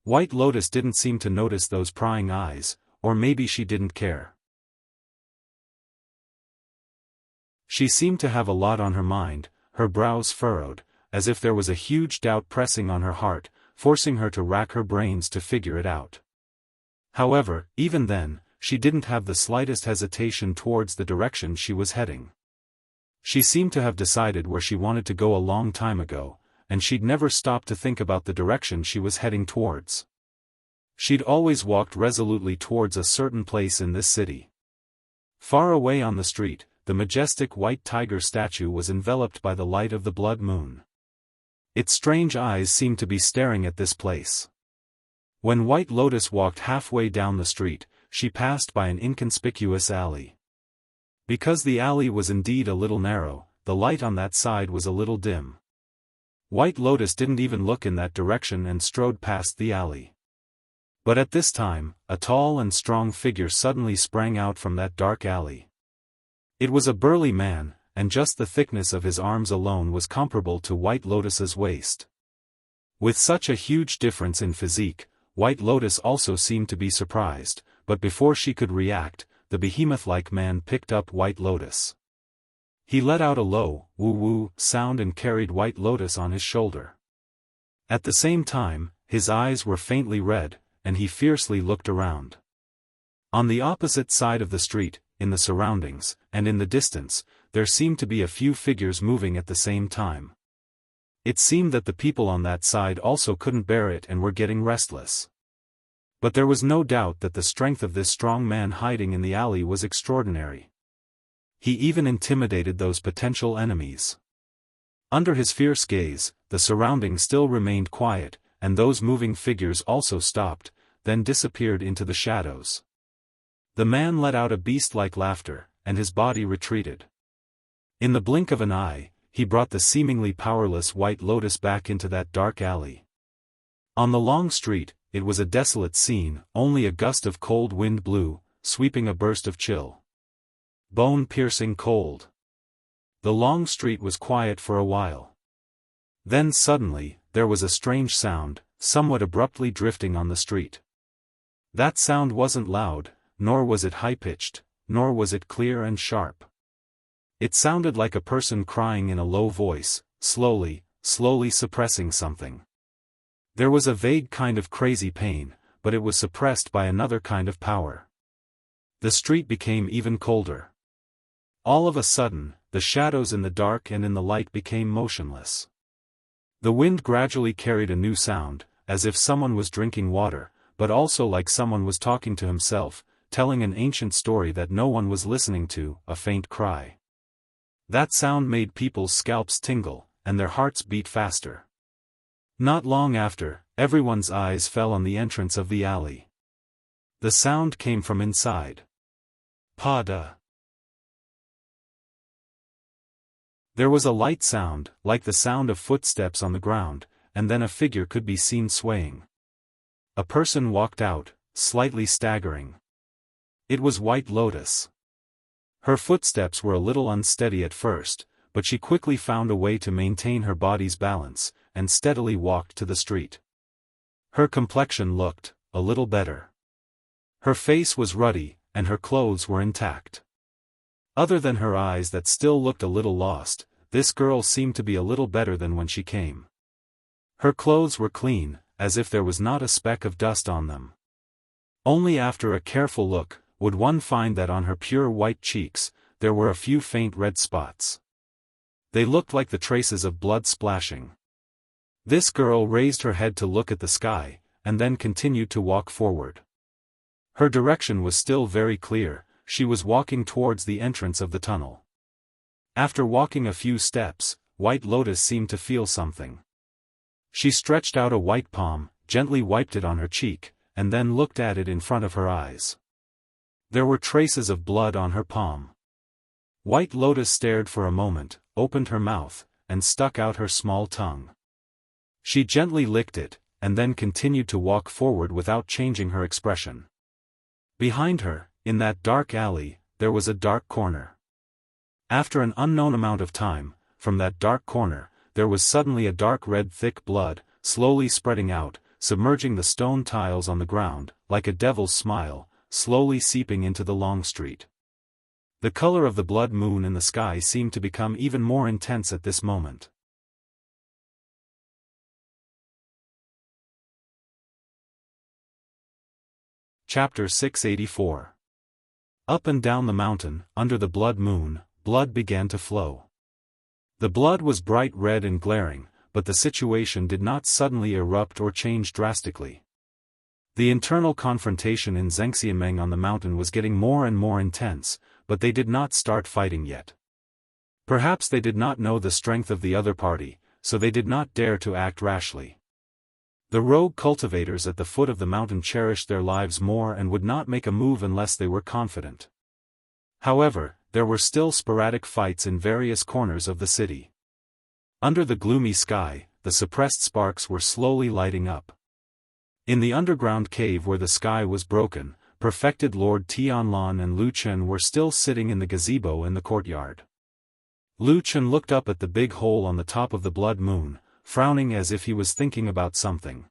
Speaker 1: White Lotus didn't seem to notice those prying eyes, or maybe she didn't care. She seemed to have a lot on her mind, her brows furrowed, as if there was a huge doubt pressing on her heart, forcing her to rack her brains to figure it out. However, even then, she didn't have the slightest hesitation towards the direction she was heading. She seemed to have decided where she wanted to go a long time ago, and she'd never stopped to think about the direction she was heading towards. She'd always walked resolutely towards a certain place in this city. Far away on the street, the majestic white tiger statue was enveloped by the light of the blood moon. Its strange eyes seemed to be staring at this place. When White Lotus walked halfway down the street, she passed by an inconspicuous alley. Because the alley was indeed a little narrow, the light on that side was a little dim. White Lotus didn't even look in that direction and strode past the alley. But at this time, a tall and strong figure suddenly sprang out from that dark alley. It was a burly man, and just the thickness of his arms alone was comparable to White Lotus's waist. With such a huge difference in physique, White Lotus also seemed to be surprised, but before she could react, the behemoth-like man picked up White Lotus. He let out a low, woo-woo sound and carried White Lotus on his shoulder. At the same time, his eyes were faintly red, and he fiercely looked around. On the opposite side of the street, in the surroundings, and in the distance, there seemed to be a few figures moving at the same time. It seemed that the people on that side also couldn't bear it and were getting restless. But there was no doubt that the strength of this strong man hiding in the alley was extraordinary. He even intimidated those potential enemies. Under his fierce gaze, the surroundings still remained quiet, and those moving figures also stopped, then disappeared into the shadows. The man let out a beast-like laughter, and his body retreated. In the blink of an eye, he brought the seemingly powerless White Lotus back into that dark alley. On the long street, it was a desolate scene, only a gust of cold wind blew, sweeping a burst of chill. Bone-piercing cold. The long street was quiet for a while. Then suddenly, there was a strange sound, somewhat abruptly drifting on the street. That sound wasn't loud, nor was it high-pitched, nor was it clear and sharp. It sounded like a person crying in a low voice, slowly suppressing something. There was a vague kind of crazy pain, but it was suppressed by another kind of power. The street became even colder. All of a sudden, the shadows in the dark and in the light became motionless. The wind gradually carried a new sound, as if someone was drinking water, but also like someone was talking to himself, telling an ancient story that no one was listening to, a faint cry. That sound made people's scalps tingle, and their hearts beat faster. Not long after, everyone's eyes fell on the entrance of the alley. The sound came from inside. Pada. There was a light sound, like the sound of footsteps on the ground, and then a figure could be seen swaying. A person walked out, slightly staggering. It was White Lotus. Her footsteps were a little unsteady at first, but she quickly found a way to maintain her body's balance, and steadily walked to the street. Her complexion looked a little better. Her face was ruddy, and her clothes were intact. Other than her eyes that still looked a little lost, this girl seemed to be a little better than when she came. Her clothes were clean, as if there was not a speck of dust on them. Only after a careful look, would one find that on her pure white cheeks, there were a few faint red spots. They looked like the traces of blood splashing. This girl raised her head to look at the sky, and then continued to walk forward. Her direction was still very clear, she was walking towards the entrance of the tunnel. After walking a few steps, White Lotus seemed to feel something. She stretched out a white palm, gently wiped it on her cheek, and then looked at it in front of her eyes. There were traces of blood on her palm. White Lotus stared for a moment, opened her mouth, and stuck out her small tongue. She gently licked it, and then continued to walk forward without changing her expression. Behind her, in that dark alley, there was a dark corner. After an unknown amount of time, from that dark corner, there was suddenly a dark red thick blood, slowly spreading out, submerging the stone tiles on the ground, like a devil's smile, slowly seeping into the long street. The color of the blood moon in the sky seemed to become even more intense at this moment. Chapter 684. Up and down the mountain, under the blood moon, blood began to flow. The blood was bright red and glaring, but the situation did not suddenly erupt or change drastically. The internal confrontation in Xianxia on the mountain was getting more and more intense, but they did not start fighting yet. Perhaps they did not know the strength of the other party, so they did not dare to act rashly. The rogue cultivators at the foot of the mountain cherished their lives more and would not make a move unless they were confident. However, there were still sporadic fights in various corners of the city. Under the gloomy sky, the suppressed sparks were slowly lighting up. In the underground cave where the sky was broken, perfected Lord Tianlan and Lu Chen were still sitting in the gazebo in the courtyard. Lu Chen looked up at the big hole on the top of the blood moon, frowning as if he was thinking about something.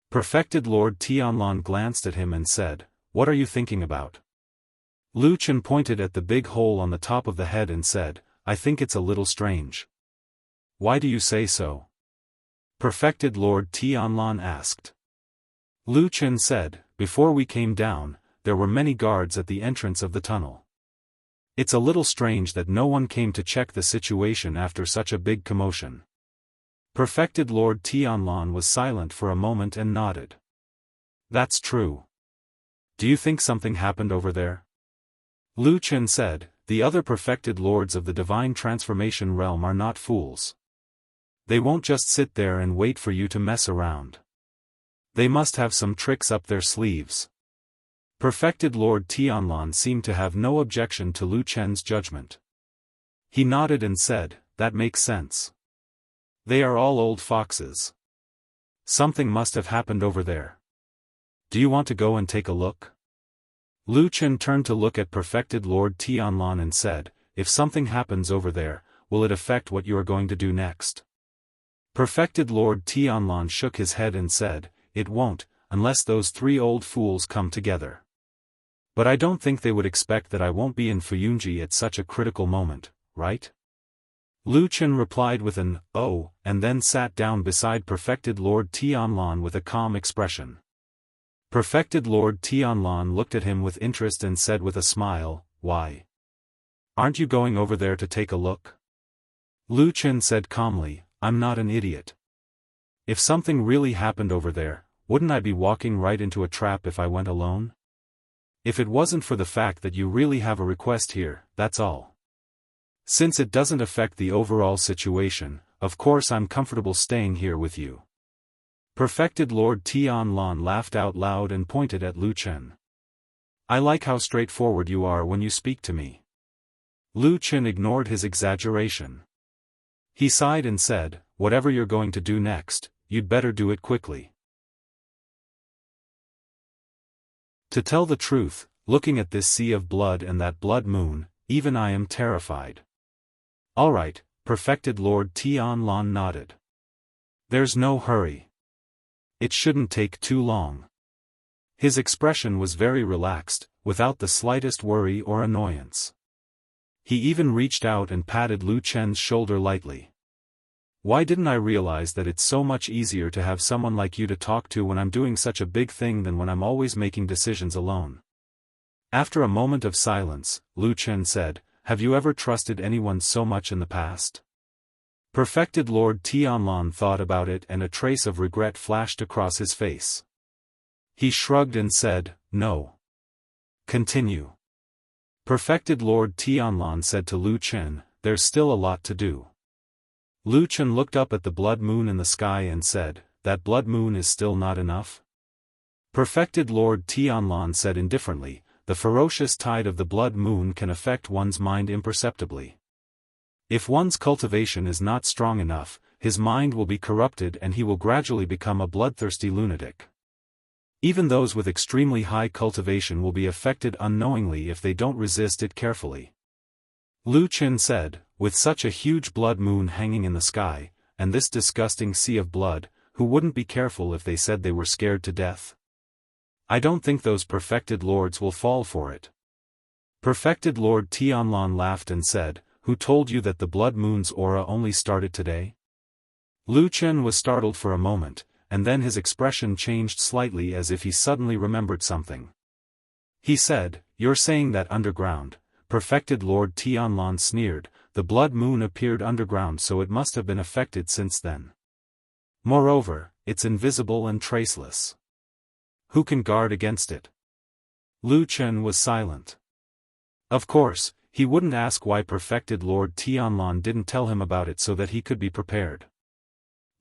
Speaker 1: Perfected Lord Tianlan glanced at him and said, "What are you thinking about?" Lu Chen pointed at the big hole on the top of the head and said, "I think it's a little strange." "Why do you say so?" Perfected Lord Tianlan asked. Lu Chen said, "Before we came down, there were many guards at the entrance of the tunnel. It's a little strange that no one came to check the situation after such a big commotion." Perfected Lord Tianlan was silent for a moment and nodded. "That's true. Do you think something happened over there?" Lu Chen said, "The other perfected lords of the divine transformation realm are not fools. They won't just sit there and wait for you to mess around. They must have some tricks up their sleeves." Perfected Lord Tianlan seemed to have no objection to Lu Chen's judgment. He nodded and said, "That makes sense. They are all old foxes. Something must have happened over there. Do you want to go and take a look?" Lu Chen turned to look at Perfected Lord Tianlan and said, "If something happens over there, will it affect what you are going to do next?" Perfected Lord Tianlan shook his head and said, "It won't, unless those three old fools come together. But I don't think they would expect that I won't be in Fuyunji at such a critical moment, right?" Lu Chen replied with an, "Oh," and then sat down beside Perfected Lord Tianlan with a calm expression. Perfected Lord Tianlan looked at him with interest and said with a smile, "Why? Aren't you going over there to take a look?" Lu Chen said calmly, "I'm not an idiot. If something really happened over there, wouldn't I be walking right into a trap if I went alone? If it wasn't for the fact that you really have a request here, that's all. Since it doesn't affect the overall situation, of course I'm comfortable staying here with you." Perfected Lord Tianlan laughed out loud and pointed at Lu Chen. "I like how straightforward you are when you speak to me." Lu Chen ignored his exaggeration. He sighed and said, "Whatever you're going to do next, you'd better do it quickly." To tell the truth, looking at this sea of blood and that blood moon, even I am terrified. "All right," Perfected Lord Tianlan nodded. "There's no hurry. It shouldn't take too long." His expression was very relaxed, without the slightest worry or annoyance. He even reached out and patted Lu Chen's shoulder lightly. "Why didn't I realize that it's so much easier to have someone like you to talk to when I'm doing such a big thing than when I'm always making decisions alone?" After a moment of silence, Lu Chen said, "Have you ever trusted anyone so much in the past?" Perfected Lord Tianlan thought about it and a trace of regret flashed across his face. He shrugged and said, "No." "Continue." Perfected Lord Tianlan said to Lu Chen, "There's still a lot to do." Lu Chen looked up at the blood moon in the sky and said, "That blood moon is still not enough?" Perfected Lord Tianlan said indifferently, "The ferocious tide of the blood moon can affect one's mind imperceptibly. If one's cultivation is not strong enough, his mind will be corrupted and he will gradually become a bloodthirsty lunatic. Even those with extremely high cultivation will be affected unknowingly if they don't resist it carefully." Lu Chen said, "With such a huge blood moon hanging in the sky, and this disgusting sea of blood, who wouldn't be careful if they said they were scared to death? I don't think those perfected lords will fall for it." Perfected Lord Tianlan laughed and said, "Who told you that the blood moon's aura only started today?" Lu Chen was startled for a moment, and then his expression changed slightly as if he suddenly remembered something. He said, "You're saying that underground?" Perfected Lord Tianlan sneered, "The blood moon appeared underground, so it must have been affected since then. Moreover, it's invisible and traceless. Who can guard against it?" Lu Chen was silent. Of course, he wouldn't ask why Perfected Lord Tianlan didn't tell him about it so that he could be prepared.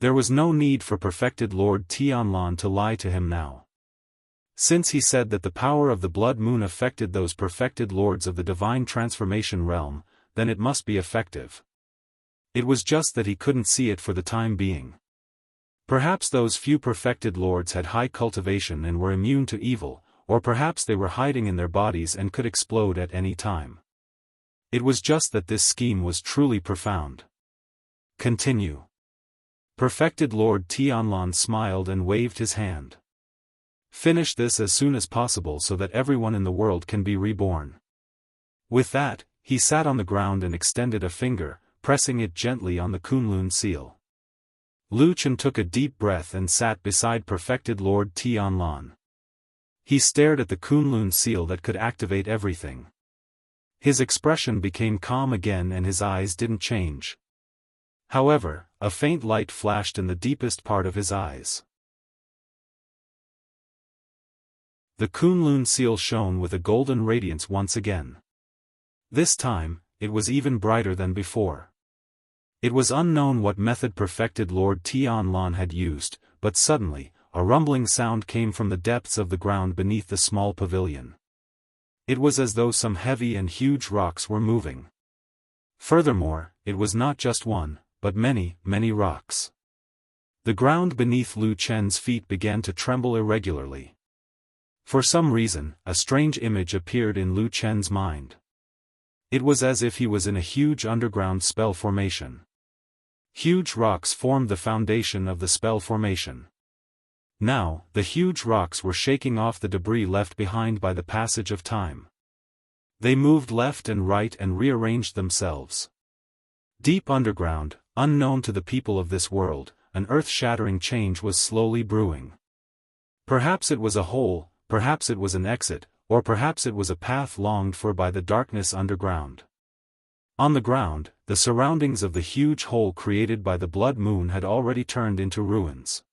Speaker 1: There was no need for Perfected Lord Tianlan to lie to him now. Since he said that the power of the blood moon affected those perfected lords of the divine transformation realm, then it must be effective. It was just that he couldn't see it for the time being. Perhaps those few perfected lords had high cultivation and were immune to evil, or perhaps they were hiding in their bodies and could explode at any time. It was just that this scheme was truly profound. Continue. Perfected Lord Tianlan smiled and waved his hand. Finish this as soon as possible so that everyone in the world can be reborn. With that, he sat on the ground and extended a finger, pressing it gently on the Kunlun seal. Lu Chen took a deep breath and sat beside Perfected Lord Tianlan. He stared at the Kunlun seal that could activate everything. His expression became calm again and his eyes didn't change. However, a faint light flashed in the deepest part of his eyes. The Kunlun seal shone with a golden radiance once again. This time, it was even brighter than before. It was unknown what method Perfected Lord Tianlan had used, but suddenly, a rumbling sound came from the depths of the ground beneath the small pavilion. It was as though some heavy and huge rocks were moving. Furthermore, it was not just one, but many, many rocks. The ground beneath Lu Chen's feet began to tremble irregularly. For some reason, a strange image appeared in Lu Chen's mind. It was as if he was in a huge underground spell formation. Huge rocks formed the foundation of the spell formation. Now, the huge rocks were shaking off the debris left behind by the passage of time. They moved left and right and rearranged themselves. Deep underground, unknown to the people of this world, an earth-shattering change was slowly brewing. Perhaps it was a hole, perhaps it was an exit, or perhaps it was a path longed for by the darkness underground. On the ground, the surroundings of the huge hole created by the blood moon had already turned into ruins.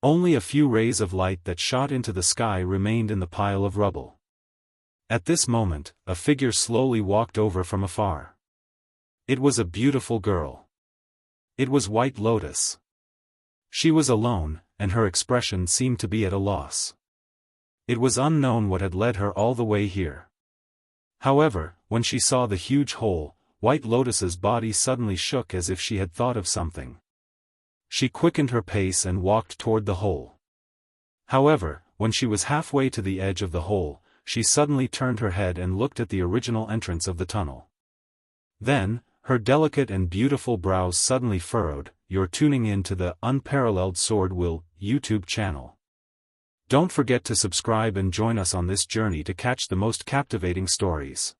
Speaker 1: Only a few rays of light that shot into the sky remained in the pile of rubble. At this moment, a figure slowly walked over from afar. It was a beautiful girl. It was White Lotus. She was alone, and her expression seemed to be at a loss. It was unknown what had led her all the way here. However, when she saw the huge hole, White Lotus's body suddenly shook as if she had thought of something. She quickened her pace and walked toward the hole. However, when she was halfway to the edge of the hole, she suddenly turned her head and looked at the original entrance of the tunnel. Then, her delicate and beautiful brows suddenly furrowed. You're tuning in to the Unparalleled SwordWill YouTube channel. Don't forget to subscribe and join us on this journey to catch the most captivating stories.